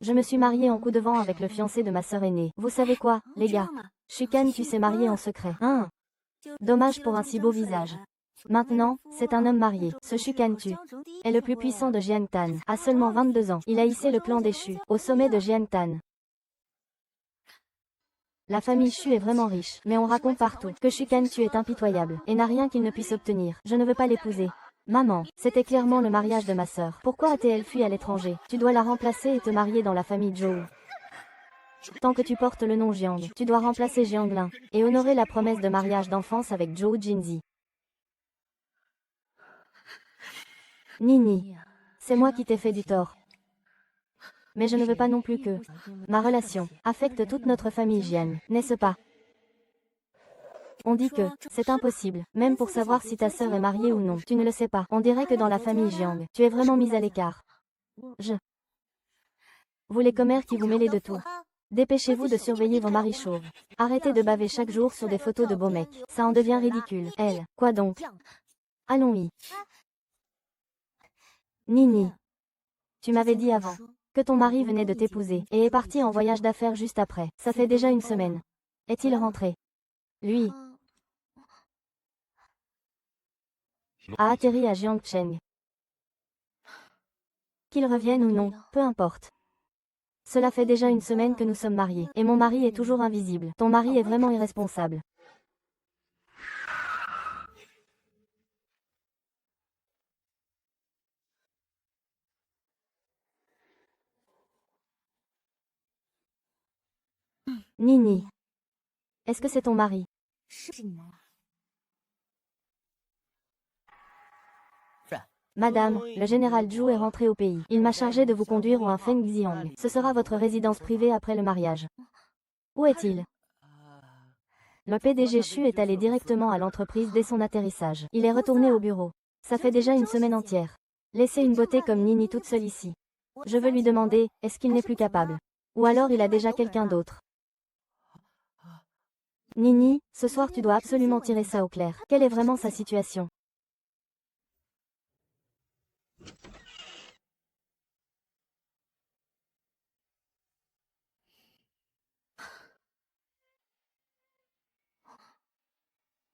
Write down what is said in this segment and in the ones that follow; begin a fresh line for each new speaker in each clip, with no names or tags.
Je me suis mariée en coup de vent avec le fiancé de ma sœur aînée. Vous savez quoi, les gars? Shukan, tu s'es marié en secret. Hein? Dommage pour un si beau visage. Maintenant, c'est un homme marié. Ce Shukan-tu est le plus puissant de Jiangtan. À seulement 22 ans, il a hissé le clan des Shu au sommet de Jiangtan. La famille Shu est vraiment riche, mais on raconte partout que Shukan-tu est impitoyable et n'a rien qu'il ne puisse obtenir. Je ne veux pas l'épouser. Maman, c'était clairement le mariage de ma sœur. Pourquoi a-t-elle fui à l'étranger? Tu dois la remplacer et te marier dans la famille Zhou. Tant que tu portes le nom Jiang, tu dois remplacer Jianglin et honorer la promesse de mariage d'enfance avec Zhou Jinzi. Nini, c'est moi qui t'ai fait du tort. Mais je ne veux pas non plus que ma relation affecte toute notre famille Jian, n'est-ce pas? On dit que c'est impossible, même pour savoir si ta sœur est mariée ou non. Tu ne le sais pas. On dirait que dans la famille Jiang, tu es vraiment mise à l'écart. Vous les commères qui vous mêlez de tout. Dépêchez-vous de surveiller vos maris chauves. Arrêtez de baver chaque jour sur des photos de beaux mecs. Ça en devient ridicule. Elle, quoi donc? Allons-y. Nini, tu m'avais dit avant que ton mari venait de t'épouser et est parti en voyage d'affaires juste après. Ça fait déjà une semaine. Est-il rentré? Lui a atterri à Jiangcheng. Qu'il revienne ou non, peu importe. Cela fait déjà une semaine que nous sommes mariés, et mon mari est toujours invisible. Ton mari est vraiment irresponsable. Nini, est-ce que c'est ton mari? Madame, le général Zhu est rentré au pays. Il m'a chargé de vous conduire au Feng Xiang. Ce sera votre résidence privée après le mariage. Où est-il? Le PDG Shu est allé directement à l'entreprise dès son atterrissage. Il est retourné au bureau. Ça fait déjà une semaine entière. Laissez une beauté comme Nini toute seule ici. Je veux lui demander, est-ce qu'il n'est plus capable? Ou alors il a déjà quelqu'un d'autre? Nini, ce soir tu dois absolument tirer ça au clair. Quelle est vraiment sa situation?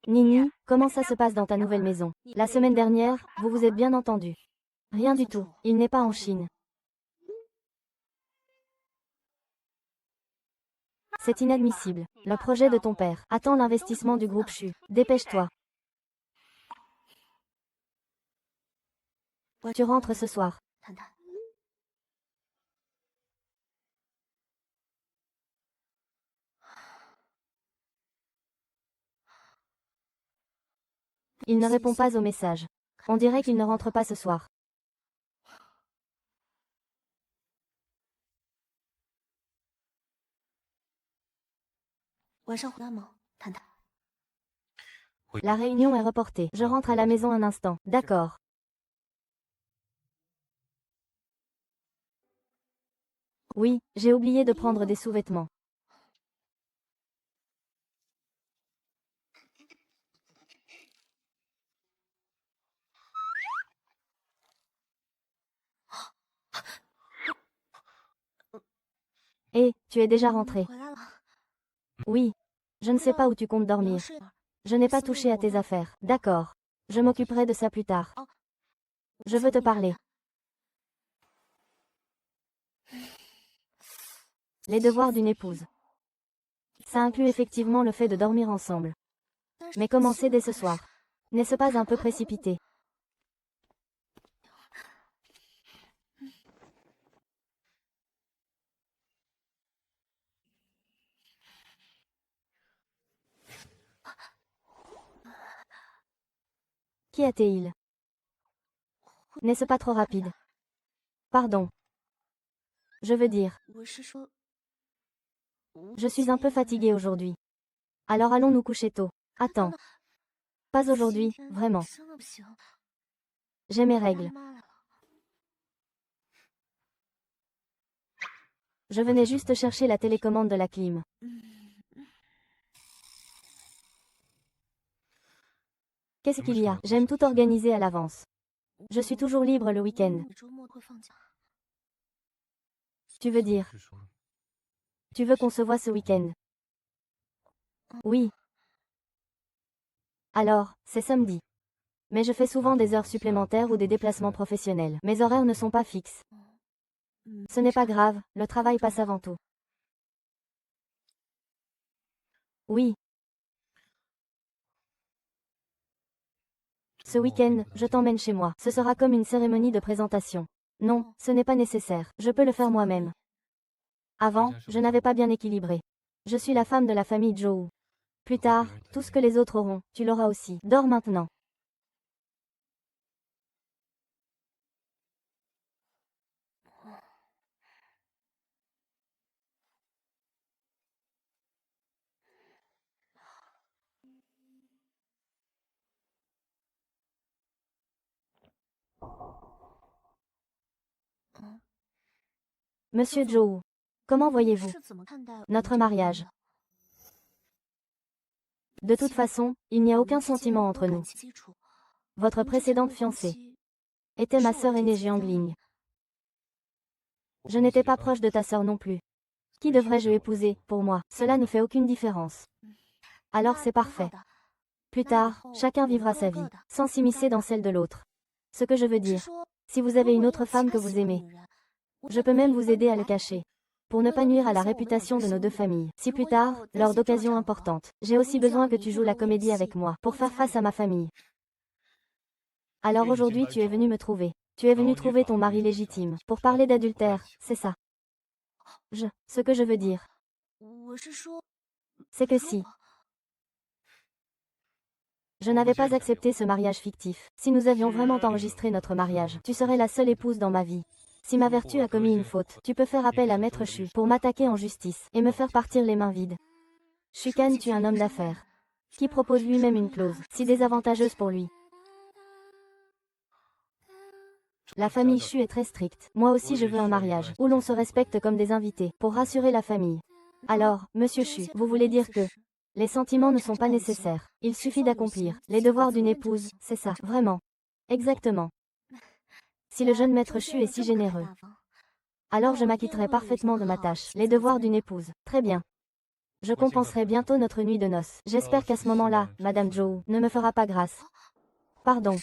Nini, comment ça se passe dans ta nouvelle maison? La semaine dernière, vous vous êtes bien entendu. Rien du tout, il n'est pas en Chine. C'est inadmissible. Le projet de ton père attend l'investissement du groupe Shu. Dépêche-toi. Tu rentres ce soir. Il ne répond pas au message. On dirait qu'il ne rentre pas ce soir. La réunion est reportée. Je rentre à la maison un instant. D'accord. Oui, j'ai oublié de prendre des sous-vêtements. Hé, tu es déjà rentré. Oui. Je ne sais pas où tu comptes dormir. Je n'ai pas touché à tes affaires. D'accord. Je m'occuperai de ça plus tard. Je veux te parler. Les devoirs d'une épouse. Ça inclut effectivement le fait de dormir ensemble. Mais commencer dès ce soir. N'est-ce pas un peu précipité? Qui a-t-il? N'est-ce pas trop rapide? Pardon. Je veux dire, je suis un peu fatiguée aujourd'hui. Alors allons nous coucher tôt. Attends. Pas aujourd'hui, vraiment. J'ai mes règles. Je venais juste chercher la télécommande de la clim. Qu'est-ce qu'il y a? J'aime tout organiser à l'avance. Je suis toujours libre le week-end. Tu veux dire, tu veux qu'on se voit ce week-end? Oui. Alors, c'est samedi. Mais je fais souvent des heures supplémentaires ou des déplacements professionnels. Mes horaires ne sont pas fixes. Ce n'est pas grave, le travail passe avant tout. Oui. Ce week-end, je t'emmène chez moi. Ce sera comme une cérémonie de présentation. Non, ce n'est pas nécessaire. Je peux le faire moi-même. Avant, je n'avais pas bien équilibré. Je suis la femme de la famille Zhou. Plus tard, tout ce que les autres auront, tu l'auras aussi. Dors maintenant. Monsieur Zhou, comment voyez-vous notre mariage? De toute façon, il n'y a aucun sentiment entre nous. Votre précédente fiancée était ma sœur aînée Jiangling. Je n'étais pas proche de ta sœur non plus. Qui devrais-je épouser, pour moi? Cela ne fait aucune différence. Alors c'est parfait. Plus tard, chacun vivra sa vie, sans s'immiscer dans celle de l'autre. Ce que je veux dire, si vous avez une autre femme que vous aimez, je peux même vous aider à le cacher. Pour ne pas nuire à la réputation de nos deux familles. Si plus tard, lors d'occasions importantes, j'ai aussi besoin que tu joues la comédie avec moi, pour faire face à ma famille. Alors aujourd'hui tu es venu me trouver. Tu es venu trouver ton mari légitime, pour parler d'adultère, c'est ça. Ce que je veux dire, c'est que si je n'avais pas accepté ce mariage fictif, si nous avions vraiment enregistré notre mariage, tu serais la seule épouse dans ma vie. Si ma vertu a commis une faute, tu peux faire appel à Maître Chu pour m'attaquer en justice et me faire partir les mains vides. Shukan tue un homme d'affaires qui propose lui-même une clause, si désavantageuse pour lui. La famille Chu est très stricte. Moi aussi je veux un mariage, où l'on se respecte comme des invités, pour rassurer la famille. Alors, monsieur Chu, vous voulez dire que les sentiments ne sont pas nécessaires. Il suffit d'accomplir les devoirs d'une épouse, c'est ça, vraiment. Exactement. Si le jeune maître Chu est si généreux, alors je m'acquitterai parfaitement de ma tâche, les devoirs d'une épouse. Très bien. Je compenserai bientôt notre nuit de noces. J'espère qu'à ce moment-là, Madame Zhou ne me fera pas grâce. Pardon.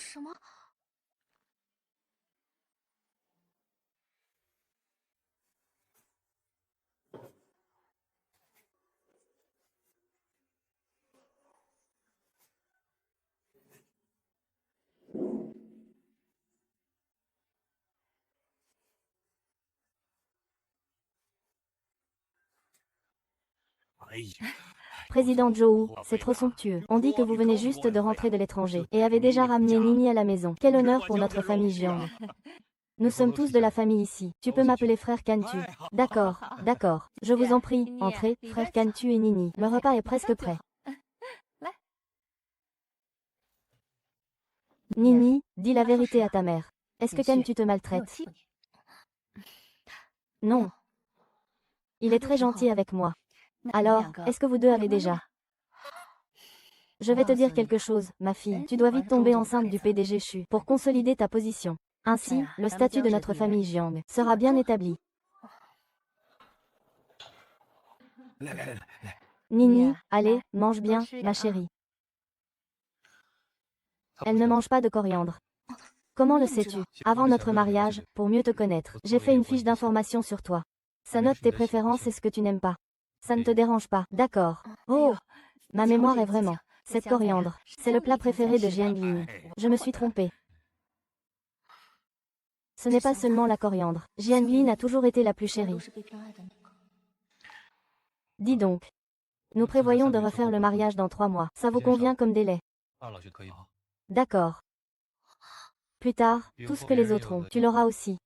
Président Zhou, c'est trop somptueux. On dit que vous venez juste de rentrer de l'étranger et avez déjà ramené Nini à la maison. Quel honneur pour notre famille Jiang. Nous sommes tous de la famille ici. Tu peux m'appeler frère Cantu. D'accord, d'accord. Je vous en prie, entrez, frère Cantu et Nini. Le repas est presque prêt. Nini, dis la vérité à ta mère. Est-ce que Cantu te maltraite? Non. Il est très gentil avec moi. Alors, est-ce que vous deux avez déjà? Je vais te dire quelque chose, ma fille. Tu dois vite tomber enceinte du PDG Chu pour consolider ta position. Ainsi, le statut de notre famille Jiang sera bien établi. Nini, allez, mange bien, ma chérie. Elle ne mange pas de coriandre. Comment le sais-tu? Avant notre mariage, pour mieux te connaître, j'ai fait une fiche d'information sur toi. Ça note tes préférences et ce que tu n'aimes pas. Ça ne te dérange pas, d'accord. Oh, ma mémoire est vraiment. Cette coriandre, c'est le plat préféré de Jiangling. Je me suis trompée. Ce n'est pas seulement la coriandre. Jiangling a toujours été la plus chérie. Dis donc. Nous prévoyons de refaire le mariage dans 3 mois. Ça vous convient comme délai? D'accord. Plus tard, tout ce que les autres ont, tu l'auras aussi.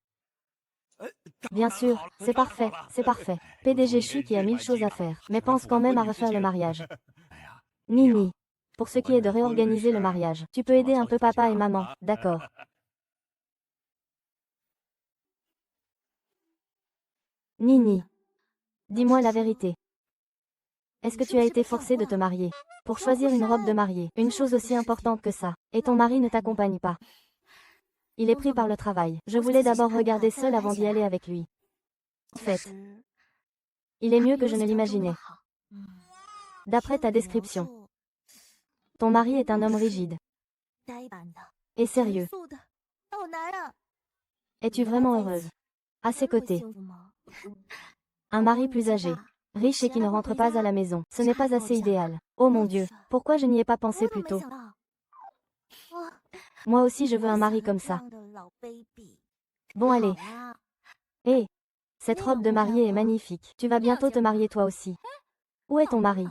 Bien sûr, c'est parfait, c'est parfait. PDG Chu qui a 1000 choses à faire, mais pense quand même à refaire le mariage. Nini. Pour ce qui est de réorganiser le mariage, tu peux aider un peu papa et maman, d'accord? Nini. Dis-moi la vérité. Est-ce que tu as été forcée de te marier? Pour choisir une robe de mariée, une chose aussi importante que ça, et ton mari ne t'accompagne pas. Il est pris par le travail. Je voulais d'abord regarder seul avant d'y aller avec lui. En fait, il est mieux que je ne l'imaginais. D'après ta description, ton mari est un homme rigide et sérieux. Es-tu vraiment heureuse à ses côtés? Un mari plus âgé, riche et qui ne rentre pas à la maison. Ce n'est pas assez idéal. Oh mon Dieu, pourquoi je n'y ai pas pensé plus tôt? Moi aussi je veux un mari comme ça. Bon allez. Hé, cette robe de mariée est magnifique. Tu vas bientôt te marier toi aussi. Où est ton mari?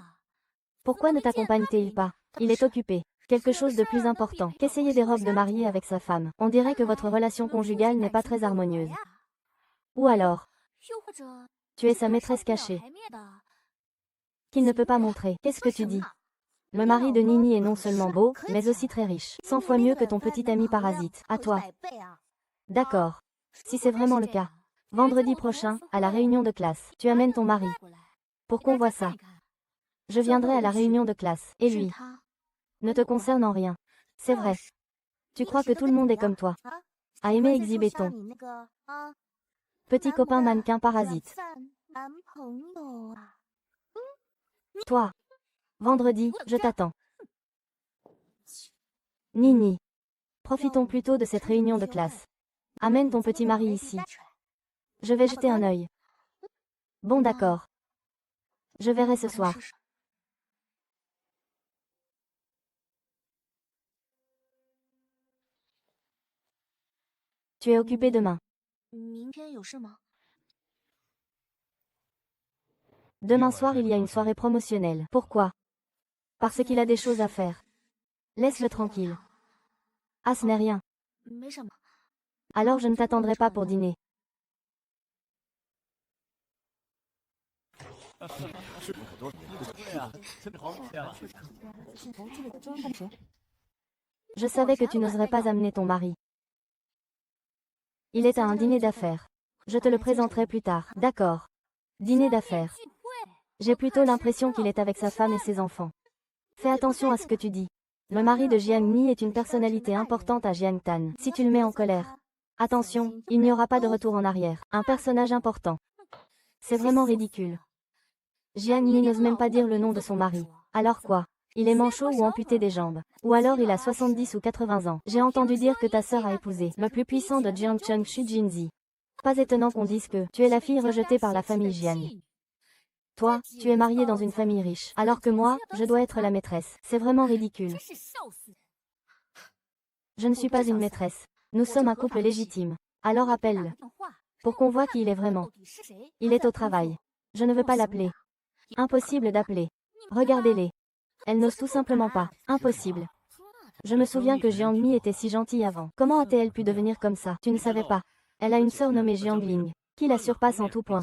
Pourquoi ne t'accompagne-t-il pas? Il est occupé. Quelque chose de plus important qu'essayer des robes de mariée avec sa femme. On dirait que votre relation conjugale n'est pas très harmonieuse. Ou alors, tu es sa maîtresse cachée, qu'il ne peut pas montrer. Qu'est-ce que tu dis? Le mari de Nini est non seulement beau, mais aussi très riche. 100 fois mieux que ton petit ami parasite. À toi. D'accord. Si c'est vraiment le cas. Vendredi prochain, à la réunion de classe, tu amènes ton mari. Pour qu'on voit ça. Je viendrai à la réunion de classe. Et lui? Ne te concerne en rien. C'est vrai. Tu crois que tout le monde est comme toi. A aimé exhiber ton petit copain mannequin parasite. Toi. Vendredi, je t'attends. Nini. Profitons plutôt de cette réunion de classe. Amène ton petit mari ici. Je vais jeter un œil. Bon d'accord. Je verrai ce soir. Tu es occupé demain. Demain soir il y a une soirée promotionnelle. Pourquoi? Parce qu'il a des choses à faire. Laisse-le tranquille. Ah ce n'est rien. Alors je ne t'attendrai pas pour dîner. Je savais que tu n'oserais pas amener ton mari. Il est à un dîner d'affaires. Je te le présenterai plus tard. D'accord. Dîner d'affaires. J'ai plutôt l'impression qu'il est avec sa femme et ses enfants. Fais attention à ce que tu dis. Le mari de Jiang Ni est une personnalité importante à Jiangtan. Si tu le mets en colère. Attention, il n'y aura pas de retour en arrière. Un personnage important. C'est vraiment ridicule. Jiang Ni n'ose même pas dire le nom de son mari. Alors quoi? Il est manchot ou amputé des jambes. Ou alors il a 70 ou 80 ans. J'ai entendu dire que ta sœur a épousé le plus puissant de Jiangcheng Xu Jinzi. Pas étonnant qu'on dise que tu es la fille rejetée par la famille Jiang. Toi, tu es mariée dans une famille riche, alors que moi, je dois être la maîtresse. C'est vraiment ridicule. Je ne suis pas une maîtresse. Nous sommes un couple légitime. Alors appelle-le. Pour qu'on voit qui il est vraiment. Il est au travail. Je ne veux pas l'appeler. Impossible d'appeler. Regardez-les. Elle n'ose tout simplement pas. Impossible. Je me souviens que Jiang Mi était si gentille avant. Comment a-t-elle pu devenir comme ça? Tu ne savais pas. Elle a une sœur nommée Jiangling, qui la surpasse en tout point.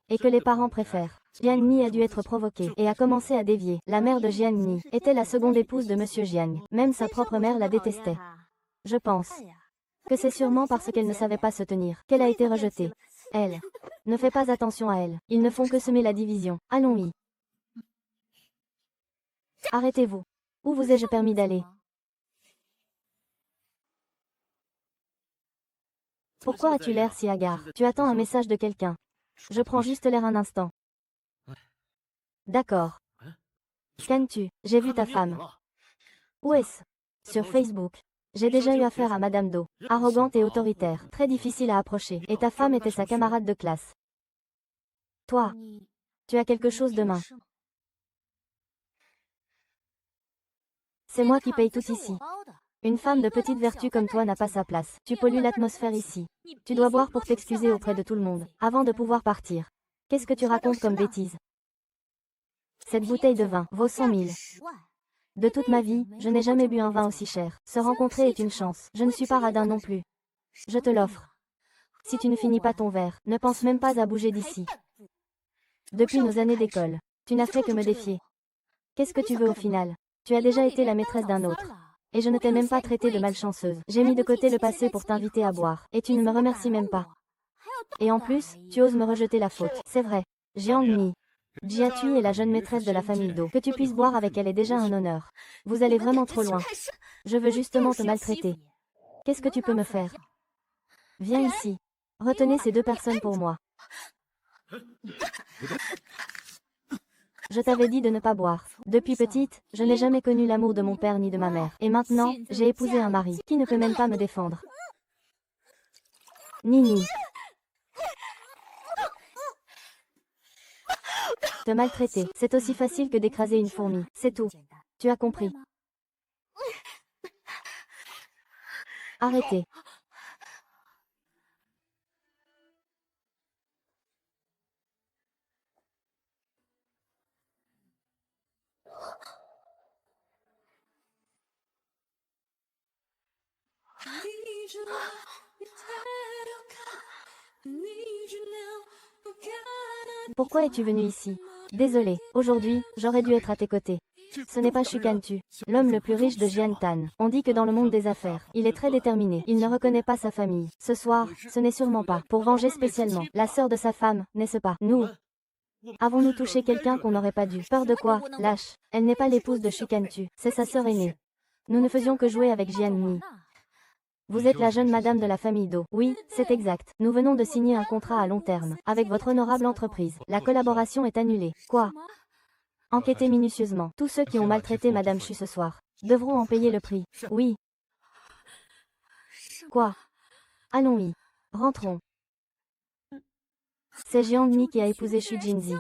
Et que les parents préfèrent. Jiang Mi a dû être provoquée et a commencé à dévier. La mère de Jiang Mi était la seconde épouse de Monsieur Jiang. Même sa propre mère la détestait. Je pense que c'est sûrement parce qu'elle ne savait pas se tenir qu'elle a été rejetée. Elle ne fait pas attention à elle. Ils ne font que semer la division. Allons-y. Arrêtez-vous. Où vous ai-je permis d'aller? Pourquoi as-tu l'air si hagard? Tu attends un message de quelqu'un. Je prends juste l'air un instant. D'accord. Qu'aimes-tu? J'ai vu ta femme. Où est-ce? Sur Facebook. J'ai déjà eu affaire à Madame Do. Arrogante et autoritaire. Très difficile à approcher. Et ta femme était sa camarade de classe. Toi, tu as quelque chose de main. C'est moi qui paye tout ici. Une femme de petite vertu comme toi n'a pas sa place. Tu pollues l'atmosphère ici. Tu dois boire pour t'excuser auprès de tout le monde, avant de pouvoir partir. Qu'est-ce que tu racontes comme bêtise? Cette bouteille de vin vaut 100 000. De toute ma vie, je n'ai jamais bu un vin aussi cher. Se rencontrer est une chance. Je ne suis pas radin non plus. Je te l'offre. Si tu ne finis pas ton verre, ne pense même pas à bouger d'ici. Depuis nos années d'école, tu n'as fait que me défier. Qu'est-ce que tu veux au final? Tu as déjà été la maîtresse d'un autre. Et je ne t'ai même pas traitée de malchanceuse. J'ai mis de côté le passé pour t'inviter à boire. Et tu ne me remercies même pas. Et en plus, tu oses me rejeter la faute. C'est vrai. Jiang Mi. Jiatui est la jeune maîtresse de la famille Do. Que tu puisses boire avec elle est déjà un honneur. Vous allez vraiment trop loin. Je veux justement te maltraiter. Qu'est-ce que tu peux me faire? Viens ici. Retenez ces deux personnes pour moi. Je t'avais dit de ne pas boire. Depuis petite, je n'ai jamais connu l'amour de mon père ni de ma mère. Et maintenant, j'ai épousé un mari qui ne peut même pas me défendre. Nini. Te maltraiter, c'est aussi facile que d'écraser une fourmi. C'est tout. Tu as compris. Arrêtez. Pourquoi es-tu venu ici? Désolé, aujourd'hui, j'aurais dû être à tes côtés. Ce n'est pas Shukan-tu, l'homme le plus riche de Jian-Tan. On dit que dans le monde des affaires, il est très déterminé. Il ne reconnaît pas sa famille. Ce soir, ce n'est sûrement pas pour venger spécialement la sœur de sa femme, n'est-ce pas? Nous avons-nous touché quelqu'un qu'on n'aurait pas dû? Peur de quoi? Lâche. Elle n'est pas l'épouse de Shukan-tu, c'est sa sœur aînée. Nous ne faisions que jouer avec Jian-Ni. Vous êtes la jeune madame de la famille Do. Oui, c'est exact. Nous venons de signer un contrat à long terme avec votre honorable entreprise. La collaboration est annulée. Quoi? Enquêtez minutieusement. Tous ceux qui ont maltraité Madame Chu ce soir devront en payer le prix. Oui. Quoi? Allons-y. Rentrons. C'est Jiang Ni qui a épousé Xu Jinzi.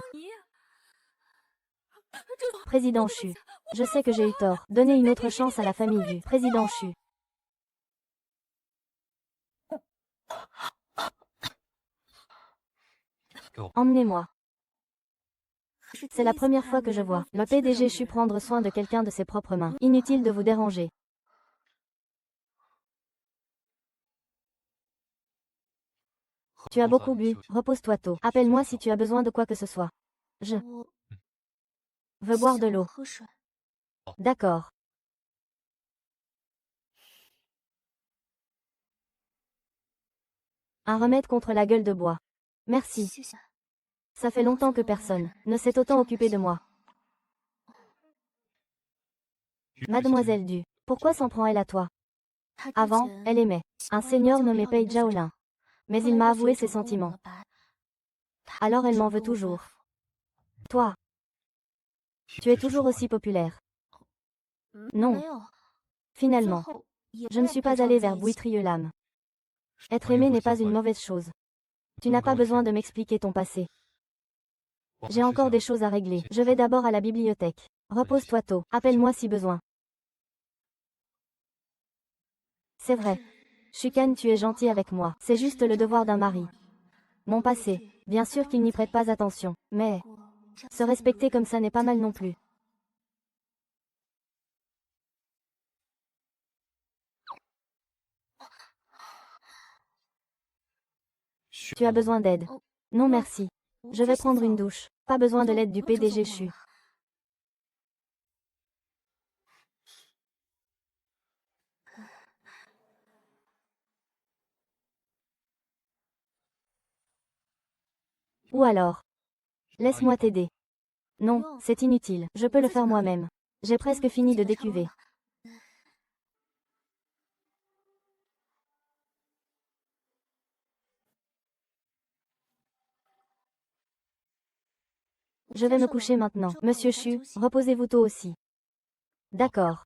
Président Xu. Je sais que j'ai eu tort. Donnez une autre chance à la famille du président Xu. Emmenez-moi. C'est la première fois que je vois le PDG Xu prendre soin de quelqu'un de ses propres mains. Inutile de vous déranger. Tu as beaucoup bu, repose-toi tôt. Appelle-moi si tu as besoin de quoi que ce soit. Je veux boire de l'eau. D'accord. Un remède contre la gueule de bois. Merci. Ça fait longtemps que personne ne s'est autant occupé de moi. Mademoiselle Du, pourquoi s'en prend-elle à toi? Avant, elle aimait un seigneur nommé Pei Jiaolin. Mais il m'a avoué ses sentiments. Alors elle m'en veut toujours. Toi, tu es toujours aussi populaire. Non. Finalement, je ne suis pas allée vers Bouitrieux-Lame. Être aimé n'est pas une mauvaise chose. Tu n'as pas besoin de m'expliquer ton passé. J'ai encore des choses à régler. Je vais d'abord à la bibliothèque. Repose-toi tôt. Appelle-moi si besoin. C'est vrai. Shukan, tu es gentil avec moi. C'est juste le devoir d'un mari. Mon passé. Bien sûr qu'il n'y prête pas attention. Mais se respecter comme ça n'est pas mal non plus. Tu as besoin d'aide? Non merci. Je vais prendre une douche. Pas besoin de l'aide du PDG Chu. Ou alors, laisse-moi t'aider. Non, c'est inutile. Je peux le faire moi-même. J'ai presque fini de décuver. Je vais me coucher maintenant. Monsieur Chu, reposez-vous tôt aussi. D'accord.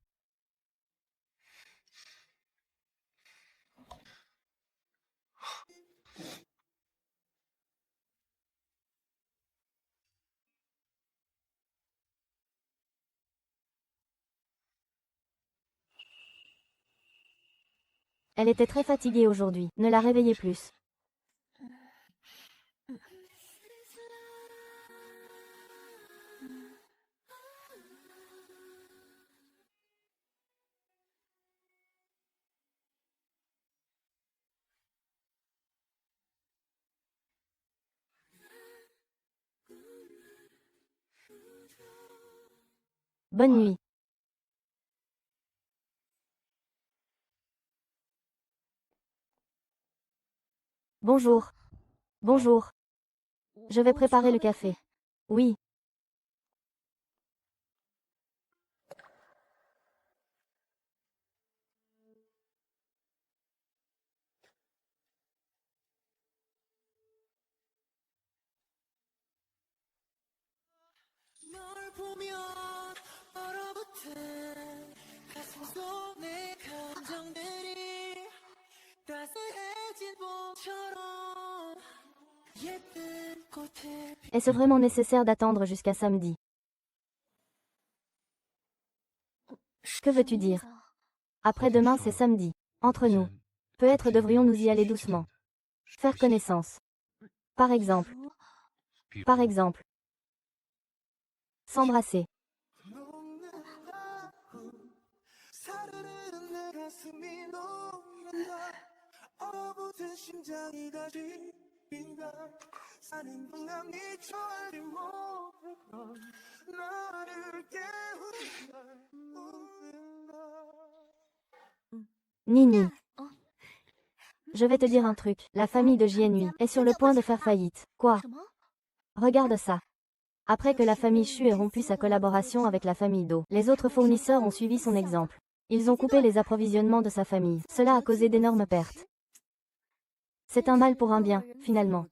Elle était très fatiguée aujourd'hui. Ne la réveillez plus. Bonne nuit. Bonjour. Bonjour. Je vais préparer le café. Oui. Est-ce vraiment nécessaire d'attendre jusqu'à samedi? Que veux-tu dire? Après-demain, c'est samedi. Entre nous. Peut-être devrions-nous y aller doucement. Faire connaissance. Par exemple. Par exemple. S'embrasser. Nini. Je vais te dire un truc. La famille de Jianhui est sur le point de faire faillite. Quoi? Regarde ça. Après que la famille Xu ait rompu sa collaboration avec la famille Do, les autres fournisseurs ont suivi son exemple. Ils ont coupé les approvisionnements de sa famille. Cela a causé d'énormes pertes. C'est un mal pour un bien, finalement.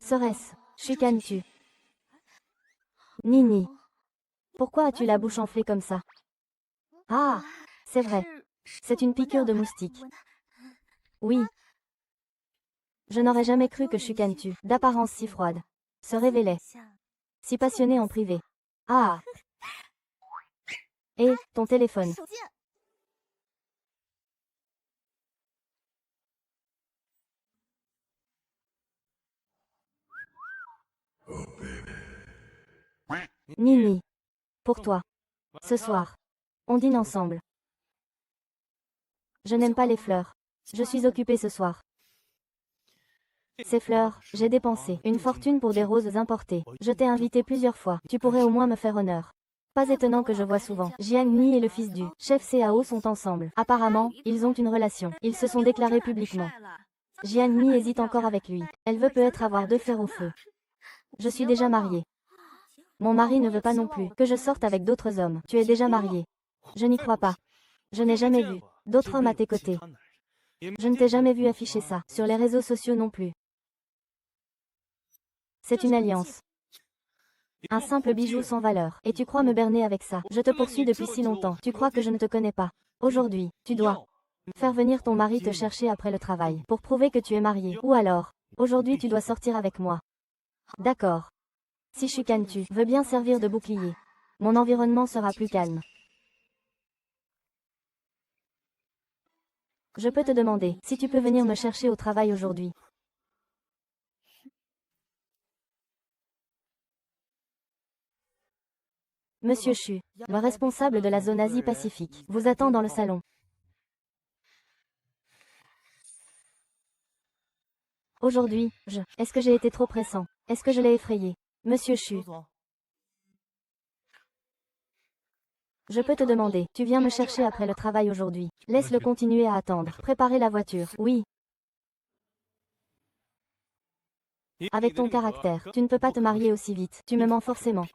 Serait-ce? Chicanes-tu? Nini. Pourquoi as-tu la bouche enflée comme ça? Ah, c'est vrai. C'est une piqûre de moustique. Oui. Je n'aurais jamais cru que Chicanes-tu, d'apparence si froide, se révélait si passionné en privé. Ah. Et, ton téléphone. Nini. Pour toi. Ce soir. On dîne ensemble. Je n'aime pas les fleurs. Je suis occupée ce soir. Ces fleurs, j'ai dépensé une fortune pour des roses importées. Je t'ai invité plusieurs fois. Tu pourrais au moins me faire honneur. Pas étonnant que je vois souvent. Jiang Ni et le fils du chef CAO sont ensemble. Apparemment, ils ont une relation. Ils se sont déclarés publiquement. Jiang Ni hésite encore avec lui. Elle veut peut-être avoir deux fers au feu. Je suis déjà mariée. Mon mari ne veut pas non plus que je sorte avec d'autres hommes. Tu es déjà mariée. Je n'y crois pas. Je n'ai jamais vu d'autres hommes à tes côtés. Je ne t'ai jamais vu afficher ça, sur les réseaux sociaux non plus. C'est une alliance. Un simple bijou sans valeur. Et tu crois me berner avec ça? Je te poursuis depuis si longtemps. Tu crois que je ne te connais pas? Aujourd'hui, tu dois faire venir ton mari te chercher après le travail, pour prouver que tu es marié. Ou alors, aujourd'hui tu dois sortir avec moi. D'accord. Si Chicanes-tu veux bien servir de bouclier, mon environnement sera plus calme. Je peux te demander si tu peux venir me chercher au travail aujourd'hui. Monsieur Chu, le responsable de la zone Asie-Pacifique, vous attend dans le salon. Aujourd'hui, est-ce que j'ai été trop pressant? Est-ce que je l'ai effrayé? Monsieur Chu. Je peux te demander, tu viens me chercher après le travail aujourd'hui. Laisse-le continuer à attendre. Préparer la voiture. Oui. Avec ton caractère, tu ne peux pas te marier aussi vite. Tu me mens forcément.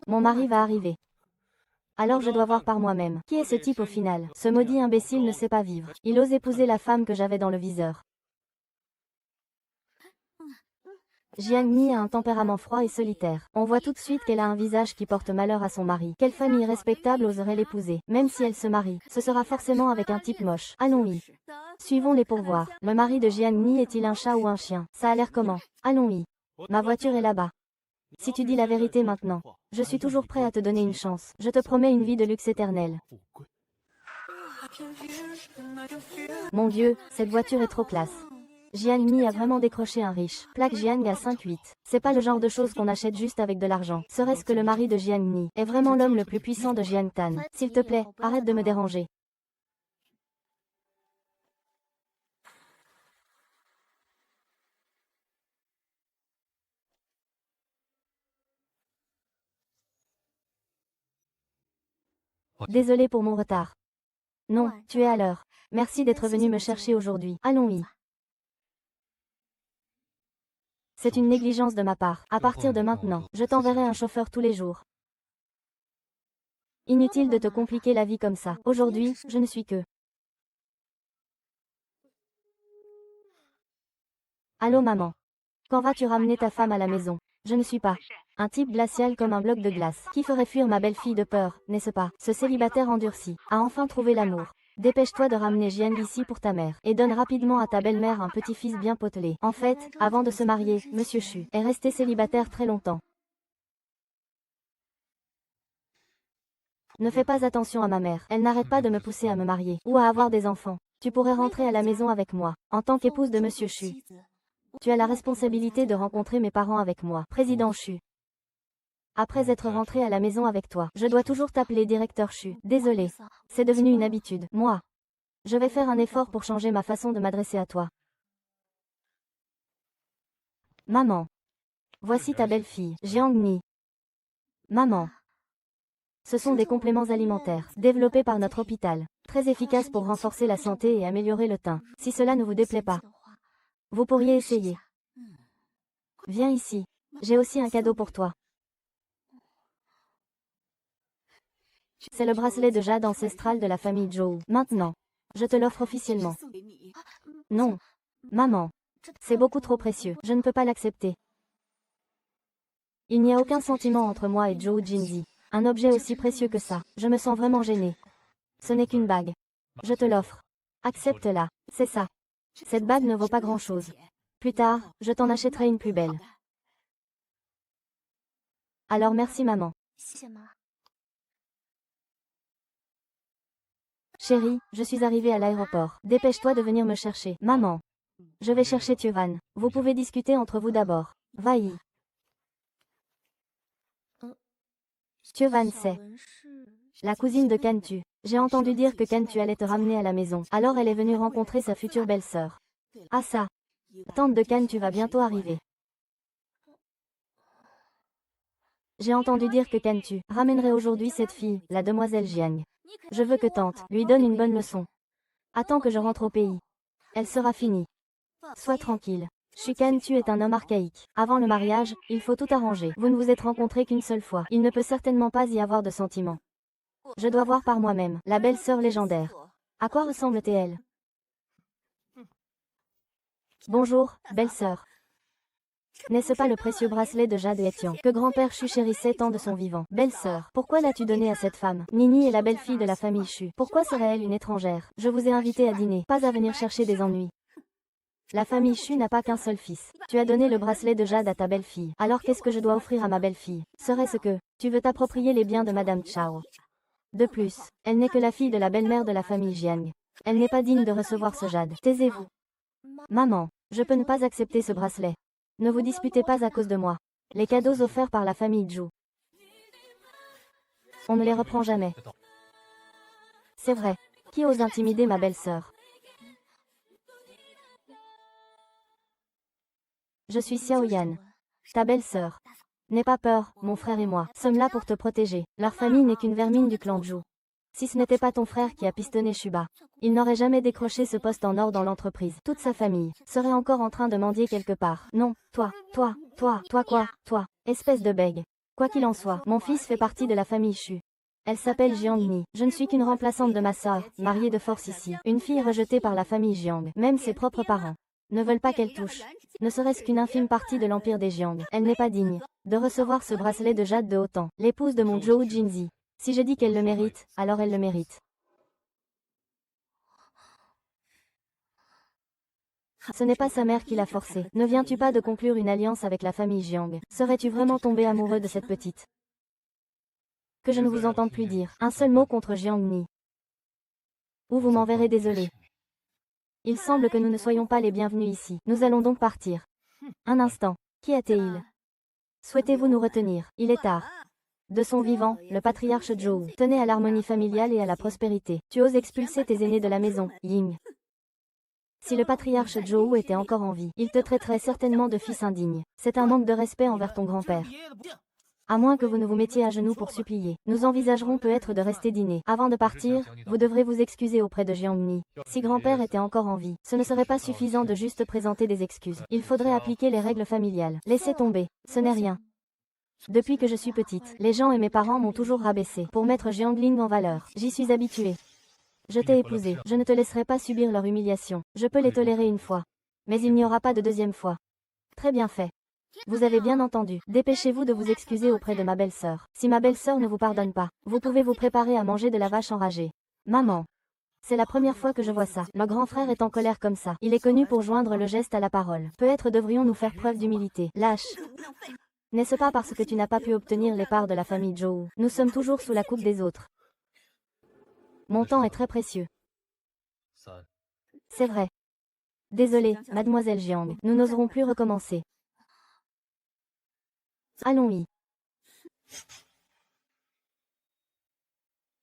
Mon mari va arriver. Alors je dois voir par moi-même. Qui est ce type au final? Ce maudit imbécile ne sait pas vivre. Il ose épouser la femme que j'avais dans le viseur. Jiang Ni a un tempérament froid et solitaire. On voit tout de suite qu'elle a un visage qui porte malheur à son mari. Quelle famille respectable oserait l'épouser? Même si elle se marie, ce sera forcément avec un type moche. Allons-y. Suivons les pourvoirs. Le mari de Jiang Ni est-il un chat ou un chien? Ça a l'air comment? Allons-y. Ma voiture est là-bas. Si tu dis la vérité maintenant, je suis toujours prêt à te donner une chance. Je te promets une vie de luxe éternel. Mon Dieu, cette voiture est trop classe. Jiang Mi a vraiment décroché un riche. Plaque Jiang à 5-8. C'est pas le genre de choses qu'on achète juste avec de l'argent. Serait-ce que le mari de Jiang Mi est vraiment l'homme le plus puissant de Jiang Tan? S'il te plaît, arrête de me déranger. Désolé pour mon retard. Non, tu es à l'heure. Merci d'être venu me chercher aujourd'hui. Allons-y. C'est une négligence de ma part. À partir de maintenant, je t'enverrai un chauffeur tous les jours. Inutile de te compliquer la vie comme ça. Aujourd'hui, je ne suis que... Allô maman. Quand vas-tu ramener ta femme à la maison? Je ne suis pas Un type glacial comme un bloc de glace. Qui ferait fuir ma belle-fille de peur, n'est-ce pas? Ce célibataire endurci a enfin trouvé l'amour. Dépêche-toi de ramener Jiang ici pour ta mère, et donne rapidement à ta belle-mère un petit-fils bien potelé. En fait, avant de se marier, Monsieur Chu est resté célibataire très longtemps. Ne fais pas attention à ma mère, elle n'arrête pas de me pousser à me marier, ou à avoir des enfants. Tu pourrais rentrer à la maison avec moi, en tant qu'épouse de Monsieur Chu. Tu as la responsabilité de rencontrer mes parents avec moi, Président Chu. Après être rentré à la maison avec toi, je dois toujours t'appeler directeur Chu. Désolé. C'est devenu une habitude. Moi. Je vais faire un effort pour changer ma façon de m'adresser à toi. Maman. Voici ta belle-fille, Jiang Ni. Maman. Ce sont des compléments alimentaires, développés par notre hôpital, très efficaces pour renforcer la santé et améliorer le teint. Si cela ne vous déplaît pas, vous pourriez essayer. Viens ici. J'ai aussi un cadeau pour toi. C'est le bracelet de jade ancestral de la famille Zhou. Maintenant, je te l'offre officiellement. Non. Maman. C'est beaucoup trop précieux. Je ne peux pas l'accepter. Il n'y a aucun sentiment entre moi et Zhou Jinzi. Un objet aussi précieux que ça. Je me sens vraiment gênée. Ce n'est qu'une bague. Je te l'offre. Accepte-la. C'est ça. Cette bague ne vaut pas grand-chose. Plus tard, je t'en achèterai une plus belle. Alors merci maman. Chérie, je suis arrivée à l'aéroport. Dépêche-toi de venir me chercher. Maman. Je vais chercher Tievan. Vous pouvez discuter entre vous d'abord. Va-y. Tievan, c'est la cousine de Kantu. J'ai entendu dire que Kantu allait te ramener à la maison. Alors elle est venue rencontrer sa future belle-sœur. Ah ça. Tante de Kantu va bientôt arriver. J'ai entendu dire que Kantu ramènerait aujourd'hui cette fille, la demoiselle Jiang. Je veux que tante lui donne une bonne leçon. Attends que je rentre au pays. Elle sera finie. Sois tranquille. Kantu est un homme archaïque. Avant le mariage, il faut tout arranger. Vous ne vous êtes rencontrés qu'une seule fois. Il ne peut certainement pas y avoir de sentiments. Je dois voir par moi-même. La belle-sœur légendaire. À quoi ressemble-t-elle? Bonjour, belle-sœur. N'est-ce pas le précieux bracelet de Jade Etian que grand-père Chu chérissait tant de son vivant? Belle-sœur, pourquoi l'as-tu donné à cette femme? Nini est la belle-fille de la famille Chu. Pourquoi serait-elle une étrangère? Je vous ai invité à dîner, pas à venir chercher des ennuis. La famille Chu n'a pas qu'un seul fils. Tu as donné le bracelet de Jade à ta belle-fille. Alors qu'est-ce que je dois offrir à ma belle-fille? Serait-ce que tu veux t'approprier les biens de Madame Chao? De plus, elle n'est que la fille de la belle-mère de la famille Jiang. Elle n'est pas digne de recevoir ce Jade. Taisez-vous. Maman, je peux ne pas accepter ce bracelet. Ne vous disputez pas à cause de moi. Les cadeaux offerts par la famille Zhou, on ne les reprend jamais. C'est vrai. Qui ose intimider ma belle-sœur? Je suis Xiao Yan. Ta belle-sœur. N'aie pas peur, mon frère et moi sommes là pour te protéger. Leur famille n'est qu'une vermine du clan Zhou. Si ce n'était pas ton frère qui a pistonné Shuba, il n'aurait jamais décroché ce poste en or dans l'entreprise. Toute sa famille serait encore en train de mendier quelque part. Non, toi quoi, toi, espèce de bègue. Quoi qu'il en soit, mon fils fait partie de la famille Chu. Elle s'appelle Jiang Ni. Je ne suis qu'une remplaçante de ma sœur, mariée de force ici. Une fille rejetée par la famille Jiang. Même ses propres parents ne veulent pas qu'elle touche. Ne serait-ce qu'une infime partie de l'empire des Jiang. Elle n'est pas digne de recevoir ce bracelet de jade de haut temps. L'épouse de mon Zhou Jinzi. Si je dis qu'elle le mérite, alors elle le mérite. Ce n'est pas sa mère qui l'a forcé. Ne viens-tu pas de conclure une alliance avec la famille Jiang? Serais-tu vraiment tombé amoureux de cette petite? Que je ne vous entende plus dire un seul mot contre Jiang Ni. Ou vous m'enverrez désolé. Il semble que nous ne soyons pas les bienvenus ici. Nous allons donc partir. Un instant. Qui était-il? Souhaitez-vous nous retenir? Il est tard. De son vivant, le patriarche Zhou tenait à l'harmonie familiale et à la prospérité. Tu oses expulser tes aînés de la maison, Ying. Si le patriarche Zhou était encore en vie, il te traiterait certainement de fils indigne. C'est un manque de respect envers ton grand-père. À moins que vous ne vous mettiez à genoux pour supplier. Nous envisagerons peut-être de rester dîner. Avant de partir, vous devrez vous excuser auprès de Jiang Ni. Si grand-père était encore en vie, ce ne serait pas suffisant de juste présenter des excuses. Il faudrait appliquer les règles familiales. Laissez tomber, ce n'est rien. Depuis que je suis petite, les gens et mes parents m'ont toujours rabaissé pour mettre Jiangling en valeur. J'y suis habituée. Je t'ai épousé, je ne te laisserai pas subir leur humiliation. Je peux les tolérer une fois. Mais il n'y aura pas de deuxième fois. Très bien fait. Vous avez bien entendu. Dépêchez-vous de vous excuser auprès de ma belle-sœur. Si ma belle-sœur ne vous pardonne pas, vous pouvez vous préparer à manger de la vache enragée. Maman. C'est la première fois que je vois ça. Le grand frère est en colère comme ça. Il est connu pour joindre le geste à la parole. Peut-être devrions-nous faire preuve d'humilité. Lâche. N'est-ce pas parce que tu n'as pas pu obtenir les parts de la famille Zhou? Nous sommes toujours sous la coupe des autres. Mon temps est très précieux. C'est vrai. Désolée, mademoiselle Jiang. Nous n'oserons plus recommencer. Allons-y.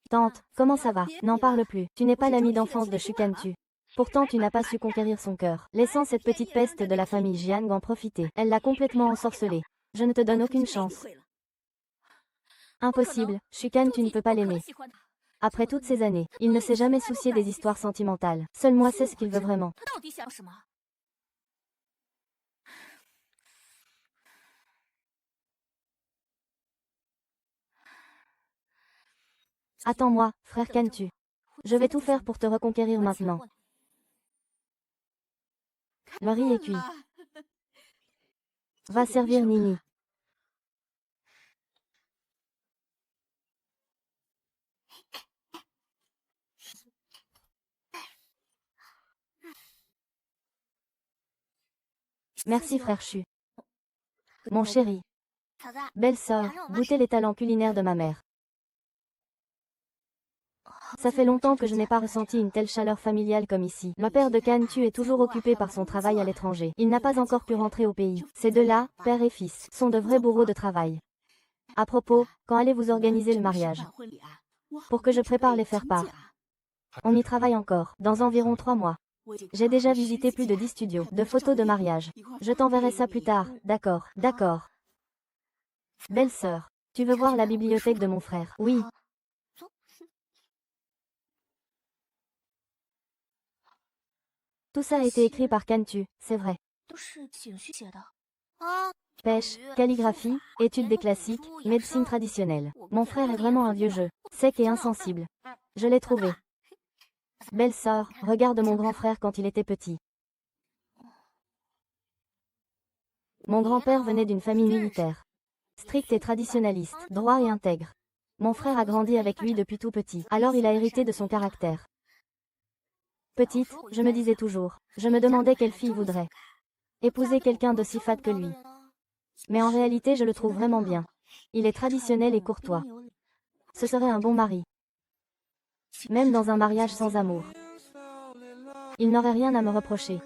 Tante, comment ça va? N'en parle plus. Tu n'es pas l'amie d'enfance de Shukantu. Pourtant tu n'as pas su conquérir son cœur, laissant cette petite peste de la famille Jiang en profiter. Elle l'a complètement ensorcelée. Je ne te donne aucune chance. Impossible, Shukan, tu ne peux pas l'aimer. Après toutes ces années, il ne s'est jamais soucié des histoires sentimentales. Seul moi sais ce qu'il veut vraiment. Attends-moi, frère Kantu. Je vais tout faire pour te reconquérir maintenant. Le riz est cuit. Va servir Nini. Merci frère Chu. Mon chéri. Belle-sœur, goûtez les talents culinaires de ma mère. Ça fait longtemps que je n'ai pas ressenti une telle chaleur familiale comme ici. Le père de Kantu est toujours occupé par son travail à l'étranger. Il n'a pas encore pu rentrer au pays. Ces deux-là, père et fils, sont de vrais bourreaux de travail. À propos, quand allez-vous organiser le mariage? Pour que je prépare les faire-part. On y travaille encore, dans environ 3 mois. J'ai déjà visité plus de 10 studios de photos de mariage. Je t'enverrai ça plus tard, d'accord, d'accord. Belle-sœur, tu veux voir la bibliothèque de mon frère? Oui. Tout ça a été écrit par Kantu, c'est vrai. Pêche, calligraphie, études des classiques, médecine traditionnelle. Mon frère est vraiment un vieux jeu, sec et insensible. Je l'ai trouvé. Belle-sœur, regarde mon grand frère quand il était petit. Mon grand-père venait d'une famille militaire. Strict et traditionnaliste, droit et intègre. Mon frère a grandi avec lui depuis tout petit, alors il a hérité de son caractère. Petite, je me disais toujours, je me demandais quelle fille voudrait épouser quelqu'un d'aussi fade que lui. Mais en réalité je le trouve vraiment bien. Il est traditionnel et courtois. Ce serait un bon mari. Même dans un mariage sans amour. Il n'aurait rien à me reprocher.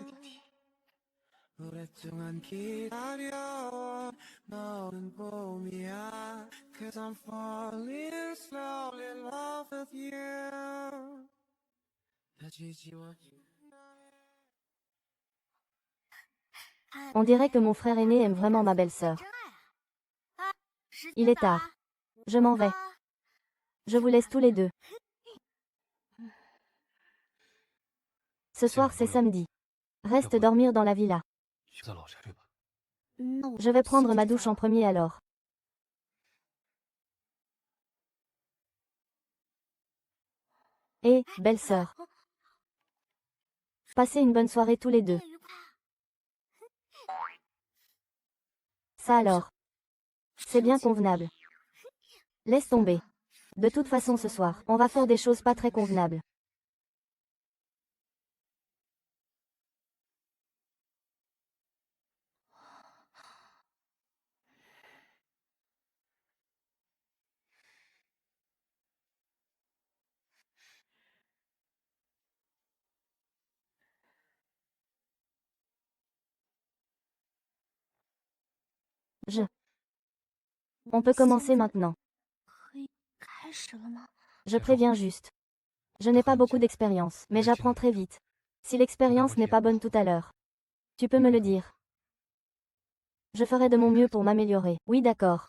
On dirait que mon frère aîné aime vraiment ma belle-sœur. Il est tard. Je m'en vais. Je vous laisse tous les deux. Ce soir c'est samedi. Reste dormir dans la villa. Je vais prendre ma douche en premier alors. Et, belle-sœur. Passez une bonne soirée tous les deux. Ça alors. C'est bien convenable. Laisse tomber. De toute façon ce soir, on va faire des choses pas très convenables. On peut commencer maintenant. Je préviens juste. Je n'ai pas beaucoup d'expérience, mais j'apprends très vite. Si l'expérience n'est pas bonne tout à l'heure, tu peux me le dire. Je ferai de mon mieux pour m'améliorer. Oui, d'accord.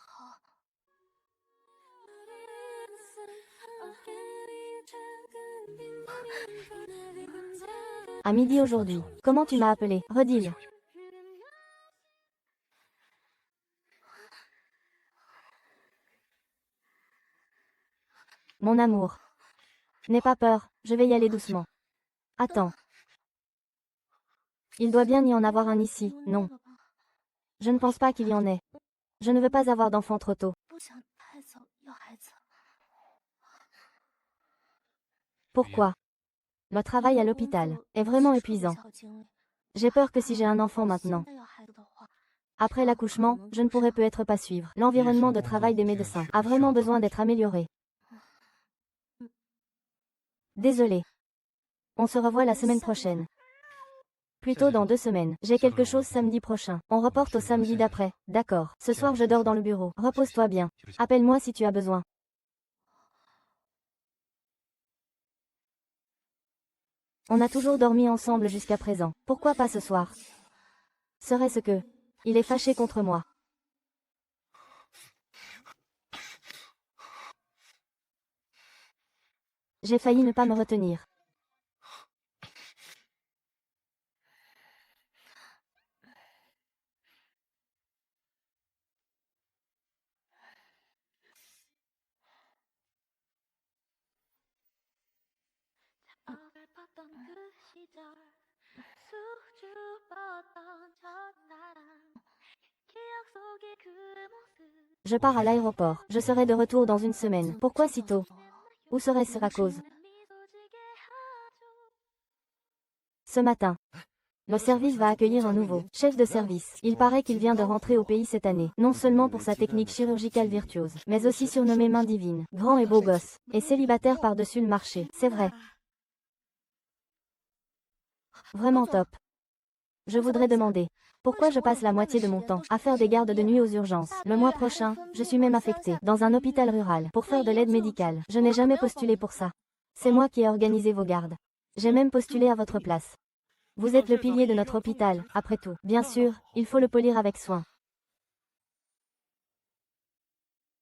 À midi aujourd'hui. Comment tu m'as appelé? Redis-le. Mon amour. N'aie pas peur, je vais y aller doucement. Attends. Il doit bien y en avoir un ici, non? Je ne pense pas qu'il y en ait. Je ne veux pas avoir d'enfant trop tôt. Pourquoi? Le travail à l'hôpital est vraiment épuisant. J'ai peur que si j'ai un enfant maintenant, après l'accouchement, je ne pourrai peut-être pas suivre. L'environnement de travail des médecins a vraiment besoin d'être amélioré. Désolé. On se revoit la semaine prochaine. Plutôt dans 2 semaines. J'ai quelque chose samedi prochain. On reporte au samedi d'après. D'accord. Ce soir je dors dans le bureau. Repose-toi bien. Appelle-moi si tu as besoin. On a toujours dormi ensemble jusqu'à présent. Pourquoi pas ce soir? Serait-ce que... Il est fâché contre moi. J'ai failli ne pas me retenir. Je pars à l'aéroport. Je serai de retour dans 1 semaine. Pourquoi si tôt? Où serait-ce à cause? Ce matin, le service va accueillir un nouveau chef de service. Il paraît qu'il vient de rentrer au pays cette année, non seulement pour sa technique chirurgicale virtuose, mais aussi surnommé main divine, grand et beau gosse, et célibataire par-dessus le marché. C'est vrai. Vraiment top. Je voudrais demander, pourquoi je passe la moitié de mon temps à faire des gardes de nuit aux urgences? Le mois prochain, je suis même affectée dans un hôpital rural pour faire de l'aide médicale. Je n'ai jamais postulé pour ça. C'est moi qui ai organisé vos gardes. J'ai même postulé à votre place. Vous êtes le pilier de notre hôpital, après tout. Bien sûr, il faut le polir avec soin.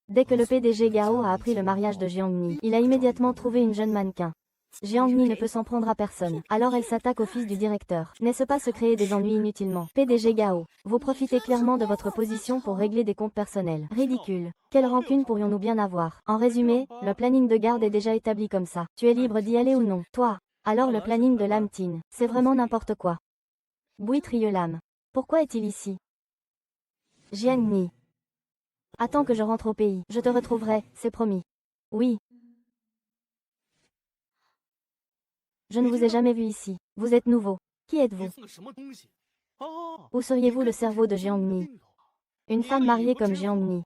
Dès que le PDG Gao a appris le mariage de Jiangni, il a immédiatement trouvé une jeune mannequin. Jiangni ne peut s'en prendre à personne, alors elle s'attaque au fils du directeur. N'est-ce pas se créer des ennuis inutilement? PDG Gao, vous profitez clairement de votre position pour régler des comptes personnels. Ridicule. Quelle rancune pourrions-nous bien avoir? En résumé, le planning de garde est déjà établi comme ça. Tu es libre d'y aller ou non? Toi? Alors le planning de Lam Tin, c'est vraiment n'importe quoi. Bouitrieux Lam. Pourquoi est-il ici? Jiangni. Attends que je rentre au pays. Je te retrouverai, c'est promis. Oui. Je ne vous ai jamais vu ici. Vous êtes nouveau. Qui êtes-vous? Où seriez-vous le cerveau de Jiangni? Une femme mariée comme Jiangni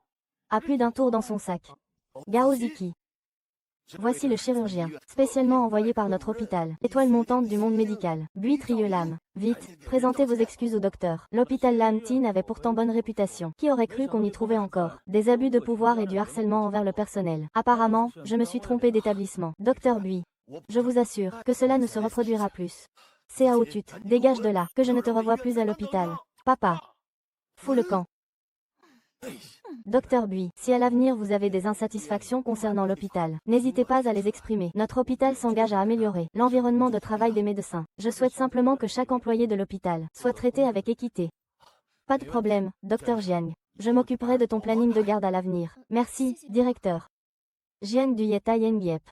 a plus d'un tour dans son sac. Gao Ziki. Voici le chirurgien, spécialement envoyé par notre hôpital, étoile montante du monde médical. Bui-Trieux Lam. Vite, présentez vos excuses au docteur. L'hôpital Lam Tin avait pourtant bonne réputation. Qui aurait cru qu'on y trouvait encore des abus de pouvoir et du harcèlement envers le personnel? Apparemment, je me suis trompé d'établissement. Docteur Bui. Je vous assure que cela ne se reproduira plus. Cao Tut, dégage de là, que je ne te revoie plus à l'hôpital. Papa. Fous le camp. Docteur Bui, si à l'avenir vous avez des insatisfactions concernant l'hôpital, n'hésitez pas à les exprimer. Notre hôpital s'engage à améliorer l'environnement de travail des médecins. Je souhaite simplement que chaque employé de l'hôpital soit traité avec équité. Pas de problème, Docteur Jiang. Je m'occuperai de ton planning de garde à l'avenir. Merci, directeur. Jiang du Yeta Yengiep.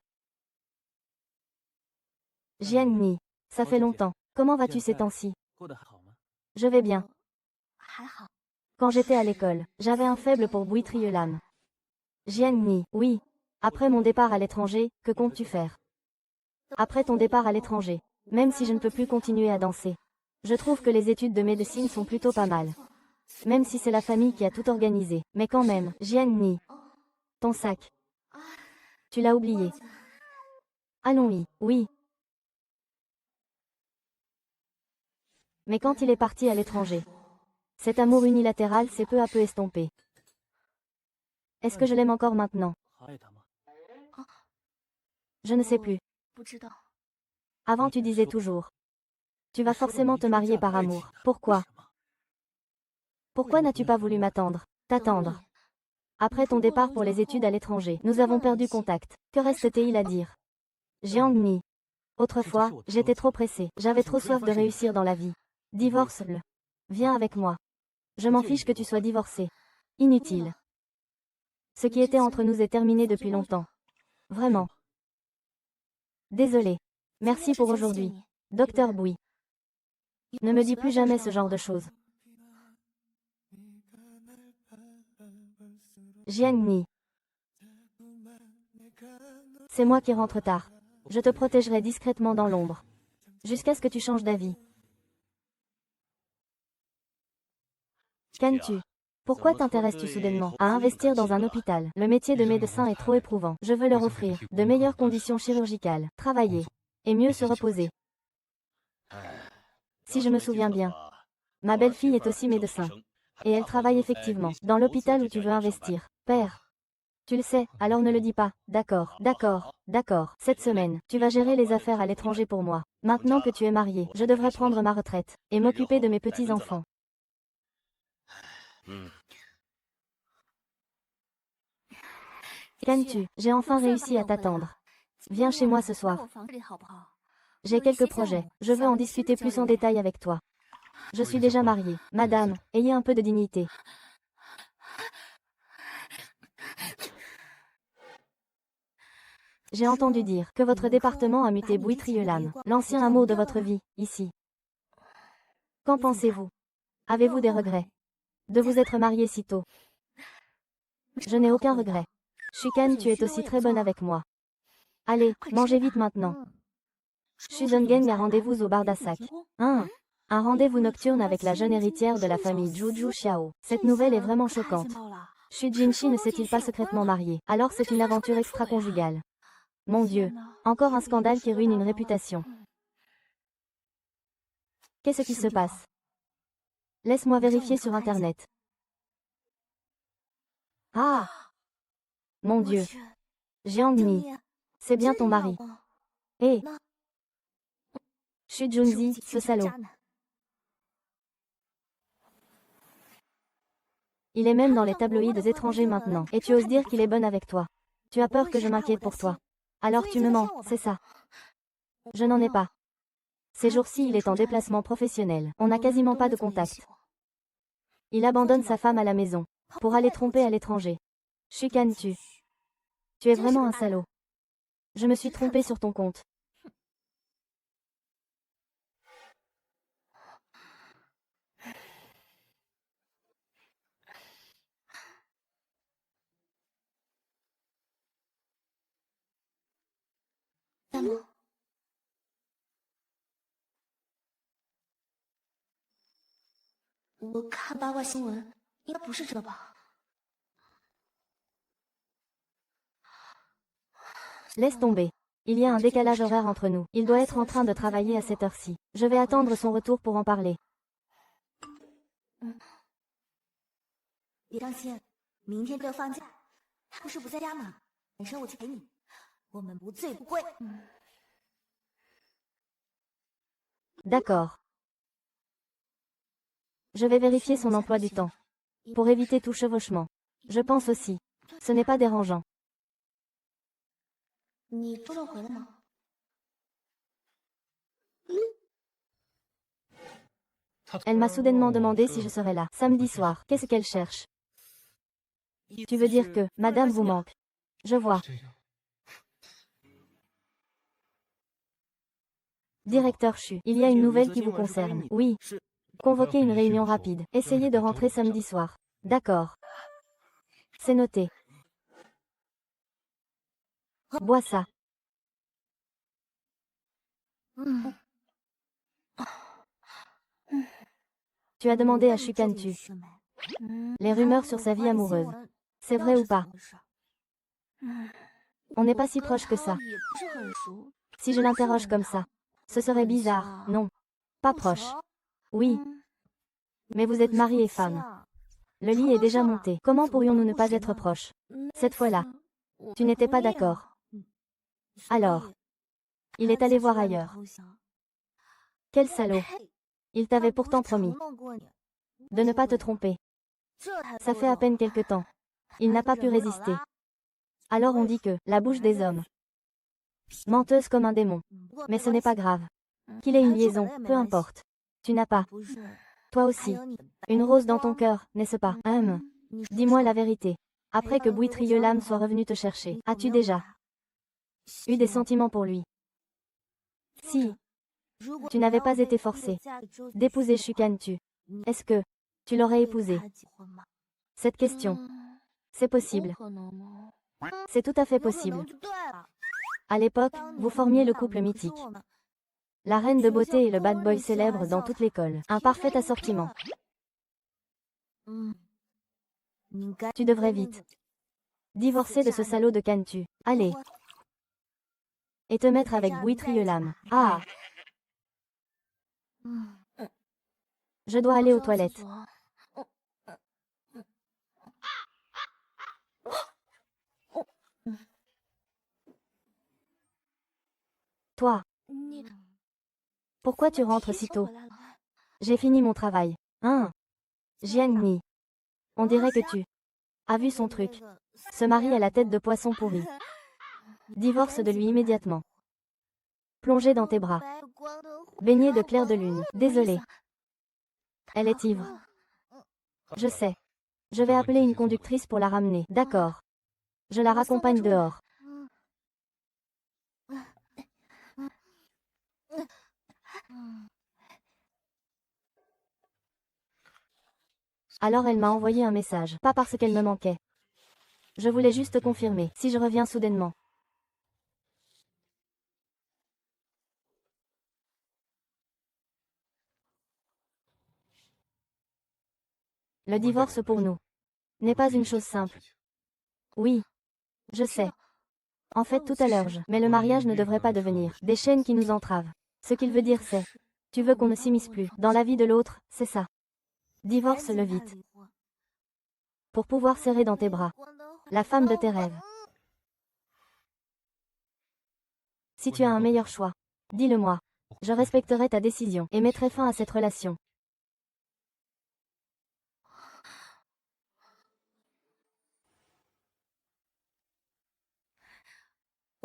Jiang Ni. Ça fait longtemps. Comment vas-tu ces temps-ci? Je vais bien. Quand j'étais à l'école, j'avais un faible pour Bouitrieux Lam. Jiangni, oui. Après mon départ à l'étranger, que comptes-tu faire? Après ton départ à l'étranger, même si je ne peux plus continuer à danser, je trouve que les études de médecine sont plutôt pas mal. Même si c'est la famille qui a tout organisé, mais quand même, Jiangni. Ton sac. Tu l'as oublié. Allons-y, oui. Mais quand il est parti à l'étranger, cet amour unilatéral s'est peu à peu estompé. Est-ce que je l'aime encore maintenant? Je ne sais plus. Avant tu disais toujours. Tu vas forcément te marier par amour. Pourquoi? Pourquoi n'as-tu pas voulu t'attendre? Après ton départ pour les études à l'étranger, nous avons perdu contact. Que reste-t-il à dire? Jiangni. Autrefois, j'étais trop pressée. J'avais trop soif de réussir dans la vie. Divorce-le. Viens avec moi. Je m'en fiche que tu sois divorcé. Inutile. Ce qui était entre nous est terminé depuis longtemps. Vraiment. Désolé. Merci pour aujourd'hui. Docteur Bui. Ne me dis plus jamais ce genre de choses. Jiangni. C'est moi qui rentre tard. Je te protégerai discrètement dans l'ombre. Jusqu'à ce que tu changes d'avis. Kan-tu? Pourquoi t'intéresses-tu soudainement à investir dans un hôpital? Le métier de médecin est trop éprouvant. Je veux leur offrir de meilleures conditions chirurgicales, travailler, et mieux se reposer. Si je me souviens bien, ma belle-fille est aussi médecin. Et elle travaille effectivement dans l'hôpital où tu veux investir. Père. Tu le sais, alors ne le dis pas. D'accord, d'accord, d'accord. Cette semaine, tu vas gérer les affaires à l'étranger pour moi. Maintenant que tu es marié, je devrais prendre ma retraite et m'occuper de mes petits-enfants. Kan-tu? J'ai enfin réussi à t'attendre. Viens chez moi ce soir. J'ai quelques projets. Je veux en discuter plus en détail avec toi. Je suis déjà mariée. Madame, ayez un peu de dignité. J'ai entendu dire que votre département a muté Bouitrieulame, l'ancien hameau de votre vie, ici. Qu'en pensez-vous? Avez-vous des regrets de vous être marié si tôt? Je n'ai aucun regret. Shukan, tu es aussi très bonne avec moi. Allez, mangez vite maintenant. Shuzongeng a rendez-vous au bar d'Asak. Un rendez-vous nocturne avec la jeune héritière de la famille Juju Xiao. Cette nouvelle est vraiment choquante. Xu Jinshi ne s'est-il pas secrètement marié? Alors c'est une aventure extra-conjugale. Mon Dieu, encore un scandale qui ruine une réputation. Qu'est-ce qui se passe? Laisse-moi vérifier sur Internet. Ah! Mon Dieu. Jiangni. C'est bien ton mari. Hé! Xu Junzi, ce salaud. Il est même dans les tabloïds étrangers maintenant. Et tu oses dire qu'il est bon avec toi. Tu as peur que je m'inquiète pour toi. Alors tu me mens, c'est ça. Je n'en ai pas. Ces jours-ci, il est en déplacement professionnel. On n'a quasiment pas de contact. Il abandonne sa femme à la maison pour aller tromper à l'étranger. Shukan, tu es vraiment un salaud. Je me suis trompée sur ton compte.
Maman.我看八卦新闻，应该不是这吧？
Laisse tomber. Il y a un décalage horaire entre nous. Il doit être en train de travailler à cette heure-ci. Je vais attendre son retour pour en parler.
别伤心，明天就要放假，他不是不在家吗？晚上我去陪你，我们不醉不归。
D'accord. Je vais vérifier son emploi du temps. Pour éviter tout chevauchement. Je pense aussi. Ce n'est pas dérangeant.
你周六回来吗？
Elle m'a soudainement demandé si je serais là, samedi soir. Qu'est-ce qu'elle cherche? Tu veux dire que, madame vous manque? Je vois. Directeur Chu, il y a une nouvelle qui vous concerne. Oui. Convoquez une réunion rapide. Essayez de rentrer samedi soir. D'accord. C'est noté. Bois ça. Tu as demandé à Shukan-tu les rumeurs sur sa vie amoureuse. C'est vrai ou pas? On n'est pas si proche que ça. Si je l'interroge comme ça, ce serait bizarre, non? Pas proche. Oui. Mais vous êtes mari et femme. Le lit est déjà monté. Comment pourrions-nous ne pas être proches? Cette fois-là, tu n'étais pas d'accord. Alors, il est allé voir ailleurs. Quel salaud. Il t'avait pourtant promis de ne pas te tromper. Ça fait à peine quelque temps. Il n'a pas pu résister. Alors on dit que, la bouche des hommes. Menteuse comme un démon. Mais ce n'est pas grave. Qu'il ait une liaison, peu importe. Tu n'as pas. Toi aussi. Une rose dans ton cœur, n'est-ce pas? Dis-moi la vérité. Après que Bouitrieulame soit revenu te chercher, as-tu déjà eu des sentiments pour lui? Si. Tu n'avais pas été forcé d'épouser Shukan-tu. Est-ce que tu l'aurais épousé? Cette question C'est possible. C'est tout à fait possible. À l'époque, vous formiez le couple mythique. La reine de beauté et le bad boy célèbre dans toute l'école. Un parfait assortiment. Tu devrais vite divorcer de ce salaud de Cantu. Allez. Et te mettre avec Bouitrieux-Lame. Ah. Je dois aller aux toilettes. Toi. Pourquoi tu rentres si tôt? J'ai fini mon travail. Hein? Jiangni. On dirait que tu as vu son truc. Se marie à la tête de poisson pourri. Divorce de lui immédiatement. Plongé dans tes bras. Baigné de clair de lune. Désolé. Elle est ivre. Je sais. Je vais appeler une conductrice pour la ramener. D'accord. Je la raccompagne dehors. Alors elle m'a envoyé un message. Pas parce qu'elle me manquait. Je voulais juste confirmer. Si je reviens soudainement. Le divorce pour nous n'est pas une chose simple. Oui. Je sais. En fait tout à l'heure mais le mariage ne devrait pas devenir des chaînes qui nous entravent. Ce qu'il veut dire c'est, tu veux qu'on ne s'immisce plus dans la vie de l'autre, c'est ça. Divorce-le vite. Pour pouvoir serrer dans tes bras la femme de tes rêves. Si tu as un meilleur choix, dis-le-moi. Je respecterai ta décision et mettrai fin à cette relation.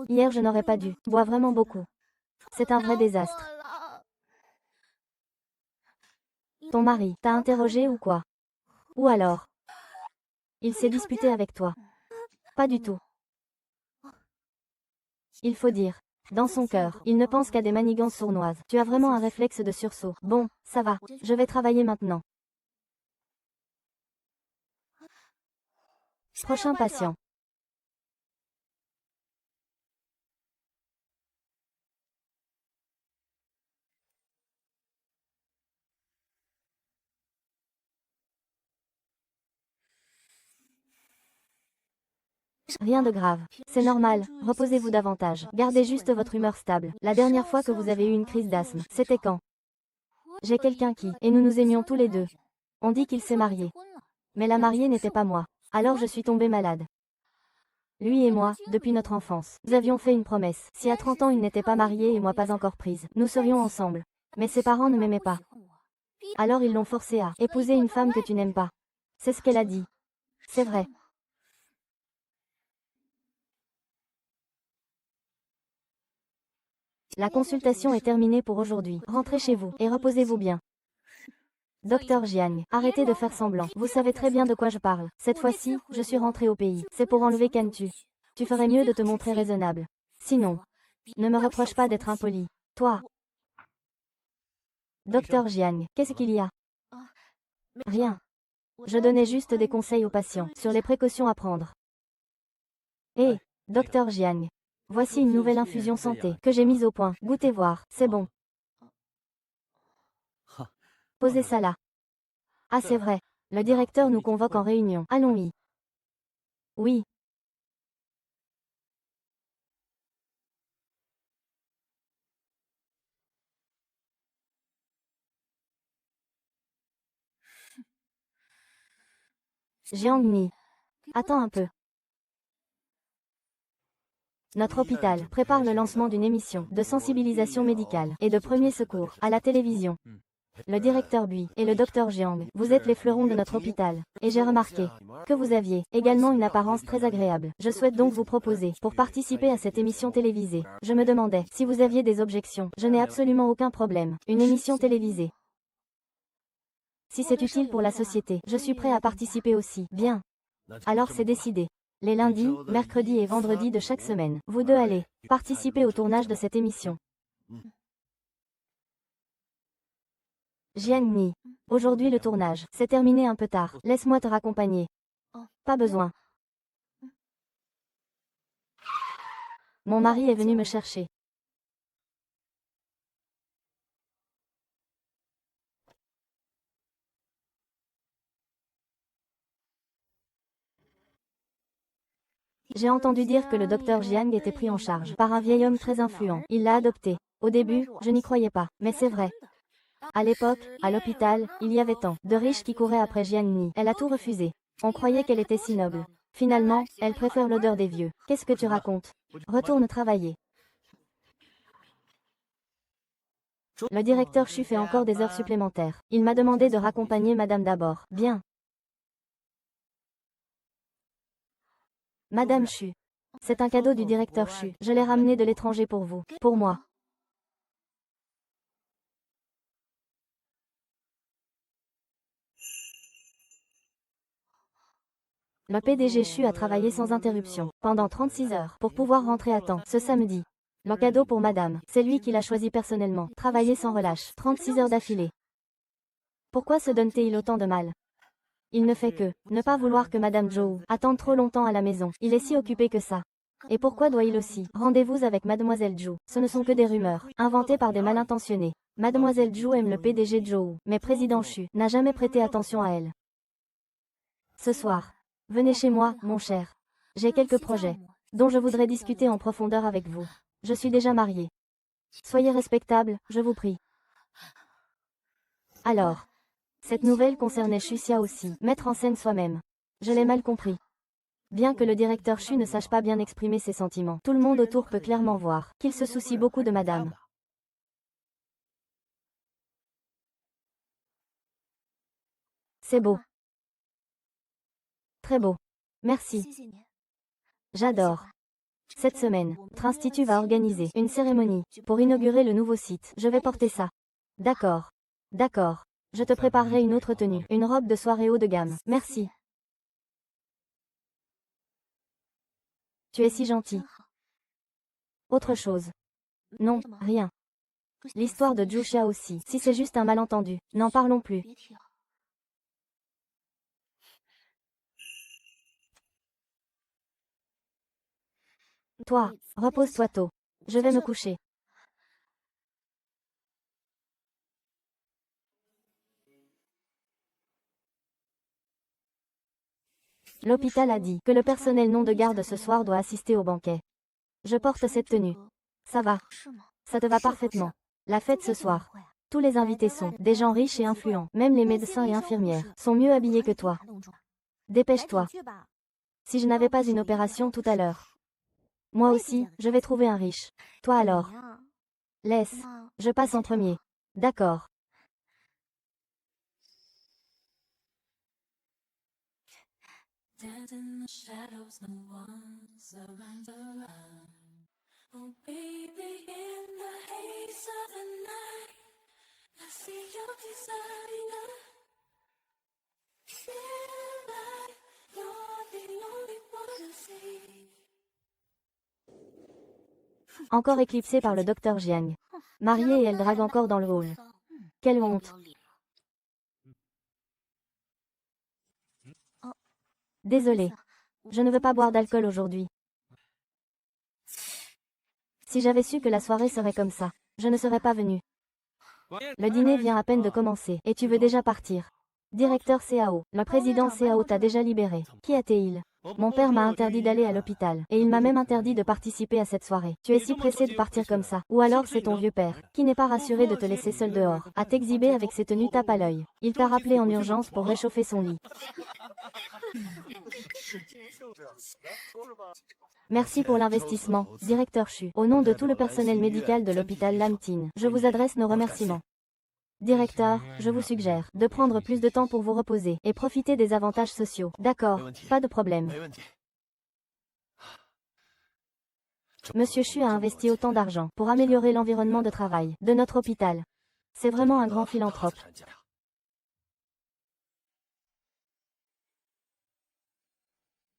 Hier je n'aurais pas dû boire vraiment beaucoup. C'est un vrai désastre. Ton mari t'a interrogé ou quoi? Ou alors? Il s'est disputé avec toi? Pas du tout. Il faut dire. Dans son cœur, il ne pense qu'à des manigances sournoises. Tu as vraiment un réflexe de sursaut. Bon, ça va. Je vais travailler maintenant. Prochain patient. Rien de grave. C'est normal, reposez-vous davantage. Gardez juste votre humeur stable. La dernière fois que vous avez eu une crise d'asthme, c'était quand? J'ai quelqu'un qui, et nous nous aimions tous les deux. On dit qu'il s'est marié. Mais la mariée n'était pas moi. Alors je suis tombée malade. Lui et moi, depuis notre enfance, nous avions fait une promesse. Si à 30 ans il n'était pas marié et moi pas encore prise, nous serions ensemble. Mais ses parents ne m'aimaient pas. Alors ils l'ont forcé à épouser une femme que tu n'aimes pas. C'est ce qu'elle a dit. C'est vrai. La consultation est terminée pour aujourd'hui. Rentrez chez vous et reposez-vous bien. Docteur Jiang, arrêtez de faire semblant. Vous savez très bien de quoi je parle. Cette fois-ci, je suis rentrée au pays. C'est pour enlever Cantu. Tu ferais mieux de te montrer raisonnable. Sinon, ne me reproche pas d'être impoli. Toi. Docteur Jiang, qu'est-ce qu'il y a? Rien. Je donnais juste des conseils aux patients sur les précautions à prendre. Hé, Docteur Jiang. Voici une nouvelle infusion santé que j'ai mise au point. Goûtez voir, c'est bon. Posez ça là. Ah c'est vrai. Le directeur nous convoque en réunion. Allons-y. Oui. Jiangni. Attends un peu. Notre hôpital prépare le lancement d'une émission de sensibilisation médicale et de premier secours à la télévision. Le directeur Bui et le docteur Jiang, vous êtes les fleurons de notre hôpital. Et j'ai remarqué que vous aviez également une apparence très agréable. Je souhaite donc vous proposer, pour participer à cette émission télévisée. Je me demandais si vous aviez des objections. Je n'ai absolument aucun problème. Une émission télévisée. Si c'est utile pour la société, je suis prêt à participer aussi. Bien. Alors c'est décidé. Les lundis, mercredis et vendredis de chaque semaine, vous deux allez participer au tournage de cette émission. Jiangni. Aujourd'hui le tournage, c'est terminé un peu tard. Laisse-moi te raccompagner. Pas besoin. Mon mari est venu me chercher. J'ai entendu dire que le docteur Jiang était pris en charge par un vieil homme très influent. Il l'a adopté. Au début, je n'y croyais pas, mais c'est vrai. À l'époque, à l'hôpital, il y avait tant de riches qui couraient après Jiang Ni. Elle a tout refusé. On croyait qu'elle était si noble. Finalement, elle préfère l'odeur des vieux. Qu'est-ce que tu racontes? Retourne travailler. Le directeur Chu fait encore des heures supplémentaires. Il m'a demandé de raccompagner madame d'abord. Bien. Madame Chu. C'est un cadeau du directeur Chu. Je l'ai ramené de l'étranger pour vous. Pour moi. Le PDG Chu a travaillé sans interruption, pendant 36 heures, pour pouvoir rentrer à temps, ce samedi. Le cadeau pour madame, c'est lui qui l'a choisi personnellement. Travailler sans relâche, 36 heures d'affilée. Pourquoi se donne-t-il autant de mal? Il ne fait que ne pas vouloir que madame Zhou attende trop longtemps à la maison. Il est si occupé que ça. Et pourquoi doit-il aussi? Rendez-vous avec mademoiselle Zhou. Ce ne sont que des rumeurs, inventées par des mal intentionnés. Mademoiselle Zhou aime le PDG Zhou, mais président Chu n'a jamais prêté attention à elle. Ce soir, venez chez moi, mon cher. J'ai quelques projets dont je voudrais discuter en profondeur avec vous. Je suis déjà mariée. Soyez respectable, je vous prie. Alors, cette nouvelle concernait Xu Xia aussi, mettre en scène soi-même. Je l'ai mal compris. Bien que le directeur Xu ne sache pas bien exprimer ses sentiments, tout le monde autour peut clairement voir qu'il se soucie beaucoup de madame. C'est beau. Très beau. Merci. J'adore. Cette semaine, notre institut va organiser une cérémonie pour inaugurer le nouveau site. Je vais porter ça. D'accord. D'accord. Je te préparerai une autre tenue, une robe de soirée haut de gamme. Merci. Tu es si gentil. Autre chose. Non, rien. L'histoire de Zhu Xia aussi. Si c'est juste un malentendu, n'en parlons plus. Toi, repose-toi tôt. Je vais me coucher. L'hôpital a dit que le personnel non de garde ce soir doit assister au banquet. Je porte cette tenue. Ça va. Ça te va parfaitement. La fête ce soir. Tous les invités sont des gens riches et influents. Même les médecins et infirmières sont mieux habillés que toi. Dépêche-toi. Si je n'avais pas une opération tout à l'heure. Moi aussi, je vais trouver un riche. Toi alors. Laisse. Je passe en premier. D'accord.
Dead in the shadows, no one surrounds around. Oh, baby, in the haze of the night, I see your designer. Feel like you're the only one to see.
Encore éclipsée par le docteur Jiang. Mariée et elle drague encore dans le hall. Quelle honte. Désolée. Je ne veux pas boire d'alcool aujourd'hui. Si j'avais su que la soirée serait comme ça, je ne serais pas venue. Le dîner vient à peine de commencer, et tu veux déjà partir. Directeur CAO, le président CAO t'a déjà libéré. Qui était-il? Mon père m'a interdit d'aller à l'hôpital, et il m'a même interdit de participer à cette soirée. Tu es si pressé de partir comme ça. Ou alors c'est ton vieux père, qui n'est pas rassuré de te laisser seul dehors, à t'exhiber avec ses tenues tape à l'œil. Il t'a rappelé en urgence pour réchauffer son lit. Merci pour l'investissement, directeur Chu. Au nom de tout le personnel médical de l'hôpital Lam Tin, je vous adresse nos remerciements. Directeur, je vous suggère de prendre plus de temps pour vous reposer et profiter des avantages sociaux. D'accord, pas de problème. Monsieur Chu a investi autant d'argent pour améliorer l'environnement de travail de notre hôpital. C'est vraiment un grand philanthrope.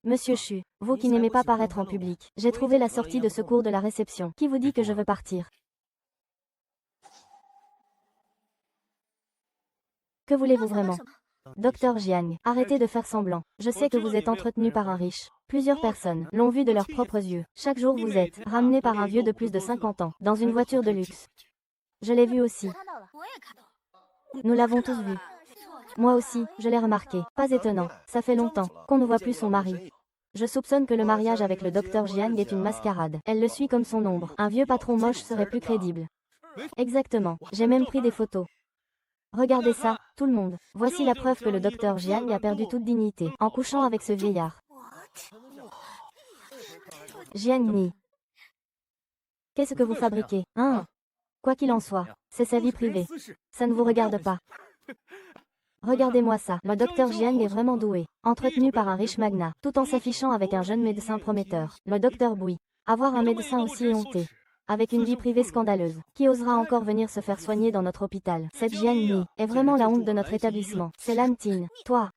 Monsieur Chu, vous qui n'aimez pas paraître en public, j'ai trouvé la sortie de secours de la réception. Qui vous dit que je veux partir? Que voulez-vous vraiment? Docteur Jiang, arrêtez de faire semblant. Je sais que vous êtes entretenu par un riche. Plusieurs personnes l'ont vu de leurs propres yeux. Chaque jour vous êtes ramené par un vieux de plus de 50 ans, dans une voiture de luxe. Je l'ai vu aussi.
看到了，我也看到了。
Nous l'avons tous vu. Moi aussi, je l'ai remarqué. Pas étonnant. Ça fait longtemps qu'on ne voit plus son mari. Je soupçonne que le mariage avec le docteur Jiang est une mascarade. Elle le suit comme son ombre. Un vieux patron moche serait plus crédible. Exactement. J'ai même pris des photos. Regardez ça, tout le monde. Voici la preuve que le docteur Jiang a perdu toute dignité en couchant avec ce vieillard. Jiang Ni. Qu'est-ce que vous fabriquez, hein? Quoi qu'il en soit, c'est sa vie privée. Ça ne vous regarde pas. Regardez-moi ça, le docteur Jiang est vraiment doué, entretenu par un riche magnat, tout en s'affichant avec un jeune médecin prometteur, le docteur Bui. Avoir un médecin aussi éhonté, avec une vie privée scandaleuse, qui osera encore venir se faire soigner dans notre hôpital. Cette Jiang Ni est vraiment la honte de notre établissement. C'est Lam Tin, toi.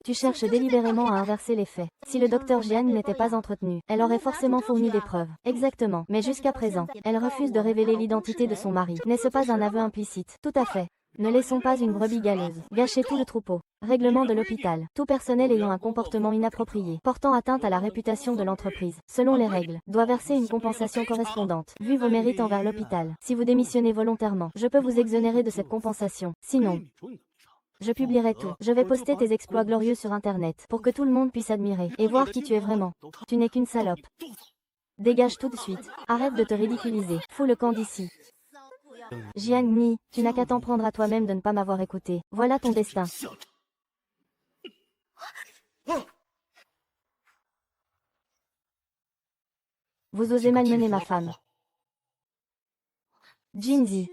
Tu cherches délibérément à inverser les faits. Si le docteur Jiang n'était pas entretenu, elle aurait forcément fourni des preuves. Exactement, mais jusqu'à présent, elle refuse de révéler l'identité de son mari. N'est-ce pas un aveu implicite? Tout à fait. Ne laissons pas une brebis galeuse gâcher tout le troupeau. Règlement de l'hôpital. Tout personnel ayant un comportement inapproprié, portant atteinte à la réputation de l'entreprise, selon les règles, doit verser une compensation correspondante, vu vos mérites envers l'hôpital. Si vous démissionnez volontairement, je peux vous exonérer de cette compensation. Sinon, je publierai tout. Je vais poster tes exploits glorieux sur Internet, pour que tout le monde puisse admirer, et voir qui tu es vraiment. Tu n'es qu'une salope. Dégage tout de suite. Arrête de te ridiculiser. Fous le camp d'ici. Jiang Ni, tu n'as qu'à t'en prendre à toi-même de ne pas m'avoir écouté. Voilà ton destin. Vous osez malmener ma femme. Jinzi.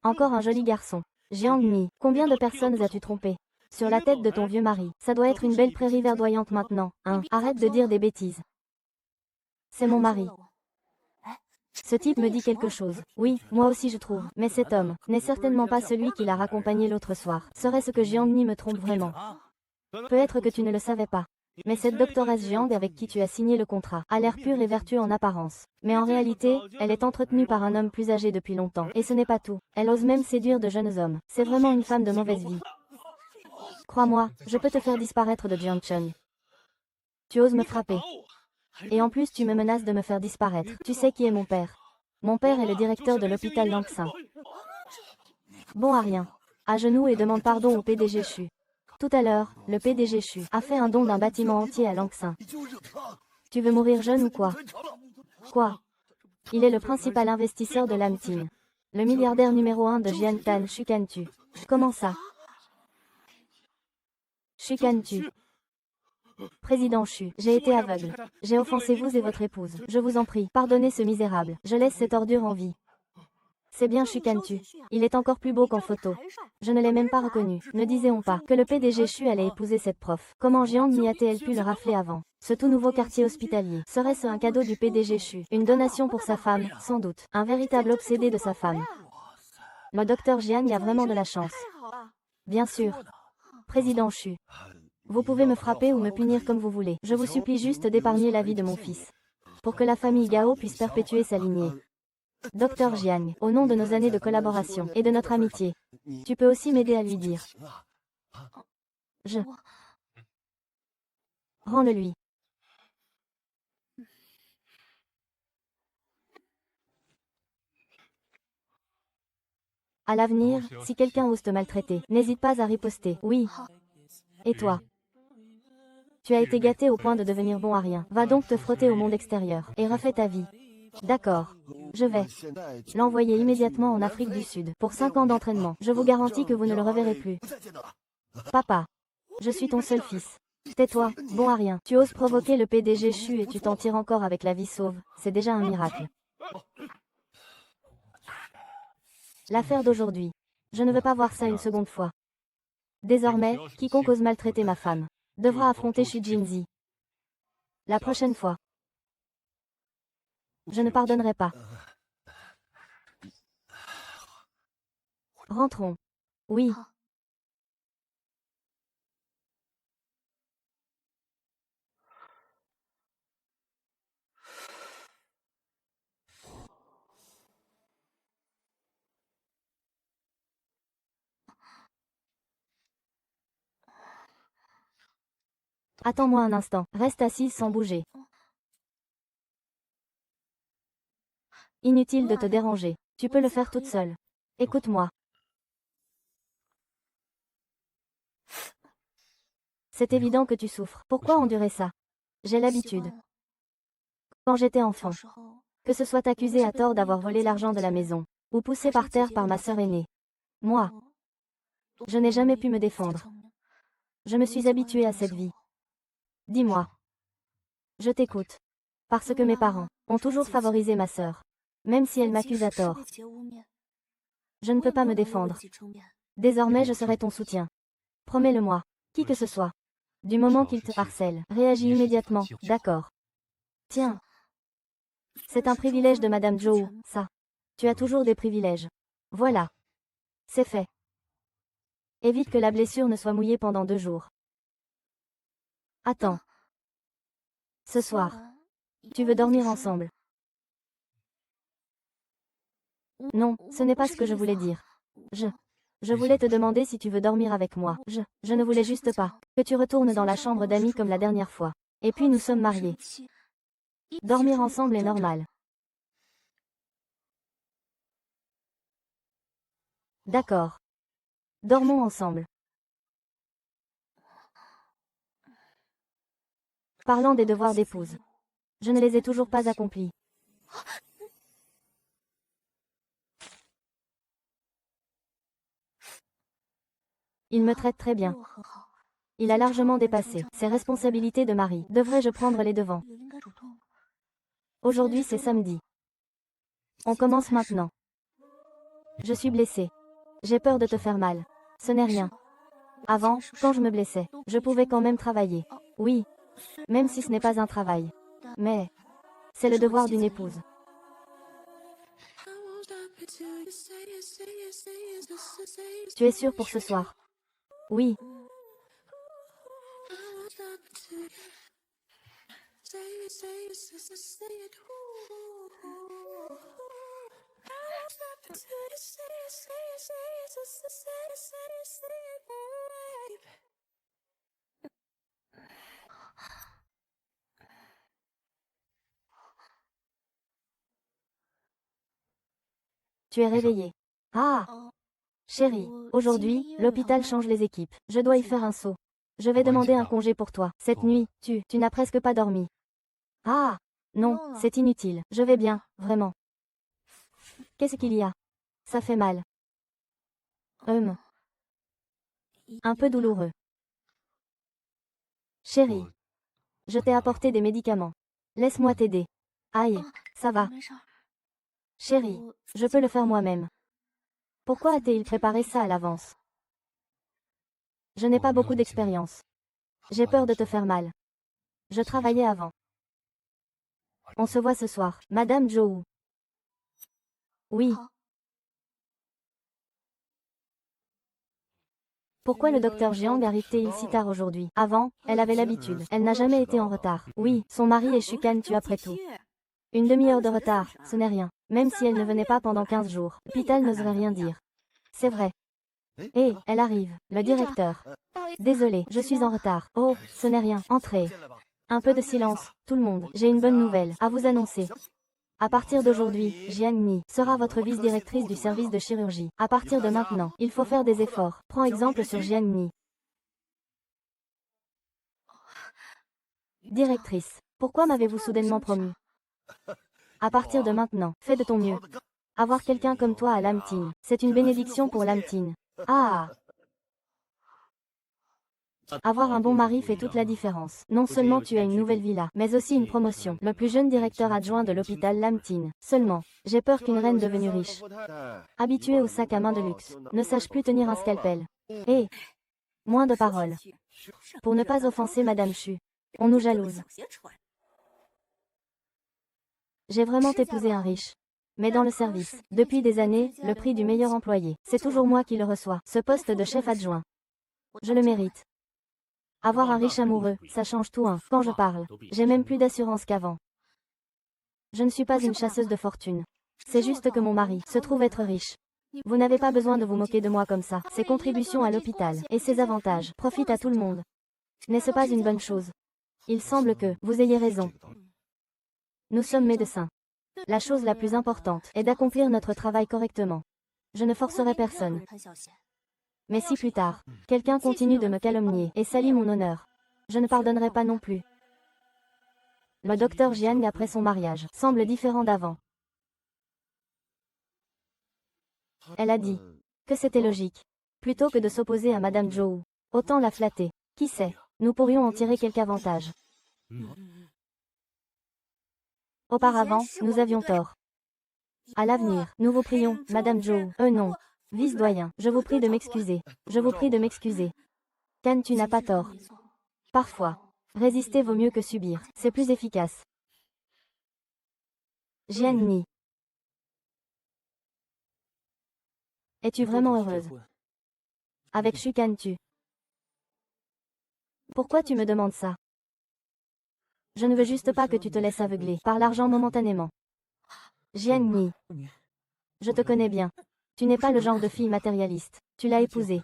Encore un joli garçon. Jiang Ni, combien de personnes as-tu trompé? Sur la tête de ton vieux mari. Ça doit être une belle prairie verdoyante maintenant, hein? Arrête de dire des bêtises. C'est mon mari. Ce type me dit quelque chose. Oui, moi aussi je trouve. Mais cet homme n'est certainement pas celui qui l'a raccompagné l'autre soir. Serait-ce que Jiang Ni me trompe vraiment? Peut-être que tu ne le savais pas. Mais cette doctoresse Jiang avec qui tu as signé le contrat a l'air pure et vertueux en apparence. Mais en réalité, elle est entretenue par un homme plus âgé depuis longtemps. Et ce n'est pas tout. Elle ose même séduire de jeunes hommes. C'est vraiment une femme de mauvaise vie. Crois-moi, je peux te faire disparaître de Jiangcheng. Tu oses me frapper. Et en plus tu me menaces de me faire disparaître. Tu sais qui est mon père? Mon père est le directeur de l'hôpital Langxin. Bon à rien. À genoux et demande pardon au PDG Chu. Tout à l'heure, le PDG Chu a fait un don d'un bâtiment entier à Langxin. Tu veux mourir jeune ou quoi? Quoi? Il est le principal investisseur de Lam Tin. Le milliardaire numéro 1 de Jiantan Shukantu. Comment ça? Shukantu. Président Chu, j'ai été aveugle. J'ai offensé vous et votre épouse. Je vous en prie, pardonnez ce misérable. Je laisse cette ordure en vie. C'est bien Shukantu. Il est encore plus beau qu'en photo. Je ne l'ai même pas reconnu. Ne disait-on pas que le PDG Chu allait épouser cette prof? Comment Jiang Ni a-t-elle pu le rafler avant? Ce tout nouveau quartier hospitalier, serait-ce un cadeau du PDG Chu? Une donation pour sa femme, sans doute. Un véritable obsédé de sa femme. Le docteur Jiang a vraiment de la chance. Bien sûr. Président Chu. Vous pouvez me frapper ou me punir comme vous voulez. Je vous supplie juste d'épargner la vie de mon fils. Pour que la famille Gao puisse perpétuer sa lignée. Docteur Jiang, au nom de nos années de collaboration et de notre amitié, tu peux aussi m'aider à lui dire. Je. Rends-le lui. À l'avenir, si quelqu'un ose te maltraiter, n'hésite pas à riposter. Oui. Et toi? Tu as été gâté au point de devenir bon à rien. Va donc te frotter au monde extérieur et refais ta vie. D'accord. Je vais l'envoyer immédiatement en Afrique du Sud pour 5 ans d'entraînement. Je vous garantis que vous ne le reverrez plus. Papa. Je suis ton seul fils. Tais-toi, bon à rien. Tu oses provoquer le PDG Chu et tu t'en tires encore avec la vie sauve. C'est déjà un miracle. L'affaire d'aujourd'hui. Je ne veux pas voir ça une seconde fois. Désormais, quiconque ose maltraiter ma femme devra affronter Xu Jinzi. La prochaine fois. Je ne pardonnerai pas. Rentrons. Oui. Attends-moi un instant. Reste assise sans bouger. Inutile de te déranger. Tu peux le faire toute seule. Écoute-moi. C'est évident que tu souffres. Pourquoi endurer ça? J'ai l'habitude. Quand j'étais enfant, que ce soit accusé à tort d'avoir volé l'argent de la maison, ou poussé par terre par ma sœur aînée. Moi, je n'ai jamais pu me défendre. Je me suis habituée à cette vie. Dis-moi. Je t'écoute. Parce que mes parents ont toujours favorisé ma sœur. Même si elle m'accuse à tort. Je ne peux pas me défendre. Désormais je serai ton soutien. Promets-le-moi. Qui que ce soit. Du moment qu'il te harcèle, réagis immédiatement, d'accord? Tiens. C'est un privilège de Madame Zhou, ça. Tu as toujours des privilèges. Voilà. C'est fait. Évite que la blessure ne soit mouillée pendant 2 jours. Attends. Ce soir, tu veux dormir ensemble? Non, ce n'est pas ce que je voulais dire. Je voulais te demander si tu veux dormir avec moi. Je ne voulais juste pas que tu retournes dans la chambre d'amis comme la dernière fois. Et puis nous sommes mariés. Dormir ensemble est normal. D'accord. Dormons ensemble. Parlant des devoirs d'épouse. Je ne les ai toujours pas accomplis. Il me traite très bien. Il a largement dépassé ses responsabilités de mari. Devrais-je prendre les devants? Aujourd'hui c'est samedi. On commence maintenant. Je suis blessée. J'ai peur de te faire mal. Ce n'est rien. Avant, quand je me blessais, je pouvais quand même travailler. Oui. Même si ce n'est pas un travail. Mais c'est le devoir d'une épouse. Tu es sûr pour ce soir? Oui. Tu es réveillée. Ah! Chérie, aujourd'hui, l'hôpital change les équipes. Je dois y faire un saut. Je vais demander un congé pour toi. Cette nuit, tu n'as presque pas dormi. Ah! Non, c'est inutile. Je vais bien, vraiment. Qu'est-ce qu'il y a? Ça fait mal. Un peu douloureux. Chérie, je t'ai apporté des médicaments. Laisse-moi t'aider. Aïe, ça va. Chérie, je peux le faire moi-même. Pourquoi a-t-il préparé ça à l'avance? Je n'ai pas beaucoup d'expérience. J'ai peur de te faire mal. Je travaillais avant. On se voit ce soir, Madame Zhou. Oui. Pourquoi le docteur Jiang arrive-t-il si tard aujourd'hui? Avant, elle avait l'habitude. Elle n'a jamais été en retard. Oui, son mari est Shukan tu après tout. Une demi-heure de retard, ce n'est rien. Même si elle ne venait pas pendant 15 jours, l'hôpital n'oserait rien dire. C'est vrai. Hé, elle arrive, le directeur. Désolé, je suis en retard. Oh, ce n'est rien, entrez. Un peu de silence, tout le monde. J'ai une bonne nouvelle à vous annoncer. À partir d'aujourd'hui, Jiang Ni sera votre vice-directrice du service de chirurgie. À partir de maintenant, il faut faire des efforts. Prends exemple sur Jiang Ni. Directrice, pourquoi m'avez-vous soudainement promu? À partir de maintenant, fais de ton mieux. Avoir quelqu'un comme toi à Lamtine, c'est une bénédiction pour Lamtine. Ah! Avoir un bon mari fait toute la différence. Non seulement tu as une nouvelle villa, mais aussi une promotion. Le plus jeune directeur adjoint de l'hôpital Lamtine. Seulement, j'ai peur qu'une reine devenue riche, habituée au sac à main de luxe, ne sache plus tenir un scalpel. Hé! Moins de paroles. Pour ne pas offenser Madame Chu. On nous jalouse. J'ai vraiment épousé un riche. Mais dans le service, depuis des années, le prix du meilleur employé, c'est toujours moi qui le reçois. Ce poste de chef adjoint. Je le mérite. Avoir un riche amoureux, ça change tout hein. Quand je parle, j'ai même plus d'assurance qu'avant. Je ne suis pas une chasseuse de fortune. C'est juste que mon mari se trouve être riche. Vous n'avez pas besoin de vous moquer de moi comme ça. Ses contributions à l'hôpital et ses avantages profitent à tout le monde. N'est-ce pas une bonne chose? Il semble que vous ayez raison. Nous sommes médecins. La chose la plus importante est d'accomplir notre travail correctement. Je ne forcerai personne. Mais si plus tard, quelqu'un continue de me calomnier et salit mon honneur, je ne pardonnerai pas non plus. Le docteur Jiang après son mariage semble différent d'avant. Elle a dit que c'était logique. Plutôt que de s'opposer à Madame Zhou, autant la flatter. Qui sait, nous pourrions en tirer quelque avantage. Auparavant, nous avions tort. À l'avenir, nous vous prions, Madame Zhou. Non. Vice-doyen, je vous prie de m'excuser. Je vous prie de m'excuser. Can, tu n'as pas tort. Parfois, résister vaut mieux que subir. C'est plus efficace. Jian Ni. Es-tu vraiment heureuse? Avec Shu Can tu. Pourquoi tu me demandes ça? Je ne veux juste pas que tu te laisses aveugler par l'argent momentanément. Jian Ni. Je te connais bien. Tu n'es pas le genre de fille matérialiste. Tu l'as épousée.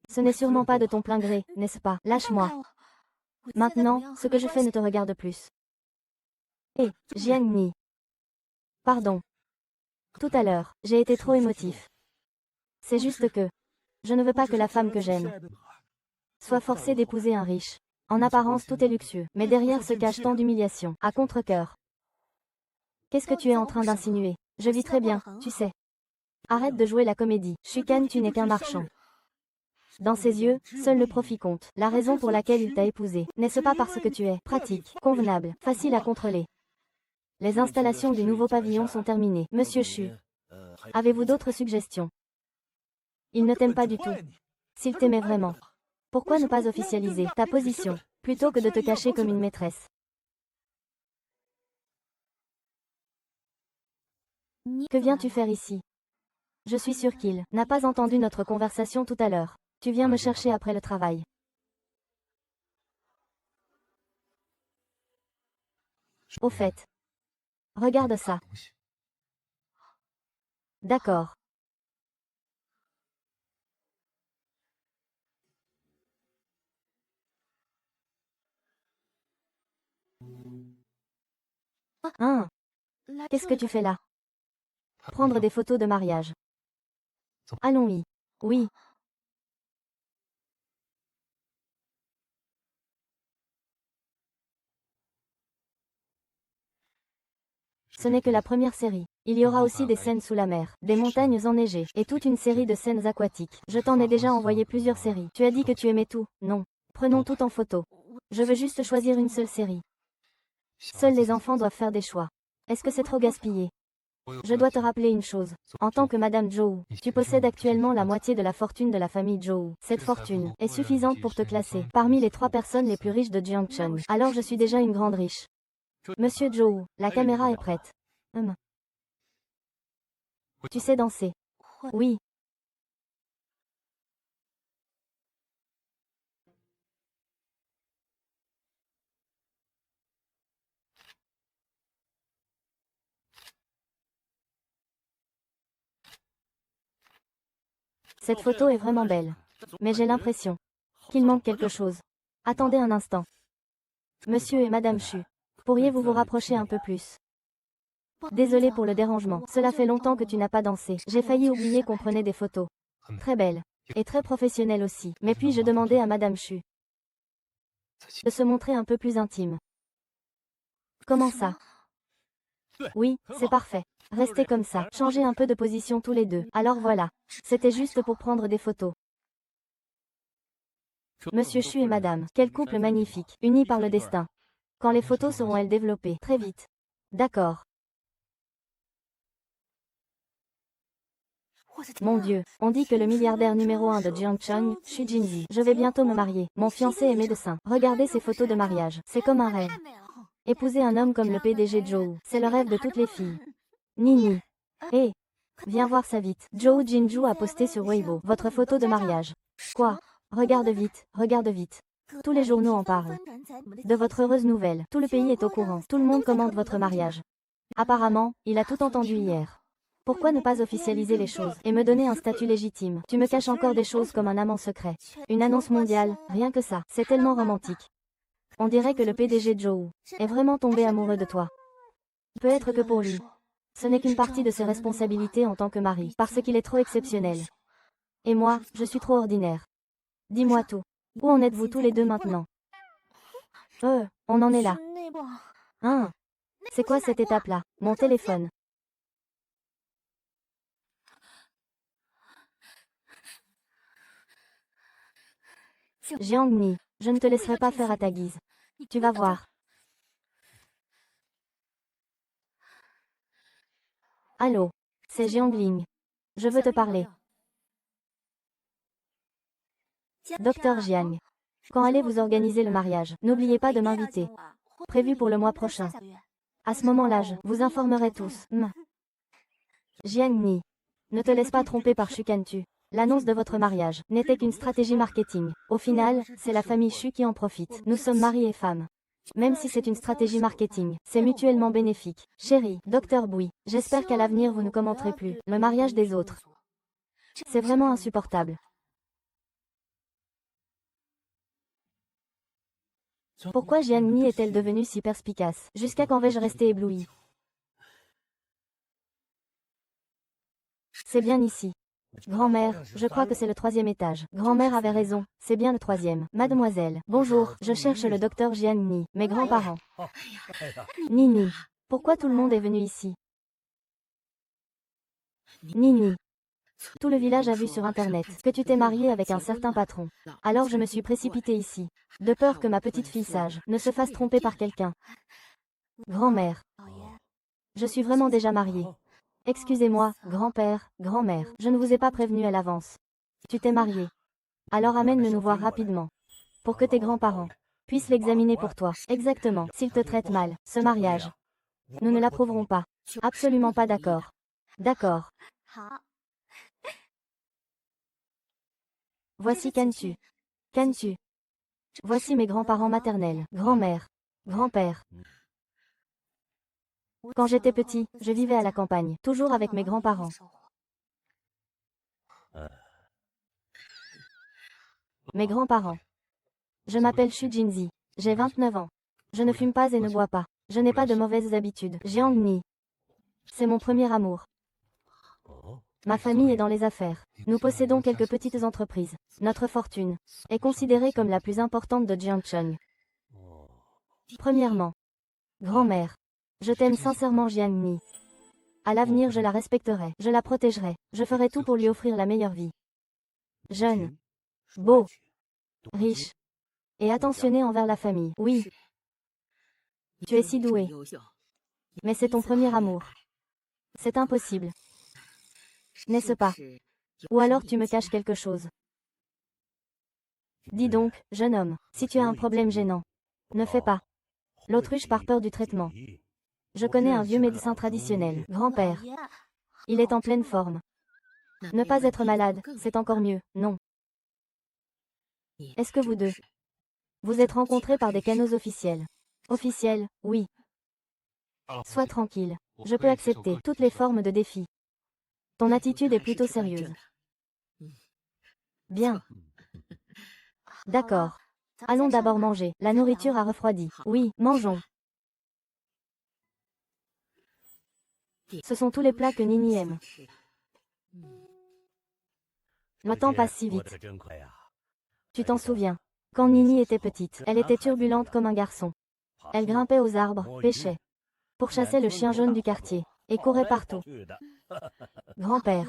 Ce n'est sûrement pas de ton plein gré, n'est-ce pas? Lâche-moi. Maintenant, ce que je fais ne te regarde plus. Hé, Jian Ni. Pardon. Tout à l'heure, j'ai été trop émotif. C'est juste que je ne veux pas que la femme que j'aime soit forcée d'épouser un riche. En apparence, tout est luxueux, mais derrière se cache tant d'humiliation, à contre-cœur. Qu'est-ce que tu es en train d'insinuer? Je vis très bien, tu sais. Arrête de jouer la comédie. Shu Can, tu n'es qu'un marchand. Dans ses yeux, seul le profit compte. La raison pour laquelle il t'a épousé, n'est-ce pas parce que tu es pratique, convenable, facile à contrôler? Les installations du nouveau pavillon sont terminées. Monsieur Shu, avez-vous d'autres suggestions? Il ne t'aime pas du tout. S'il t'aimait vraiment, pourquoi ne pas officialiser ta position, plutôt que de te cacher comme une maîtresse? Que viens-tu faire ici? Je suis sûre qu'il n'a pas entendu notre conversation tout à l'heure. Tu viens me chercher après le travail. Au fait, regarde ça. D'accord. Hein? Qu'est-ce que tu fais là? Prendre des photos de mariage. Allons-y. Oui. Ce n'est que la première série. Il y aura aussi des scènes sous la mer, des montagnes enneigées, et toute une série de scènes aquatiques. Je t'en ai déjà envoyé plusieurs séries. Tu as dit que tu aimais tout. Non. Prenons tout en photo. Je veux juste choisir une seule série. Seuls les enfants doivent faire des choix. Est-ce que c'est trop gaspillé? Je dois te rappeler une chose. En tant que Madame Zhou, tu possèdes actuellement la moitié de la fortune de la famille Zhou. Cette fortune est suffisante pour te classer parmi les 3 personnes les plus riches de Jiangcheng. Alors je suis déjà une grande riche. Monsieur Zhou, la caméra est prête. Tu sais danser? Oui. Cette photo est vraiment belle. Mais j'ai l'impression qu'il manque quelque chose. Attendez un instant. Monsieur et Madame Chu, pourriez-vous vous rapprocher un peu plus? Désolé pour le dérangement. Cela fait longtemps que tu n'as pas dansé. J'ai failli oublier qu'on prenait des photos. Très belles. Et très professionnelles aussi. Mais puis-je demander à Madame Chu de se montrer un peu plus intime? Comment ça? Oui, c'est parfait. Restez comme ça. Changez un peu de position tous les deux. Alors voilà. C'était juste pour prendre des photos. Monsieur Chu et Madame, quel couple magnifique, unis par le destin. Quand les photos seront-elles développées? Très vite. D'accord. Mon Dieu, on dit que le milliardaire numéro 1 de Jiangcheng, Xu Jinzi, je vais bientôt me marier. Mon fiancé est médecin. Regardez ces photos de mariage. C'est comme un rêve. Épouser un homme comme le PDG Zhou, c'est le rêve de toutes les filles. Nini. Hé, viens voir ça vite. Zhou Jinju a posté sur Weibo votre photo de mariage. Quoi? Regarde vite, regarde vite. Tous les journaux en parlent. De votre heureuse nouvelle. Tout le pays est au courant. Tout le monde commente votre mariage. Apparemment, il a tout entendu hier. Pourquoi ne pas officialiser les choses et me donner un statut légitime? Tu me caches encore des choses comme un amant secret. Une annonce mondiale, rien que ça. C'est tellement romantique. On dirait que le PDG Joe est vraiment tombé amoureux de toi. Peut-être que pour lui, ce n'est qu'une partie de ses responsabilités en tant que mari, parce qu'il est trop exceptionnel. Et moi, je suis trop ordinaire. Dis-moi tout. Où en êtes-vous tous les deux maintenant? On en est là. Hein? C'est quoi cette étape-là? Mon téléphone. Jiangni, je ne te laisserai pas faire à ta guise. Tu vas voir. Allô? C'est Jiangling. Je veux te parler. Docteur Jiang. Quand allez-vous organiser le mariage? N'oubliez pas de m'inviter. Prévu pour le mois prochain. À ce moment-là, je vous informerai tous. Jiangni. Ne te laisse pas tromper par Shukantu. L'annonce de votre mariage n'était qu'une stratégie marketing. Au final, c'est la famille Shu qui en profite. Nous sommes mari et femme. Même si c'est une stratégie marketing, c'est mutuellement bénéfique. Chérie, Docteur Bui, j'espère qu'à l'avenir vous ne commenterez plus le mariage des autres. C'est vraiment insupportable. Pourquoi Jiangni est-elle devenue si perspicace? Jusqu'à quand vais-je rester éblouie? C'est bien ici. Grand-mère, je crois que c'est le 3e étage. Grand-mère avait raison, c'est bien le 3e. Mademoiselle, bonjour, je cherche le docteur Jiangni, mes grands-parents. Nini, pourquoi tout le monde est venu ici? Nini. Tout le village a vu sur internet que tu t'es mariée avec un certain patron. Alors je me suis précipitée ici, de peur que ma petite fille sage ne se fasse tromper par quelqu'un. Grand-mère. Je suis vraiment déjà mariée. Excusez-moi, grand-père, grand-mère, je ne vous ai pas prévenu à l'avance. Tu t'es marié. Alors amène-le nous voir rapidement. Pour que tes grands-parents puissent l'examiner pour toi. Exactement, s'il te traite mal, ce mariage. Nous ne l'approuverons pas. Absolument pas d'accord. D'accord. Voici Kantu. Kantu. Voici mes grands-parents maternels, grand-mère, grand-père. Quand j'étais petit, je vivais à la campagne, toujours avec mes grands-parents. Mes grands-parents. Je m'appelle Shu Jinzi. J'ai 29 ans. Je ne fume pas et ne bois pas. Je n'ai pas de mauvaises habitudes. Jiangni. C'est mon premier amour. Ma famille est dans les affaires. Nous possédons quelques petites entreprises. Notre fortune est considérée comme la plus importante de Jiangcheng. Premièrement, grand-mère. Je t'aime sincèrement Jiangni. À l'avenir je la respecterai, je la protégerai, je ferai tout pour lui offrir la meilleure vie. Jeune, beau, riche, et attentionné envers la famille. Oui, tu es si doué. Mais c'est ton premier amour. C'est impossible. N'est-ce pas? Ou alors tu me caches quelque chose. Dis donc, jeune homme, si tu as un problème gênant, ne fais pas l'autruche par peur du traitement. Je connais un vieux médecin traditionnel, grand-père. Il est en pleine forme. Ne pas être malade, c'est encore mieux, non. Est-ce que vous deux vous êtes rencontrés par des canaux officiels? Officiels, oui. Sois tranquille, je peux accepter toutes les formes de défi. Ton attitude est plutôt sérieuse. Bien. D'accord. Allons d'abord manger, la nourriture a refroidi. Oui, mangeons. Ce sont tous les plats que Nini aime. Le temps passe si vite. Tu t'en souviens? Quand Nini était petite, elle était turbulente comme un garçon. Elle grimpait aux arbres, pêchait, pourchassait le chien jaune du quartier, et courait partout. Grand-père,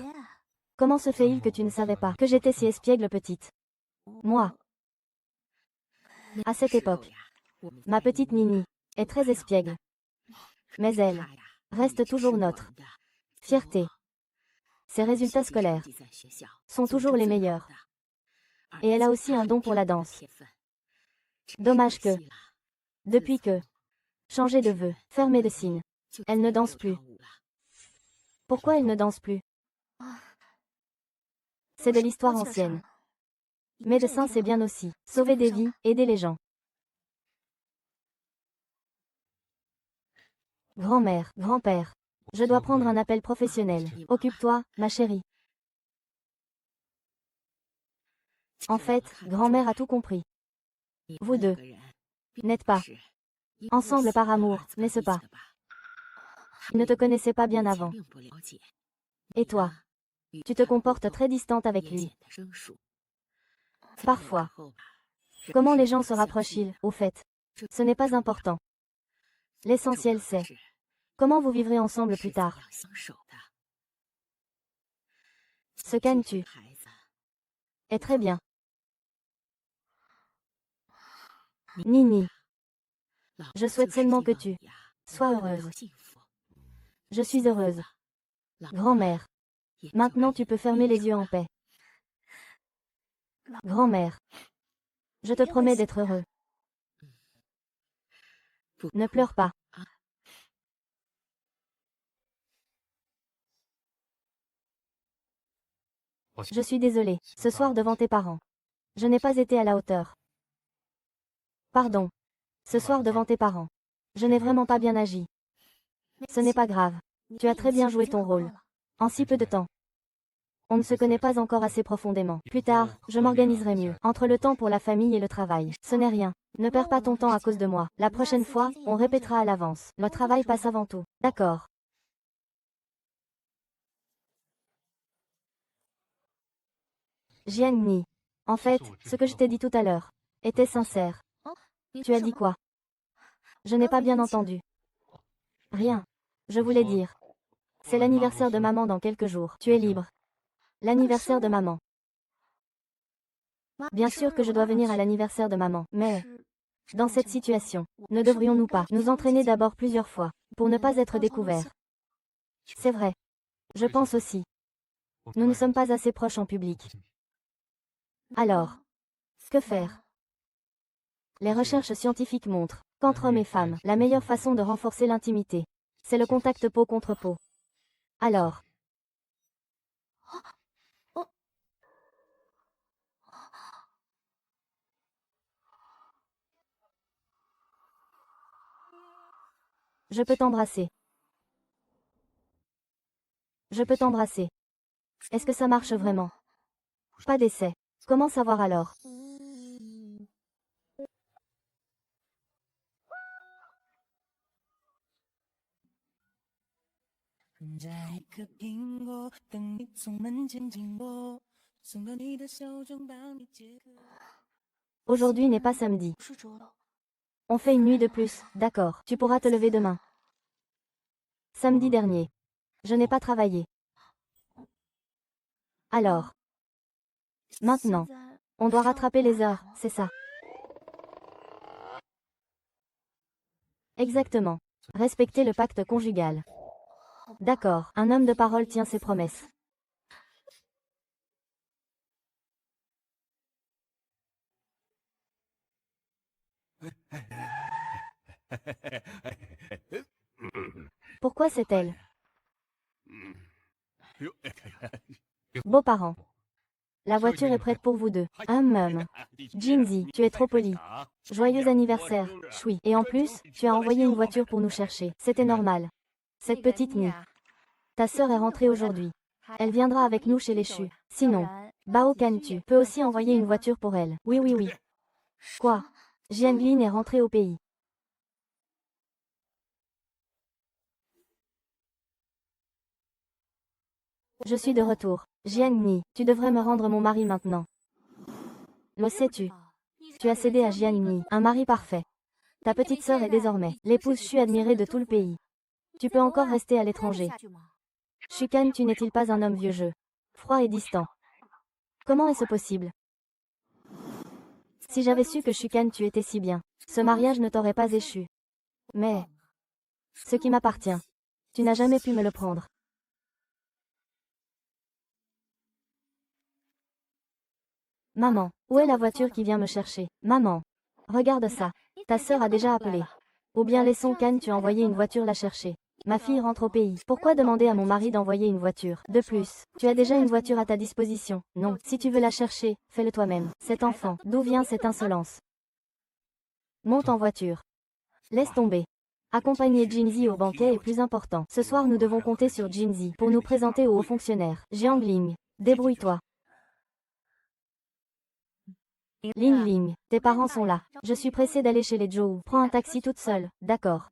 comment se fait-il que tu ne savais pas que j'étais si espiègle petite? Moi. À cette époque, ma petite Nini est très espiègle. Mais elle reste toujours notre fierté. Ses résultats scolaires sont toujours les meilleurs. Et elle a aussi un don pour la danse. Dommage que, depuis que, changer de vœu, faire médecine, elle ne danse plus. Pourquoi elle ne danse plus? C'est de l'histoire ancienne. Médecin c'est bien aussi, sauver des vies, aider les gens. Grand-mère, grand-père, Je dois prendre un appel professionnel. Occupe-toi, ma chérie. En fait, grand-mère a tout compris. Vous deux n'êtes pas ensemble par amour, n'est-ce pas? Ils ne te connaissaient pas bien avant. Et toi, tu te comportes très distante avec lui. Parfois. Comment les gens se rapprochent-ils, au fait? Ce n'est pas important. L'essentiel c'est comment vous vivrez ensemble plus tard. Ce qu'aimes-tu est très bien. Nini, je souhaite seulement que tu sois heureuse. Je suis heureuse. Grand-mère, maintenant tu peux fermer les yeux en paix. Grand-mère, je te promets d'être heureux. Ne pleure pas. Je suis désolée, ce soir devant tes parents. Je n'ai pas été à la hauteur. Pardon. Ce soir devant tes parents. Je n'ai vraiment pas bien agi. Ce n'est pas grave. Tu as très bien joué ton rôle. En si peu de temps. On ne se connaît pas encore assez profondément. Plus tard, je m'organiserai mieux. Entre le temps pour la famille et le travail. Ce n'est rien. Ne perds pas ton temps à cause de moi. La prochaine fois, on répétera à l'avance. Le travail passe avant tout. D'accord. Jiang-Ni. En fait, ce que je t'ai dit tout à l'heure était sincère. Tu as dit quoi? Je n'ai pas bien entendu. Rien. Je voulais dire. C'est l'anniversaire de maman dans quelques jours. Tu es libre. L'anniversaire de maman. Bien sûr que je dois venir à l'anniversaire de maman, mais dans cette situation, ne devrions-nous pas nous entraîner d'abord plusieurs fois, pour ne pas être découverts? C'est vrai. Je pense aussi. Nous ne sommes pas assez proches en public. Alors, que faire? Les recherches scientifiques montrent qu'entre hommes et femmes, la meilleure façon de renforcer l'intimité, c'est le contact peau contre peau. Alors, je peux t'embrasser. Je peux t'embrasser. Est-ce que ça marche vraiment? Pas d'essai. Comment savoir alors? Aujourd'hui n'est pas samedi. On fait une nuit de plus, d'accord. Tu pourras te lever demain. Samedi dernier. Je n'ai pas travaillé. Alors. Maintenant. On doit rattraper les heures, c'est ça. Exactement. Respecter le pacte conjugal. D'accord, un homme de parole tient ses promesses. Pourquoi c'est elle? Beaux-parents. La voiture est prête pour vous deux. Jinzi, tu es trop poli. Joyeux anniversaire, choui. Et en plus, tu as envoyé une voiture pour nous chercher. C'était normal. Cette petite Ni. Ta sœur est rentrée aujourd'hui. Elle viendra avec nous chez les Chus. Sinon, Bao Kan, tu peux aussi envoyer une voiture pour elle. Oui, oui, oui. Quoi? Jianglin est rentrée au pays. Je suis de retour. Jiang-Ni, tu devrais me rendre mon mari maintenant. Le sais-tu? Tu as cédé à Jiang-Ni, un mari parfait. Ta petite sœur est désormais l'épouse Shu admirée de tout le pays. Tu peux encore rester à l'étranger. Shukan, tu n'es-il pas un homme vieux jeu, froid et distant? Comment est-ce possible? Si j'avais su que Shukan tu étais si bien, ce mariage ne t'aurait pas échu. Mais, ce qui m'appartient, tu n'as jamais pu me le prendre. Maman, où est la voiture qui vient me chercher? Maman, regarde ça. Ta sœur a déjà appelé. Ou bien laissons Kan tu envoyer une voiture la chercher. Ma fille rentre au pays. Pourquoi demander à mon mari d'envoyer une voiture? De plus, tu as déjà une voiture à ta disposition. Non, si tu veux la chercher, fais-le toi-même. Cet enfant, d'où vient cette insolence? Monte en voiture. Laisse tomber. Accompagner Jinzi au banquet est plus important. Ce soir nous devons compter sur Jinzi pour nous présenter aux hauts fonctionnaires. Jiangling, débrouille-toi. Ling Ling, tes parents sont là. Je suis pressée d'aller chez les Zhou. Prends un taxi toute seule, d'accord.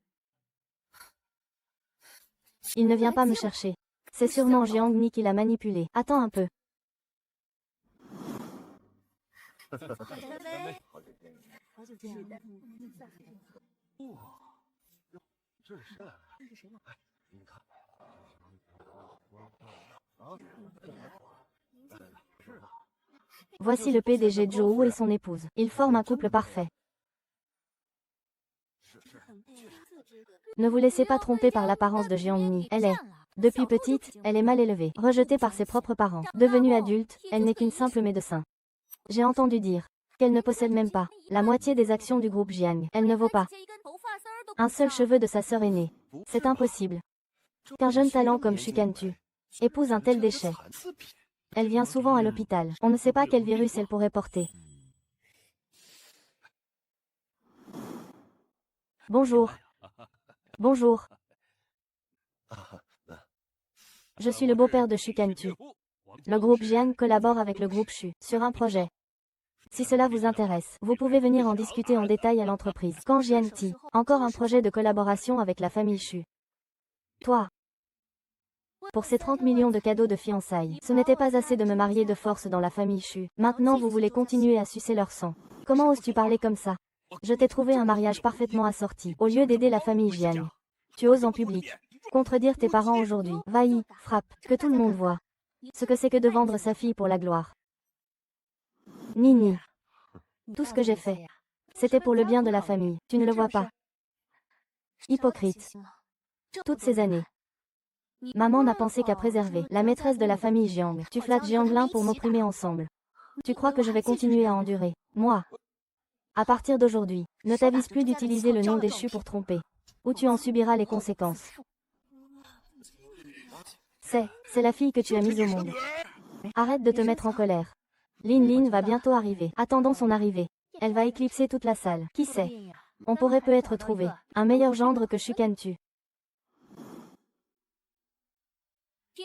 Il ne vient pas me chercher. C'est sûrement Jiang Ni qui l'a manipulé. Attends un peu. Voici le PDG Zhou et son épouse. Ils forment un couple parfait. Ne vous laissez pas tromper par l'apparence de Jiang Ni. Elle est, depuis petite, elle est mal élevée, rejetée par ses propres parents. Devenue adulte, elle n'est qu'une simple médecin. J'ai entendu dire qu'elle ne possède même pas la moitié des actions du groupe Jiang. Elle ne vaut pas un seul cheveu de sa sœur aînée. C'est impossible qu'un jeune talent comme Shu Kantu épouse un tel déchet. Elle vient souvent à l'hôpital. On ne sait pas quel virus elle pourrait porter. Bonjour. Bonjour. Je suis le beau-père de Shu Kantu. Le groupe Jiang collabore avec le groupe Shu sur un projet. Si cela vous intéresse, vous pouvez venir en discuter en détail à l'entreprise. Quand Jiang Ti, encore un projet de collaboration avec la famille Shu. Toi. Pour ces 30 millions de cadeaux de fiançailles, ce n'était pas assez de me marier de force dans la famille Shu. Maintenant vous voulez continuer à sucer leur sang. Comment oses-tu parler comme ça? Je t'ai trouvé un mariage parfaitement assorti, au lieu d'aider la famille Jiang. Tu oses en public contredire tes parents aujourd'hui. Va-y, frappe, que tout le monde voit ce que c'est que de vendre sa fille pour la gloire. Nini. Tout ce que j'ai fait, c'était pour le bien de la famille. Tu ne le vois pas? Hypocrite. Toutes ces années. Maman n'a pensé qu'à préserver la maîtresse de la famille Jiang. Tu flattes Jianglin pour m'opprimer ensemble. Tu crois que je vais continuer à endurer? Moi. À partir d'aujourd'hui, ne t'avise plus d'utiliser le nom déchu pour tromper. Ou tu en subiras les conséquences. C'est la fille que tu as mise au monde. Arrête de te mettre en colère. Lin Lin va bientôt arriver. Attendons son arrivée. Elle va éclipser toute la salle. Qui sait? On pourrait peut-être trouver un meilleur gendre que Shu Kantu.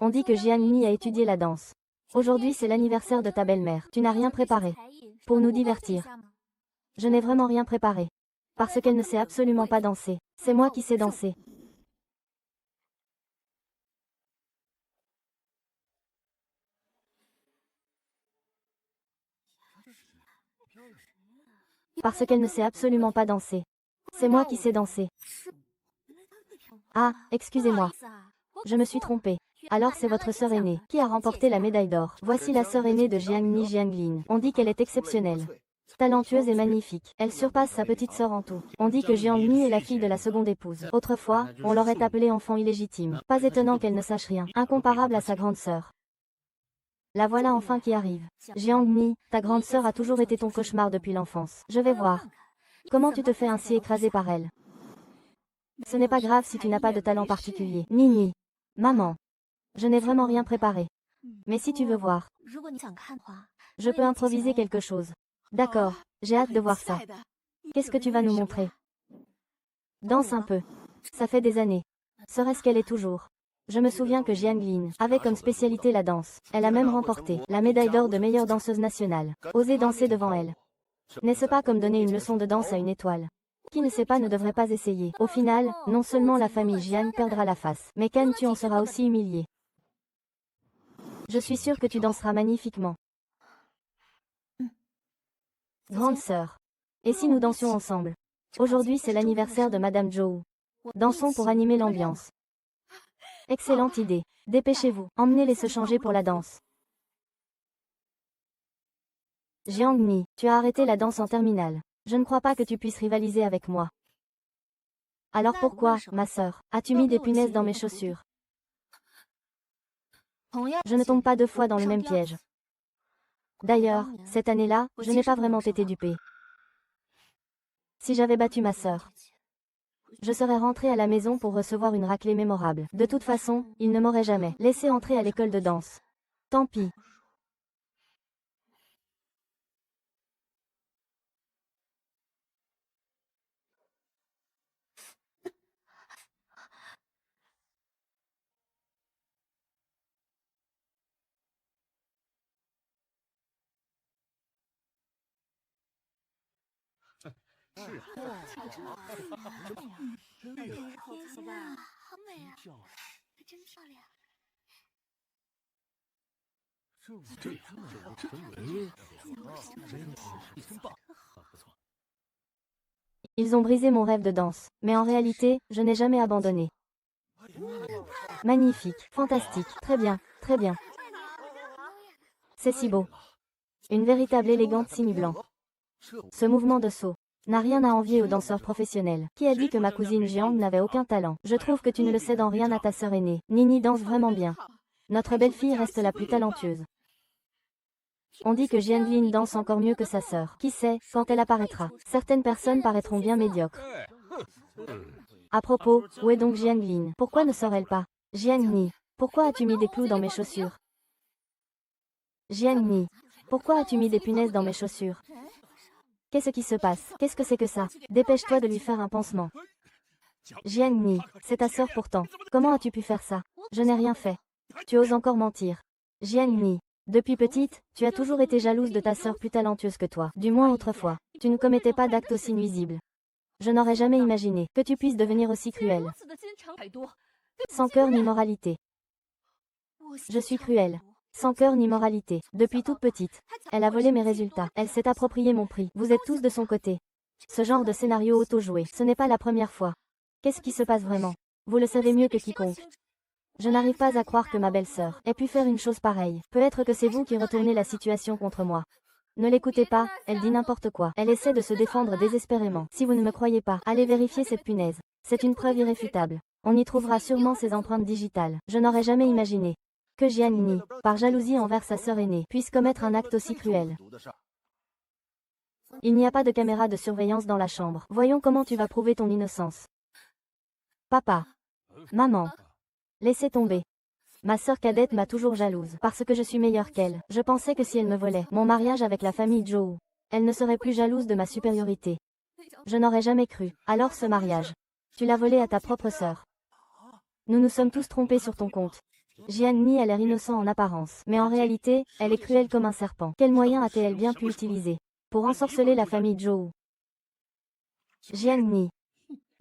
On dit que Jiang Ni a étudié la danse. Aujourd'hui c'est l'anniversaire de ta belle-mère. Tu n'as rien préparé pour nous divertir. Je n'ai vraiment rien préparé. Parce qu'elle ne sait absolument pas danser. C'est moi qui sais danser. Parce qu'elle ne sait absolument pas danser. C'est moi qui sais danser. Ah, excusez-moi. Je me suis trompée. Alors c'est votre sœur aînée qui a remporté la médaille d'or. Voici la sœur aînée de Jiang Ni Jianglin. On dit qu'elle est exceptionnelle. Talentueuse et magnifique. Elle surpasse sa petite sœur en tout. On dit que Jiang Ni est la fille de la seconde épouse. Autrefois, on l'aurait appelée enfant illégitime. Pas étonnant qu'elle ne sache rien. Incomparable à sa grande sœur. La voilà enfin qui arrive. Jiang Ni, ta grande sœur a toujours été ton cauchemar depuis l'enfance. Je vais voir. Comment tu te fais ainsi écraser par elle? Ce n'est pas grave si tu n'as pas de talent particulier. Nini. Maman. Je n'ai vraiment rien préparé. Mais si tu veux voir, je peux improviser quelque chose. D'accord, j'ai hâte de voir ça. Qu'est-ce que tu vas nous montrer? Danse un peu. Ça fait des années. Serait-ce qu'elle est toujours? Je me souviens que Jianglin avait comme spécialité la danse. Elle a même remporté la médaille d'or de meilleure danseuse nationale. Osez danser devant elle. N'est-ce pas comme donner une leçon de danse à une étoile? Qui ne sait pas ne devrait pas essayer. Au final, non seulement la famille Jiang perdra la face, mais Kan tu en seras aussi humilié. Je suis sûre que tu danseras magnifiquement. Grande sœur. Et si nous dansions ensemble? Aujourd'hui c'est l'anniversaire de Madame Zhou. Dansons pour animer l'ambiance. Excellente idée. Dépêchez-vous, emmenez-les se changer pour la danse. Jiang Ni, tu as arrêté la danse en terminale. Je ne crois pas que tu puisses rivaliser avec moi. Alors pourquoi, ma sœur, as-tu mis des punaises dans mes chaussures? Je ne tombe pas deux fois dans le même piège. D'ailleurs, cette année-là, je n'ai pas vraiment été dupée. Si j'avais battu ma sœur, je serais rentrée à la maison pour recevoir une raclée mémorable. De toute façon, il ne m'aurait jamais laissé entrer à l'école de danse. Tant pis.
好美啊，真漂亮。
Ils ont brisé mon rêve de danse. Mais en réalité, je n'ai jamais abandonné. Magnifique, fantastique, très bien, très bien. C'est si beau. Une véritable élégante signe blanc. Ce mouvement de saut n'a rien à envier aux danseurs professionnels. Qui a dit que ma cousine Jiang n'avait aucun talent? Je trouve que tu ne le cèdes en rien à ta sœur aînée. Nini danse vraiment bien. Notre belle-fille reste la plus talentueuse. On dit que Jianglin danse encore mieux que sa sœur. Qui sait, quand elle apparaîtra, certaines personnes paraîtront bien médiocres. À propos, où est donc Jianglin? Pourquoi ne sort-elle pas? Jiangni, pourquoi as-tu mis des clous dans mes chaussures? Jiangni, pourquoi as-tu mis des punaises dans mes chaussures? Qu'est-ce qui se passe? Qu'est-ce que c'est que ça? Dépêche-toi de lui faire un pansement. Jiangni, c'est ta sœur pourtant. Comment as-tu pu faire ça? Je n'ai rien fait. Tu oses encore mentir. Jiangni, depuis petite, tu as toujours été jalouse de ta sœur plus talentueuse que toi. Du moins autrefois. Tu ne commettais pas d'actes aussi nuisibles. Je n'aurais jamais imaginé que tu puisses devenir aussi cruelle. Sans cœur ni moralité. Je suis cruelle. Sans cœur ni moralité. Depuis toute petite. Elle a volé mes résultats. Elle s'est approprié mon prix. Vous êtes tous de son côté. Ce genre de scénario auto-joué, ce n'est pas la première fois. Qu'est-ce qui se passe vraiment? Vous le savez mieux que quiconque. Je n'arrive pas à croire que ma belle-sœur ait pu faire une chose pareille. Peut-être que c'est vous qui retournez la situation contre moi. Ne l'écoutez pas, elle dit n'importe quoi. Elle essaie de se défendre désespérément. Si vous ne me croyez pas, allez vérifier cette punaise. C'est une preuve irréfutable. On y trouvera sûrement ses empreintes digitales. Je n'aurais jamais imaginé que Jianni, par jalousie envers sa sœur aînée, puisse commettre un acte aussi cruel. Il n'y a pas de caméra de surveillance dans la chambre. Voyons comment tu vas prouver ton innocence. Papa. Maman. Laissez tomber. Ma sœur cadette m'a toujours jalouse, parce que je suis meilleure qu'elle. Je pensais que si elle me volait mon mariage avec la famille Zhou, elle ne serait plus jalouse de ma supériorité. Je n'aurais jamais cru. Alors ce mariage, tu l'as volé à ta propre sœur. Nous nous sommes tous trompés sur ton compte. Jianni a l'air innocent en apparence, mais en réalité, elle est cruelle comme un serpent. Quel moyen a-t-elle bien pu utiliser pour ensorceler la famille Zhou? Jianni,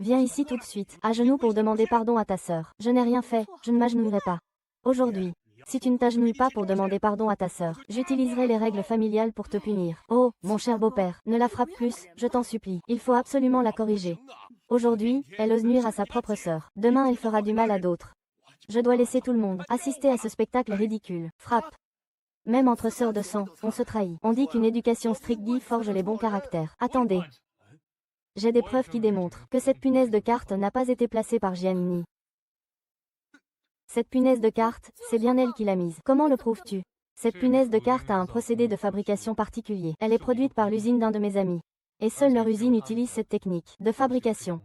viens ici tout de suite, à genoux pour demander pardon à ta sœur. Je n'ai rien fait, je ne m'agenouillerai pas. Aujourd'hui, si tu ne t'agenouilles pas pour demander pardon à ta sœur, j'utiliserai les règles familiales pour te punir. Oh, mon cher beau-père, ne la frappe plus, je t'en supplie. Il faut absolument la corriger. Aujourd'hui, elle ose nuire à sa propre sœur. Demain, elle fera du mal à d'autres. Je dois laisser tout le monde assister à ce spectacle ridicule. Frappe. Même entre sœurs de sang, on se trahit. On dit qu'une éducation stricte forge les bons caractères. Attendez. J'ai des preuves qui démontrent que cette punaise de carte n'a pas été placée par Jianni. Cette punaise de carte, c'est bien elle qui l'a mise. Comment le prouves-tu? Cette punaise de carte a un procédé de fabrication particulier. Elle est produite par l'usine d'un de mes amis. Et seule leur usine utilise cette technique de fabrication.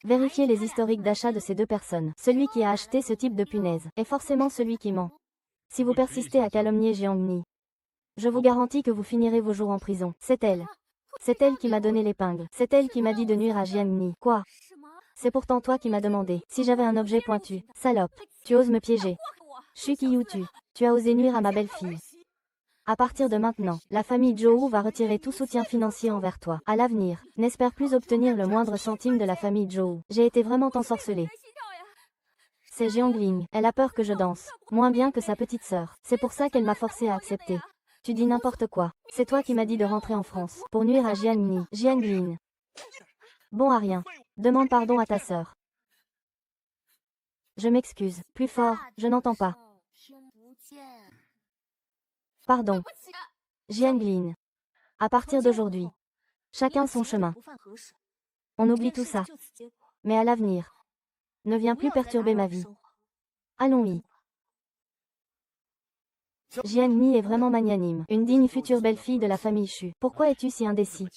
Vérifiez les historiques d'achat de ces deux personnes. Celui qui a acheté ce type de punaise est forcément celui qui ment. Si vous persistez à calomnier Jiangni, je vous garantis que vous finirez vos jours en prison. C'est elle. C'est elle qui m'a donné l'épingle. C'est elle qui m'a dit de nuire à Jianni. Quoi? C'est pourtant toi qui m'as demandé si j'avais un objet pointu. Salope, tu oses me piéger. Shukiyu, tu as osé nuire à ma belle-fille. À partir de maintenant, la famille Zhou va retirer tout soutien financier envers toi. À l'avenir, n'espère plus obtenir le moindre centime de la famille Zhou. J'ai été vraiment ensorcelée. C'est Jiangling, elle a peur que je danse. Moins bien que sa petite sœur. C'est pour ça qu'elle m'a forcé à accepter. Tu dis n'importe quoi. C'est toi qui m'as dit de rentrer en France pour nuire à Jianni. Jianglin. Bon à rien. Demande pardon à ta sœur. Je m'excuse. Plus fort, je n'entends pas. Pardon. Jianglin. À partir d'aujourd'hui, chacun son chemin. On oublie tout ça. Mais à l'avenir, ne viens plus perturber ma vie. Allons-y. Jianni est vraiment magnanime, une digne future belle-fille de la famille Chu. Pourquoi es-tu si indécis?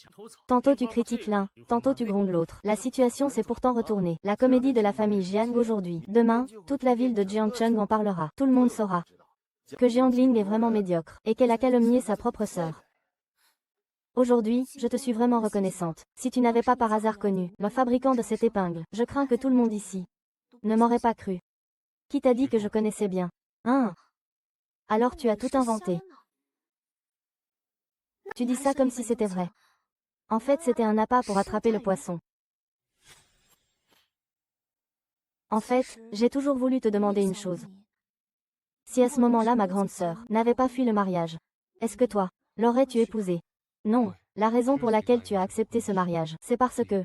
Tantôt tu critiques l'un, tantôt tu grondes l'autre. La situation s'est pourtant retournée. La comédie de la famille Jiang aujourd'hui. Demain, toute la ville de Jiangcheng en parlera. Tout le monde saura que Jiangling est vraiment médiocre, et qu'elle a calomnié sa propre sœur. Aujourd'hui, je te suis vraiment reconnaissante. Si tu n'avais pas par hasard connu le fabricant de cette épingle, je crains que tout le monde ici ne m'aurait pas cru. Qui t'a dit que je connaissais bien? Hein? Alors tu as tout inventé. Tu dis ça comme si c'était vrai. En fait, c'était un appât pour attraper le poisson. En fait, j'ai toujours voulu te demander une chose. Si à ce moment-là ma grande sœur n'avait pas fui le mariage, est-ce que toi, l'aurais-tu épousée? Non, la raison pour laquelle tu as accepté ce mariage, c'est parce que...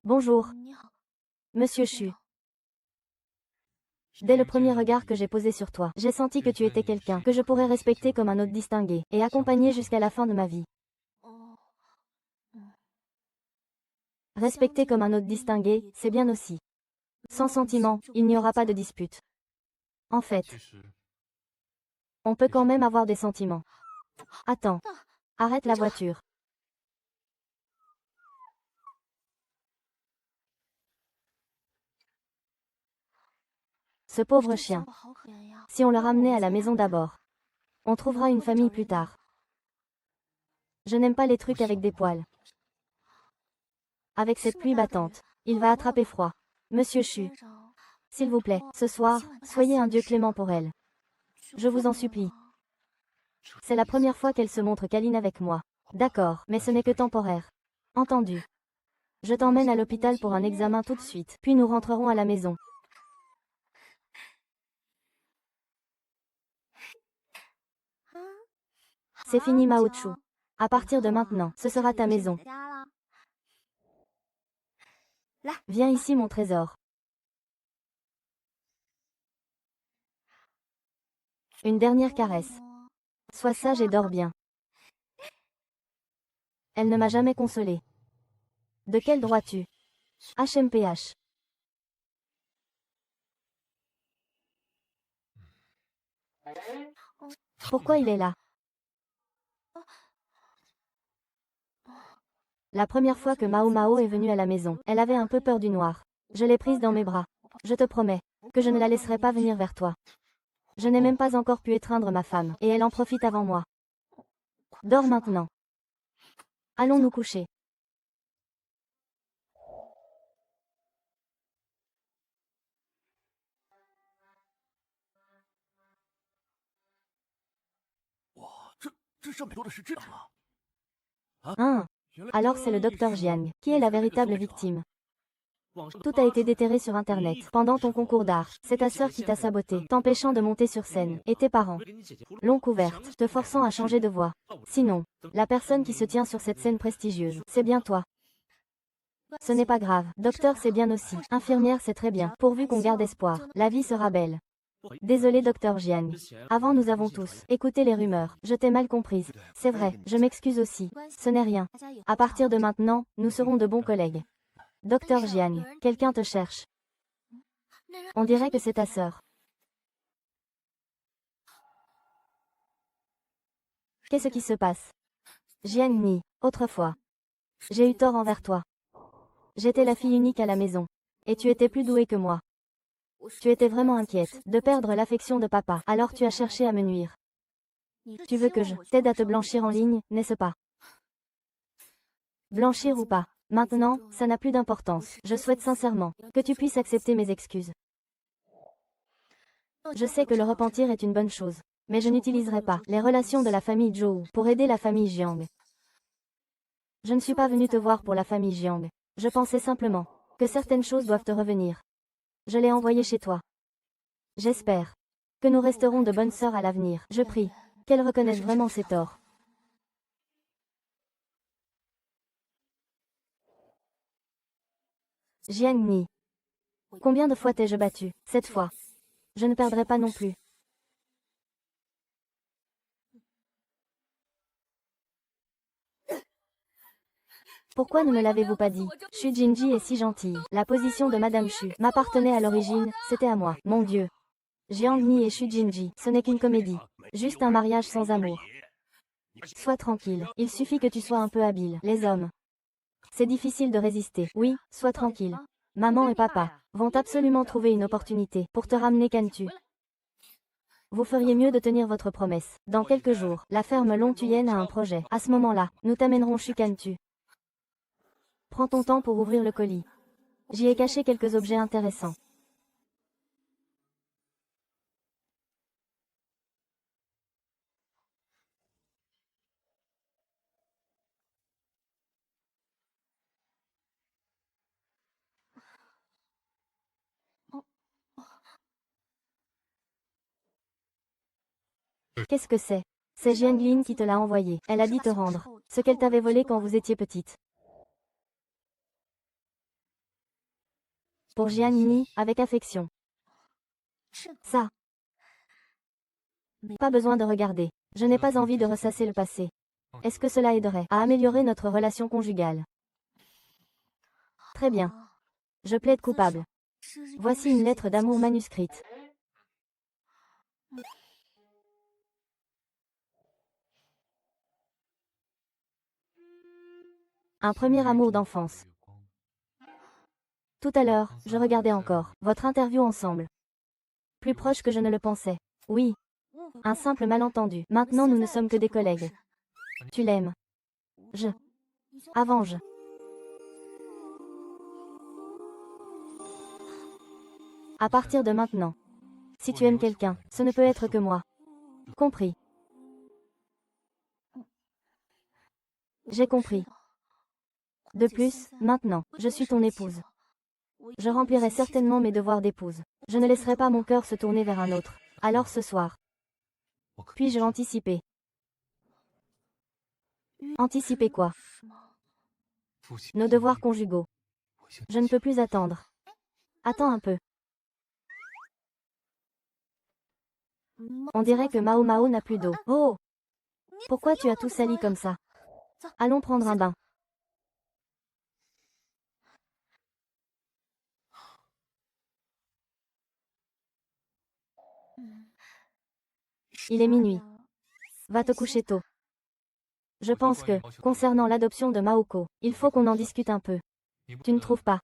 Bonjour, Monsieur Chu. Dès le premier regard que j'ai posé sur toi, j'ai senti que tu étais quelqu'un que je pourrais respecter comme un hôte distingué et accompagner jusqu'à la fin de ma vie. Respecter comme un hôte distingué, c'est bien aussi. Sans sentiment, il n'y aura pas de dispute. En fait, on peut quand même avoir des sentiments. Attends. Arrête la voiture. Ce pauvre chien. Si on le ramenait à la maison d'abord. On trouvera une famille plus tard. Je n'aime pas les trucs avec des poils. Avec cette pluie battante, il va attraper froid. Monsieur Chu. S'il vous plaît, ce soir, soyez un dieu clément pour elle. Je vous en supplie. C'est la première fois qu'elle se montre câline avec moi. D'accord, mais ce n'est que temporaire. Entendu. Je t'emmène à l'hôpital pour un examen tout de suite, puis nous rentrerons à la maison. C'est fini Mao Chu. À partir de maintenant, ce sera ta maison. Viens ici mon trésor. Une dernière caresse. Sois sage et dors bien. Elle ne m'a jamais consolée. De quel droit tu? HMPH. Pourquoi il est là? La première fois que Mao Mao est venue à la maison, elle avait un peu peur du noir. Je l'ai prise dans mes bras. Je te promets que je ne la laisserai pas venir vers toi. Je n'ai même pas encore pu étreindre ma femme, et elle en profite avant moi. Dors maintenant. Allons nous coucher. Hein? Alors c'est le docteur Jiang, qui est la véritable victime. Tout a été déterré sur Internet. Pendant ton concours d'art, c'est ta sœur qui t'a saboté, t'empêchant de monter sur scène, et tes parents l'ont couverte, te forçant à changer de voix. Sinon, la personne qui se tient sur cette scène prestigieuse, c'est bien toi. Ce n'est pas grave. Docteur c'est bien aussi. Infirmière c'est très bien. Pourvu qu'on garde espoir, la vie sera belle. Désolé docteur Jiang. Avant nous avons tous écouté les rumeurs. Je t'ai mal comprise. C'est vrai, je m'excuse aussi. Ce n'est rien. À partir de maintenant, nous serons de bons collègues. Docteur Jiang, quelqu'un te cherche. On dirait que c'est ta sœur. Qu'est-ce qui se passe? Jiang Ni, autrefois. J'ai eu tort envers toi. J'étais la fille unique à la maison. Et tu étais plus douée que moi. Tu étais vraiment inquiète de perdre l'affection de papa, alors tu as cherché à me nuire. Tu veux que je t'aide à te blanchir en ligne, n'est-ce pas? Blanchir ou pas, maintenant, ça n'a plus d'importance. Je souhaite sincèrement que tu puisses accepter mes excuses. Je sais que le repentir est une bonne chose, mais je n'utiliserai pas les relations de la famille Zhou pour aider la famille Jiang. Je ne suis pas venue te voir pour la famille Jiang. Je pensais simplement que certaines choses doivent te revenir. Je l'ai envoyé chez toi. J'espère que nous resterons de bonnes sœurs à l'avenir. Je prie qu'elle reconnaisse vraiment ses torts. Jiang Ni. Combien de fois t'ai-je battu? Cette fois. Je ne perdrai pas non plus. Pourquoi ne me l'avez-vous pas dit? Xu Jinji est si gentille. La position de Madame Xu m'appartenait à l'origine, c'était à moi. Mon Dieu. Jiang Ni et Xu Jinji, ce n'est qu'une comédie. Juste un mariage sans amour. Sois tranquille, il suffit que tu sois un peu habile. Les hommes. C'est difficile de résister. Oui, sois tranquille. Maman et papa vont absolument trouver une opportunité pour te ramener Cantu. Vous feriez mieux de tenir votre promesse. Dans quelques jours, la ferme Long Thuyen a un projet. À ce moment-là, nous t'amènerons Chu Cantu. Prends ton temps pour ouvrir le colis. J'y ai caché quelques objets intéressants. Qu'est-ce que c'est? C'est Jianglin qui te l'a envoyé. Elle a dit te rendre ce qu'elle t'avait volé quand vous étiez petite. Pour Jianni, avec affection. Ça. Pas besoin de regarder. Je n'ai pas envie de ressasser le passé. Est-ce que cela aiderait à améliorer notre relation conjugale? Très bien. Je plaide coupable. Voici une lettre d'amour manuscrite. Un premier amour d'enfance. Tout à l'heure, je regardais encore votre interview ensemble. Plus proche que je ne le pensais. Oui. Un simple malentendu. Maintenant nous ne sommes que des collègues. Tu l'aimes. Je. Avange. À partir de maintenant. Si tu aimes quelqu'un, ce ne peut être que moi. Compris. J'ai compris. De plus, maintenant, je suis ton épouse. Je remplirai certainement mes devoirs d'épouse. Je ne laisserai pas mon cœur se tourner vers un autre. Alors ce soir. Puis-je anticiper? Anticiper quoi? Nos devoirs conjugaux. Je ne peux plus attendre. Attends un peu. On dirait que Mao Mao n'a plus d'eau. Oh! Pourquoi tu as tout sali comme ça? Allons prendre un bain. Il est minuit. Va te coucher tôt. Je pense que, concernant l'adoption de Maoko, il faut qu'on en discute un peu. Tu ne trouves pas?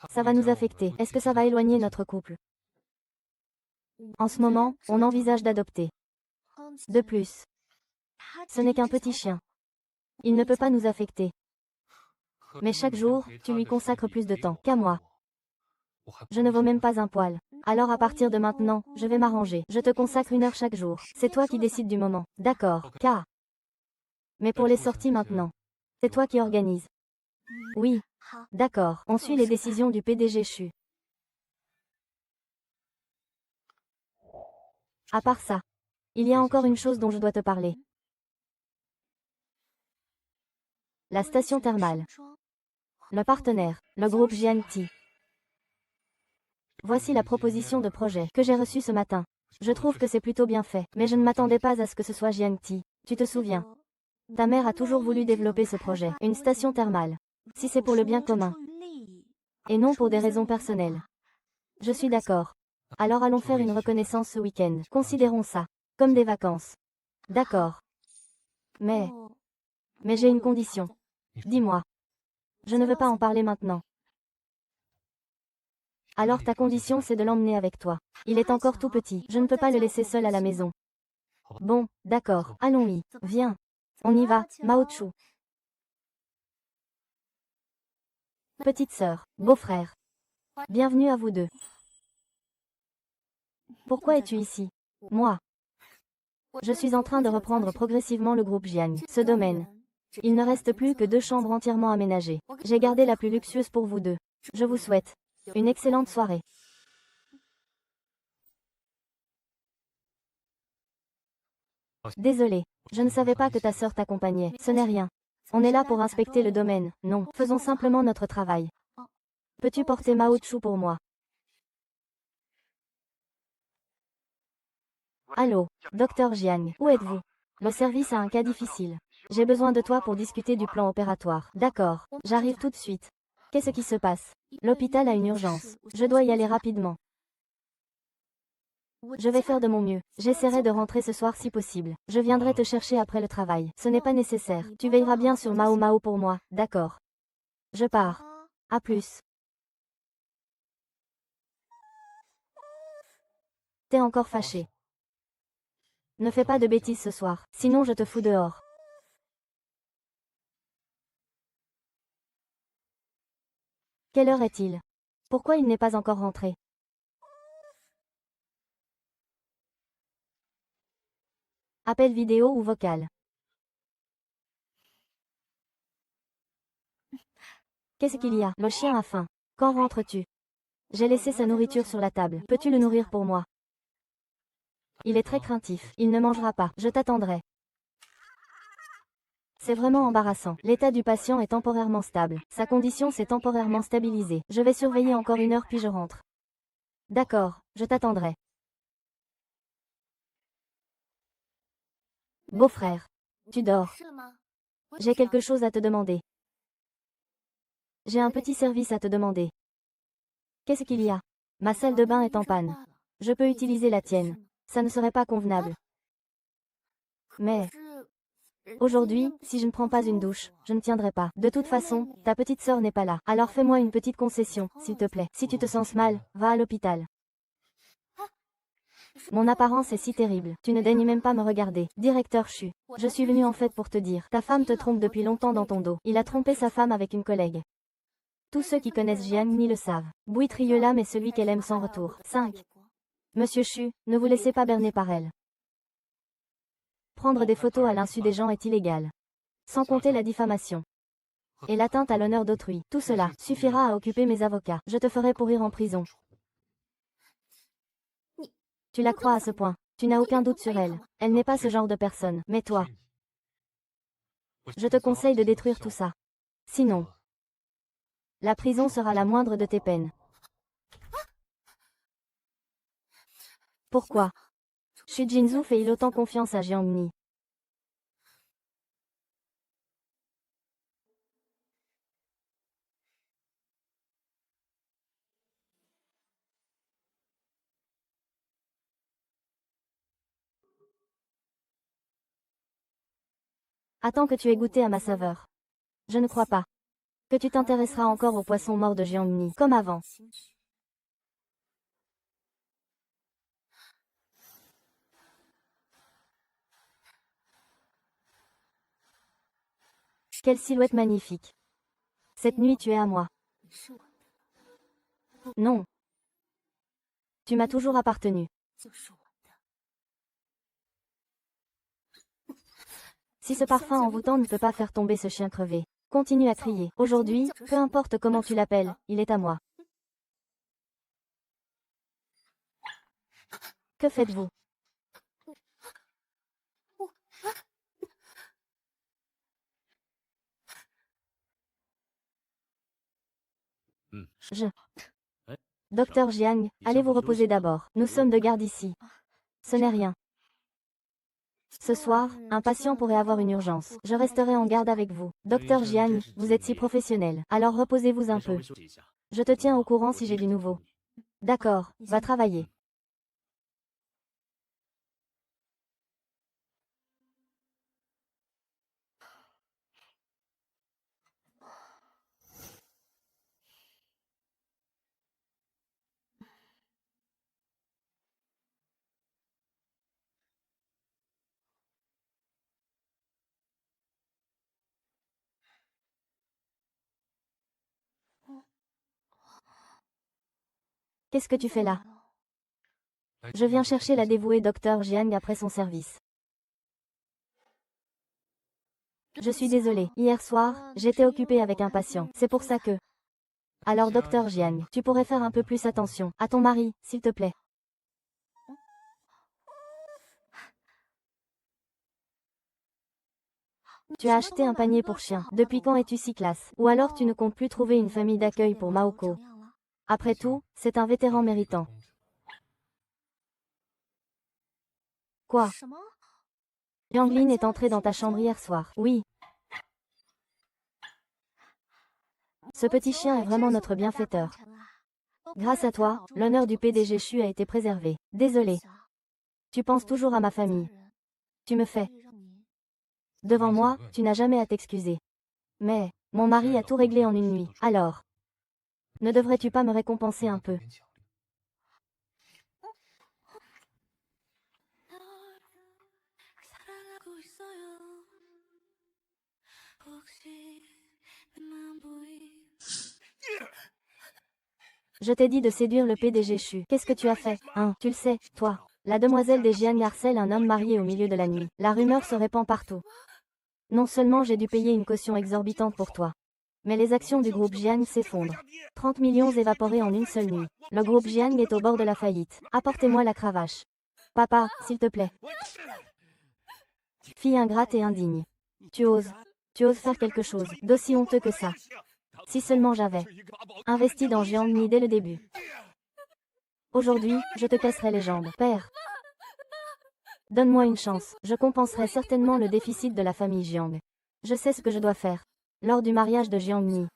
Ça va nous affecter. Est-ce que ça va éloigner notre couple? En ce moment, on envisage d'adopter. De plus, ce n'est qu'un petit chien. Il ne peut pas nous affecter. Mais chaque jour, tu lui consacres plus de temps qu'à moi. Je ne vaux même pas un poil. Alors à partir de maintenant, je vais m'arranger. Je te consacre 1 heure chaque jour. C'est toi qui décides du moment. D'accord, K. Mais pour les sorties maintenant, c'est toi qui organises. Oui. D'accord, on suit les décisions du PDG Chu. À part ça, il y a encore une chose dont je dois te parler. La station thermale. Le partenaire, le groupe Jiangti. Voici la proposition de projet que j'ai reçue ce matin. Je trouve que c'est plutôt bien fait, mais je ne m'attendais pas à ce que ce soit Jiangti. Tu te souviens? Ta mère a toujours voulu développer ce projet, une station thermale. Si c'est pour le bien commun, et non pour des raisons personnelles. Je suis d'accord. Alors allons faire une reconnaissance ce week-end. Considérons ça comme des vacances. D'accord. Mais j'ai une condition. Dis-moi. Je ne veux pas en parler maintenant. Alors ta condition c'est de l'emmener avec toi. Il est encore tout petit, je ne peux pas le laisser seul à la maison. Bon, d'accord, allons-y, viens. On y va, Mao Chu. Petite sœur, beau-frère. Bienvenue à vous deux. Pourquoi es-tu ici? Moi. Je suis en train de reprendre progressivement le groupe Jiang. Ce domaine. Il ne reste plus que 2 chambres entièrement aménagées. J'ai gardé la plus luxueuse pour vous deux. Je vous souhaite une excellente soirée. Désolé, je ne savais pas que ta sœur t'accompagnait. Ce n'est rien. On est là pour inspecter le domaine. Non, faisons simplement notre travail. Peux-tu porter Mao Chu pour moi? Allô, Docteur Jiang, où êtes-vous? Le service a un cas difficile. J'ai besoin de toi pour discuter du plan opératoire. D'accord, j'arrive tout de suite. Qu'est-ce qui se passe? L'hôpital a une urgence. Je dois y aller rapidement. Je vais faire de mon mieux. J'essaierai de rentrer ce soir si possible. Je viendrai te chercher après le travail. Ce n'est pas nécessaire. Tu veilleras bien sur Mao Mao pour moi, d'accord? Je pars. À plus. T'es encore fâché. Ne fais pas de bêtises ce soir, sinon je te fous dehors. Quelle heure est-il? Pourquoi il n'est pas encore rentré? Appel vidéo ou vocal? Qu'est-ce qu'il y a? Le chien a faim. Quand rentres-tu? J'ai laissé sa nourriture sur la table. Peux-tu le nourrir pour moi? Il est très craintif. Il ne mangera pas. Je t'attendrai. C'est vraiment embarrassant. L'état du patient est temporairement stable. Sa condition s'est temporairement stabilisée. Je vais surveiller encore 1 heure puis je rentre. D'accord, je t'attendrai. Beau-frère. Tu dors. J'ai quelque chose à te demander. J'ai un petit service à te demander. Qu'est-ce qu'il y a? Ma salle de bain est en panne. Je peux utiliser la tienne. Ça ne serait pas convenable. Mais... aujourd'hui, si je ne prends pas une douche, je ne tiendrai pas. De toute façon, ta petite sœur n'est pas là. Alors fais-moi une petite concession, s'il te plaît. Si tu te sens mal, va à l'hôpital. Mon apparence est si terrible. Tu ne daignes même pas me regarder. Directeur Chu. Je suis venu en fait pour te dire. Ta femme te trompe depuis longtemps dans ton dos. Il a trompé sa femme avec une collègue. Tous ceux qui connaissent Jiang Ni le savent. Bouitrieux l'âme est celui qu'elle aime sans retour. 5. Monsieur Chu, ne vous laissez pas berner par elle. Prendre des photos à l'insu des gens est illégal. Sans compter la diffamation. Et l'atteinte à l'honneur d'autrui. Tout cela suffira à occuper mes avocats. Je te ferai pourrir en prison. Tu la crois à ce point. Tu n'as aucun doute sur elle. Elle n'est pas ce genre de personne. Mais toi, je te conseille de détruire tout ça. Sinon, la prison sera la moindre de tes peines. Pourquoi? Xu Jinzhu fait-il autant confiance à Jiang Ni? Attends que tu aies goûté à ma saveur. Je ne crois pas que tu t'intéresseras encore au poisson mort de Jiang Ni, comme avant. Quelle silhouette magnifique. Cette nuit tu es à moi. Non. Tu m'as toujours appartenu. Si ce parfum envoûtant ne peut pas faire tomber ce chien crevé, continue à crier. Aujourd'hui, peu importe comment tu l'appelles, il est à moi. Que faites-vous? Docteur Jiang, allez vous reposer d'abord. Nous sommes de garde ici. Ce n'est rien. Ce soir, un patient pourrait avoir une urgence. Je resterai en garde avec vous. Docteur Jiang, vous êtes si professionnel. Alors reposez-vous un peu. Je te tiens au courant si j'ai du nouveau. D'accord, va travailler. Qu'est-ce que tu fais là? Je viens chercher la dévouée Docteur Jiang après son service. Je suis désolée. Hier soir, j'étais occupée avec un patient. C'est pour ça que... Alors Docteur Jiang, tu pourrais faire un peu plus attention à ton mari, s'il te plaît. Tu as acheté un panier pour chien. Depuis quand es-tu si classe? Ou alors tu ne comptes plus trouver une famille d'accueil pour Maoko? Après tout, c'est un vétéran méritant. Quoi? Yang Lin est entré dans ta chambre hier soir. Oui. Ce petit chien est vraiment notre bienfaiteur. Grâce à toi, l'honneur du PDG Chu a été préservé. Désolé. Tu penses toujours à ma famille. Tu me fais. Devant moi, tu n'as jamais à t'excuser. Mais, mon mari a tout réglé en une nuit. Alors, ne devrais-tu pas me récompenser un peu? Je t'ai dit de séduire le PDG Chu. Qu'est-ce que tu as fait, hein? Tu le sais, toi. La demoiselle des Jiang harcèle un homme marié au milieu de la nuit. La rumeur se répand partout. Non seulement j'ai dû payer une caution exorbitante pour toi, mais les actions du groupe Jiang s'effondrent. 30 millions évaporés en une seule nuit. Le groupe Jiang est au bord de la faillite. Apportez-moi la cravache. Papa, s'il te plaît. Fille ingrate et indigne. Tu oses faire quelque chose d'aussi honteux que ça. Si seulement j'avais investi dans Jiang Ni dès le début. Aujourd'hui, je te casserai les jambes. Père, donne-moi une chance. Je compenserai certainement le déficit de la famille Jiang. Je sais ce que je dois faire. Lors du mariage de Jiang Ni.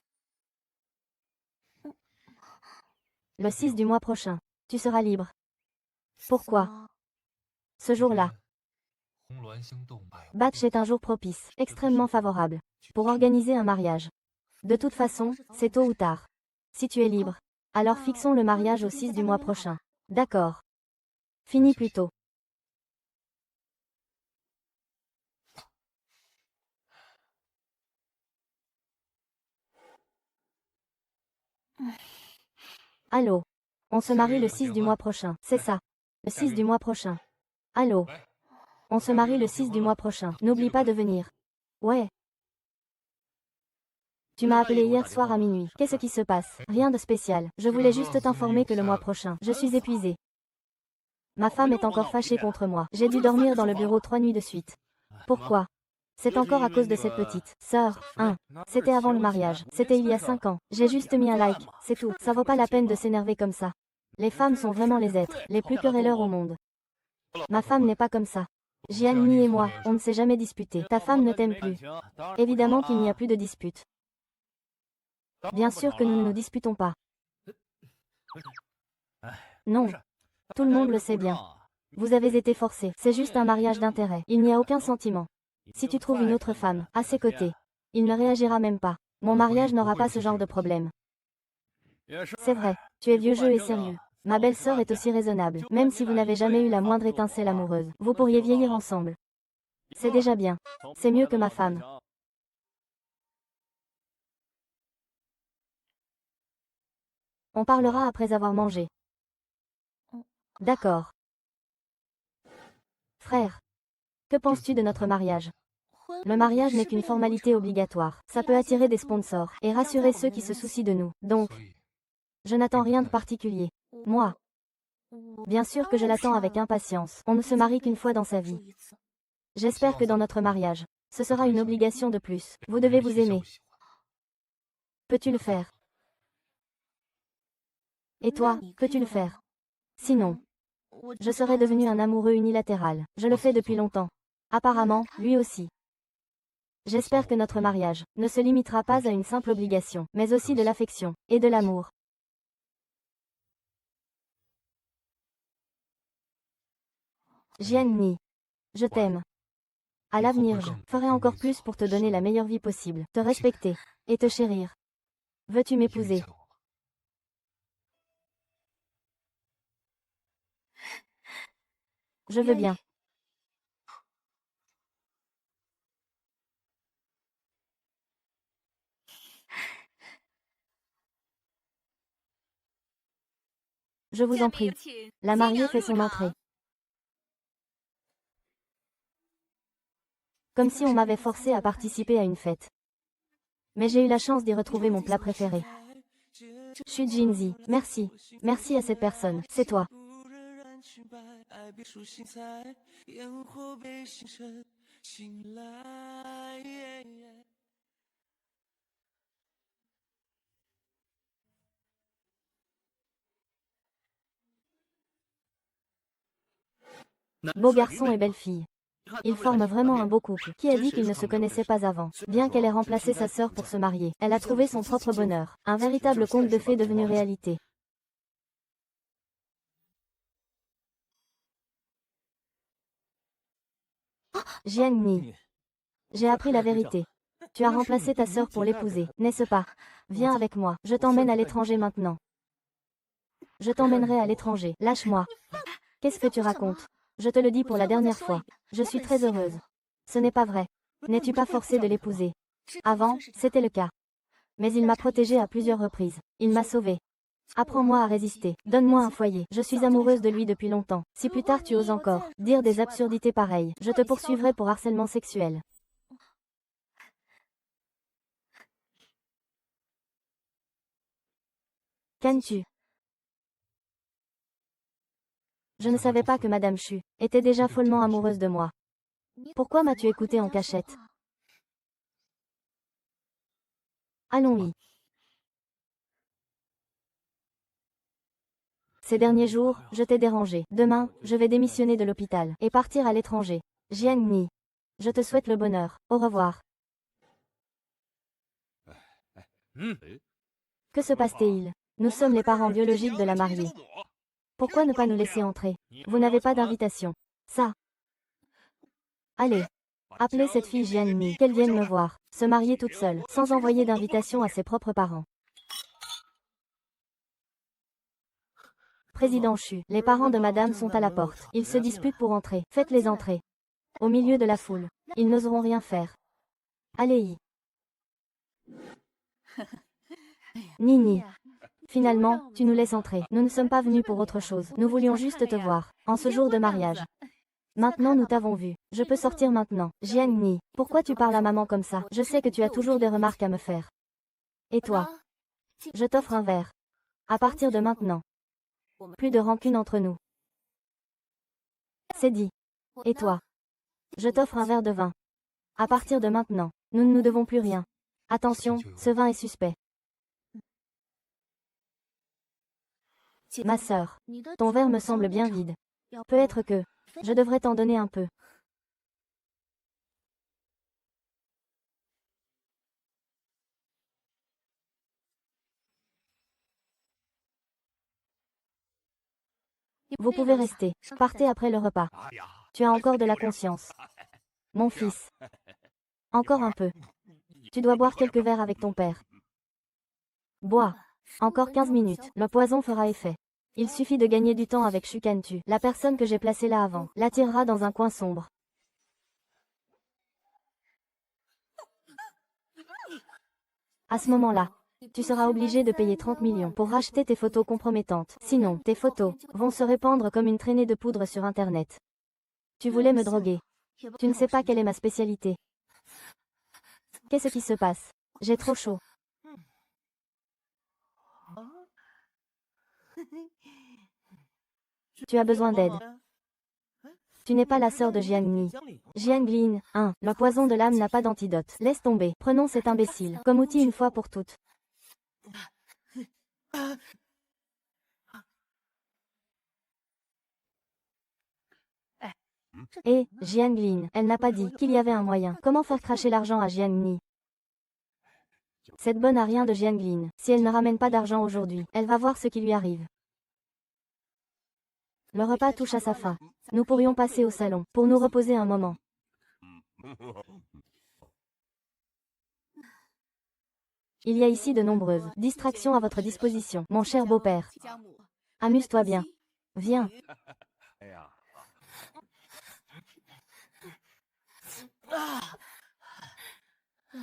Le 6 du mois prochain. Tu seras libre. Pourquoi? Ce jour-là. Batch est un jour propice, extrêmement favorable, pour organiser un mariage. De toute façon, c'est tôt ou tard. Si tu es libre, alors fixons le mariage au 6 du mois prochain. D'accord. Fini plus tôt. Allô? On se marie le 6 du mois prochain, c'est ça. Le 6 du mois prochain. Allô? On se marie le 6 du mois prochain. N'oublie pas de venir. Ouais. Tu m'as appelé hier soir à minuit. Qu'est-ce qui se passe? Rien de spécial. Je voulais juste t'informer que le mois prochain, je suis épuisée. Ma femme est encore fâchée contre moi. J'ai dû dormir dans le bureau 3 nuits de suite. Pourquoi? C'est encore à cause de cette petite sœur. C'était avant le mariage. C'était il y a 5 ans. J'ai juste mis un like, c'est tout. Ça vaut pas la peine de s'énerver comme ça. Les femmes sont vraiment les êtres les plus querelleurs au monde. Ma femme n'est pas comme ça. Jian Mi et moi, on ne s'est jamais disputé. Ta femme ne t'aime plus. Évidemment qu'il n'y a plus de dispute. Bien sûr que nous ne nous disputons pas. Non. Tout le monde le sait bien. Vous avez été forcé. C'est juste un mariage d'intérêt. Il n'y a aucun sentiment. Si tu trouves une autre femme, à ses côtés, il ne réagira même pas. Mon mariage n'aura pas ce genre de problème. C'est vrai. Tu es vieux jeu et sérieux. Ma belle-sœur est aussi raisonnable. Même si vous n'avez jamais eu la moindre étincelle amoureuse, vous pourriez vieillir ensemble. C'est déjà bien. C'est mieux que ma femme. On parlera après avoir mangé. D'accord. Frère, que penses-tu de notre mariage? Le mariage n'est qu'une formalité obligatoire. Ça peut attirer des sponsors et rassurer ceux qui se soucient de nous. Donc, je n'attends rien de particulier. Moi, bien sûr que je l'attends avec impatience. On ne se marie qu'une fois dans sa vie. J'espère que dans notre mariage, ce sera une obligation de plus. Vous devez vous aimer. Peux-tu le faire? Et toi, peux-tu le faire? Sinon, je serais devenu un amoureux unilatéral. Je le fais depuis longtemps. Apparemment, lui aussi. J'espère que notre mariage ne se limitera pas à une simple obligation, mais aussi de l'affection et de l'amour. Jian Ni, je t'aime. À l'avenir, je ferai encore plus pour te donner la meilleure vie possible, te respecter et te chérir. Veux-tu m'épouser? Je veux bien. Je vous en prie. La mariée fait son entrée. Comme si on m'avait forcé à participer à une fête. Mais j'ai eu la chance d'y retrouver mon plat préféré. Xu Jinzi, merci. Merci à cette personne, c'est toi. Beau garçon et belle fille. Ils forment vraiment un beau couple. Qui a dit qu'ils ne se connaissaient pas avant? Bien qu'elle ait remplacé sa sœur pour se marier, elle a trouvé son propre bonheur. Un véritable conte de fées devenu réalité. Jian Ni. J'ai appris la vérité. Tu as remplacé ta sœur pour l'épouser, n'est-ce pas? Viens avec moi, je t'emmène à l'étranger maintenant. Je t'emmènerai à l'étranger, lâche-moi. Qu'est-ce que tu racontes? Je te le dis pour la dernière fois. Je suis très heureuse. Ce n'est pas vrai. N'es-tu pas forcé de l'épouser? Avant, c'était le cas. Mais il m'a protégée à plusieurs reprises. Il m'a sauvée. Apprends-moi à résister. Donne-moi un foyer. Je suis amoureuse de lui depuis longtemps. Si plus tard tu oses encore dire des absurdités pareilles, je te poursuivrai pour harcèlement sexuel. Qu'en-tu? Je ne savais pas que Madame Chu était déjà follement amoureuse de moi. Pourquoi m'as-tu écouté en cachette? Allons-y. Ces derniers jours, je t'ai dérangé. Demain, je vais démissionner de l'hôpital et partir à l'étranger. Jiang Ni. Je te souhaite le bonheur. Au revoir. Que se passe-t-il? Nous sommes les parents biologiques de la mariée. Pourquoi ne pas nous laisser entrer? Vous n'avez pas d'invitation. Ça. Allez. Appelez cette fille Jiang Ni, qu'elle vienne me voir, se marier toute seule, sans envoyer d'invitation à ses propres parents. Président Chu, les parents de madame sont à la porte. Ils se disputent pour entrer. Faites-les entrer. Au milieu de la foule. Ils n'oseront rien faire. Allez-y. Nini. Finalement, tu nous laisses entrer. Nous ne sommes pas venus pour autre chose. Nous voulions juste te voir, en ce jour de mariage. Maintenant nous t'avons vu. Je peux sortir maintenant. Jiang Ni, pourquoi tu parles à maman comme ça? Je sais que tu as toujours des remarques à me faire. Et toi? Je t'offre un verre. À partir de maintenant. Plus de rancune entre nous. C'est dit. Et toi? Je t'offre un verre de vin. À partir de maintenant, nous ne nous devons plus rien. Attention, ce vin est suspect. Ma sœur, ton verre me semble bien vide. Peut-être que je devrais t'en donner un peu. Vous pouvez rester. Partez après le repas. Tu as encore de la conscience. Mon fils. Encore un peu. Tu dois boire quelques verres avec ton père. Bois. Encore 15 minutes. Le poison fera effet. Il suffit de gagner du temps avec Shukantu. La personne que j'ai placée là avant l'attirera dans un coin sombre. À ce moment-là, tu seras obligé de payer 30 millions pour racheter tes photos compromettantes. Sinon, tes photos vont se répandre comme une traînée de poudre sur Internet. Tu voulais me droguer. Tu ne sais pas quelle est ma spécialité. Qu'est-ce qui se passe? J'ai trop chaud. Tu as besoin d'aide. Tu n'es pas la sœur de Jiang Ni. Jiang Lin, 1. Le poison de l'âme n'a pas d'antidote. Laisse tomber. Prenons cet imbécile comme outil une fois pour toutes. Et, Jiang Lin, elle n'a pas dit qu'il y avait un moyen. Comment faire cracher l'argent à Jiang Ni? Cette bonne a rien de Jiang Lin. Si elle ne ramène pas d'argent aujourd'hui, elle va voir ce qui lui arrive. Le repas touche à sa fin. Nous pourrions passer au salon, pour nous reposer un moment. Il y a ici de nombreuses distractions à votre disposition, mon cher beau-père. Amuse-toi bien. Viens.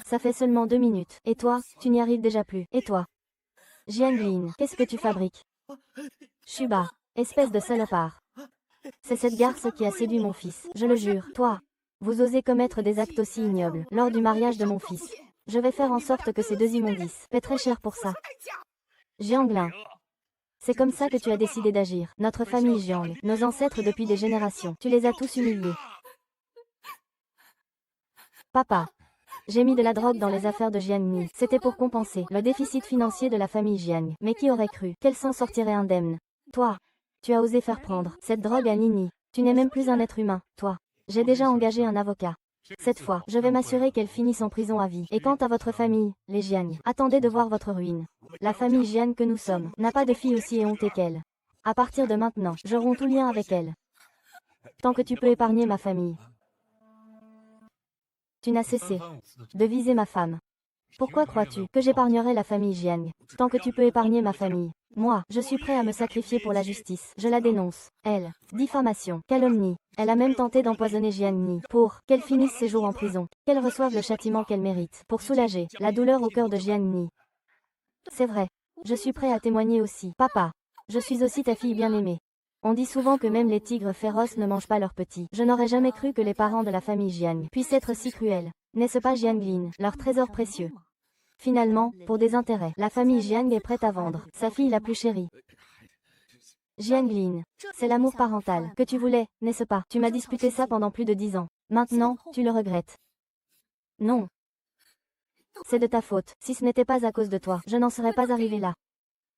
Ça fait seulement 2 minutes. Et toi, tu n'y arrives déjà plus. Et toi? Jiang Lin, qu'est-ce que tu fabriques? Shuba, espèce de salopard. C'est cette garce qui a séduit mon fils. Je le jure, toi. Vous osez commettre des actes aussi ignobles lors du mariage de mon fils. Je vais faire en sorte que ces deux immondices paient très cher pour ça. Jiang Lin. C'est comme ça que tu as décidé d'agir. Notre famille Jiang, nos ancêtres depuis des générations, tu les as tous humiliés. Papa. J'ai mis de la drogue dans les affaires de Jiang Ni. C'était pour compenser le déficit financier de la famille Jiang. Mais qui aurait cru qu'elle s'en sortirait indemne? Toi. Tu as osé faire prendre cette drogue à Nini. Tu n'es même plus un être humain, toi. J'ai déjà engagé un avocat. Cette fois, je vais m'assurer qu'elle finisse en prison à vie. Et quant à votre famille, les Jiang, attendez de voir votre ruine. La famille Jiang que nous sommes n'a pas de fille aussi éhontée qu'elle. À partir de maintenant, je romps tout lien avec elle. Tant que tu peux épargner ma famille. Tu n'as cessé de viser ma femme. Pourquoi crois-tu que j'épargnerai la famille Jiang? Tant que tu peux épargner ma famille. Moi, je suis prêt à me sacrifier pour la justice. Je la dénonce. Elle. Diffamation. Calomnie. Elle a même tenté d'empoisonner Jiang Ni pour qu'elle finisse ses jours en prison. Qu'elle reçoive le châtiment qu'elle mérite pour soulager la douleur au cœur de Jiang Ni. C'est vrai. Je suis prêt à témoigner aussi. Papa. Je suis aussi ta fille bien-aimée. On dit souvent que même les tigres féroces ne mangent pas leurs petits. Je n'aurais jamais cru que les parents de la famille Jiang puissent être si cruels. N'est-ce pas Jiang Lin, leur trésor précieux? Finalement, pour des intérêts, la famille Jiang est prête à vendre sa fille la plus chérie. Jianglin, c'est l'amour parental que tu voulais, n'est-ce pas? Tu m'as disputé ça pendant plus de 10 ans. Maintenant, tu le regrettes. Non. C'est de ta faute. Si ce n'était pas à cause de toi, je n'en serais pas arrivé là.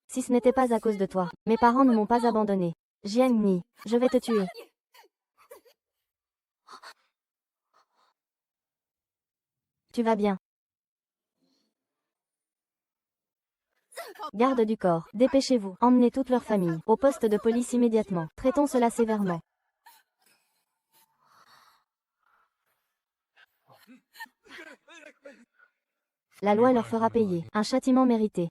Si ce n'était pas à cause de toi, mes parents ne m'ont pas abandonné. Jiangni, je vais te tuer. Tu vas bien. Garde du corps, dépêchez-vous, emmenez toute leur famille au poste de police immédiatement. Traitons cela sévèrement. La loi leur fera payer un châtiment mérité.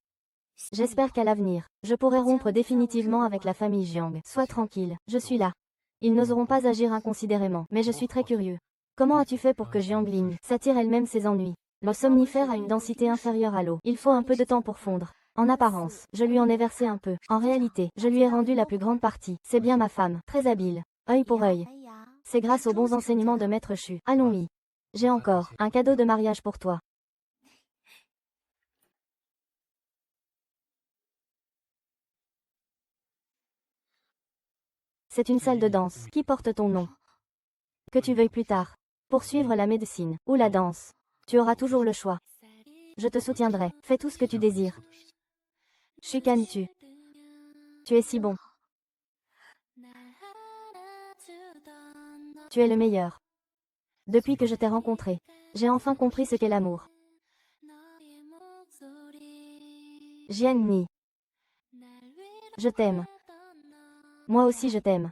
J'espère qu'à l'avenir, je pourrai rompre définitivement avec la famille Jiang. Sois tranquille, je suis là. Ils n'oseront pas agir inconsidérément, mais je suis très curieux. Comment as-tu fait pour que Jiangling s'attire elle-même ses ennuis? Le somnifère a une densité inférieure à l'eau. Il faut un peu de temps pour fondre. En apparence, je lui en ai versé un peu. En réalité, je lui ai rendu la plus grande partie. C'est bien ma femme, très habile. Œil pour œil. C'est grâce aux bons enseignements de Maître Chu. Allons-y. J'ai encore un cadeau de mariage pour toi. C'est une salle de danse qui porte ton nom. Que tu veuilles plus tard poursuivre la médecine ou la danse, tu auras toujours le choix. Je te soutiendrai. Fais tout ce que tu désires. Chicanes-tu? Tu es si bon. Tu es le meilleur. Depuis que je t'ai rencontré, j'ai enfin compris ce qu'est l'amour. Jiangni. Je t'aime. Moi aussi je t'aime.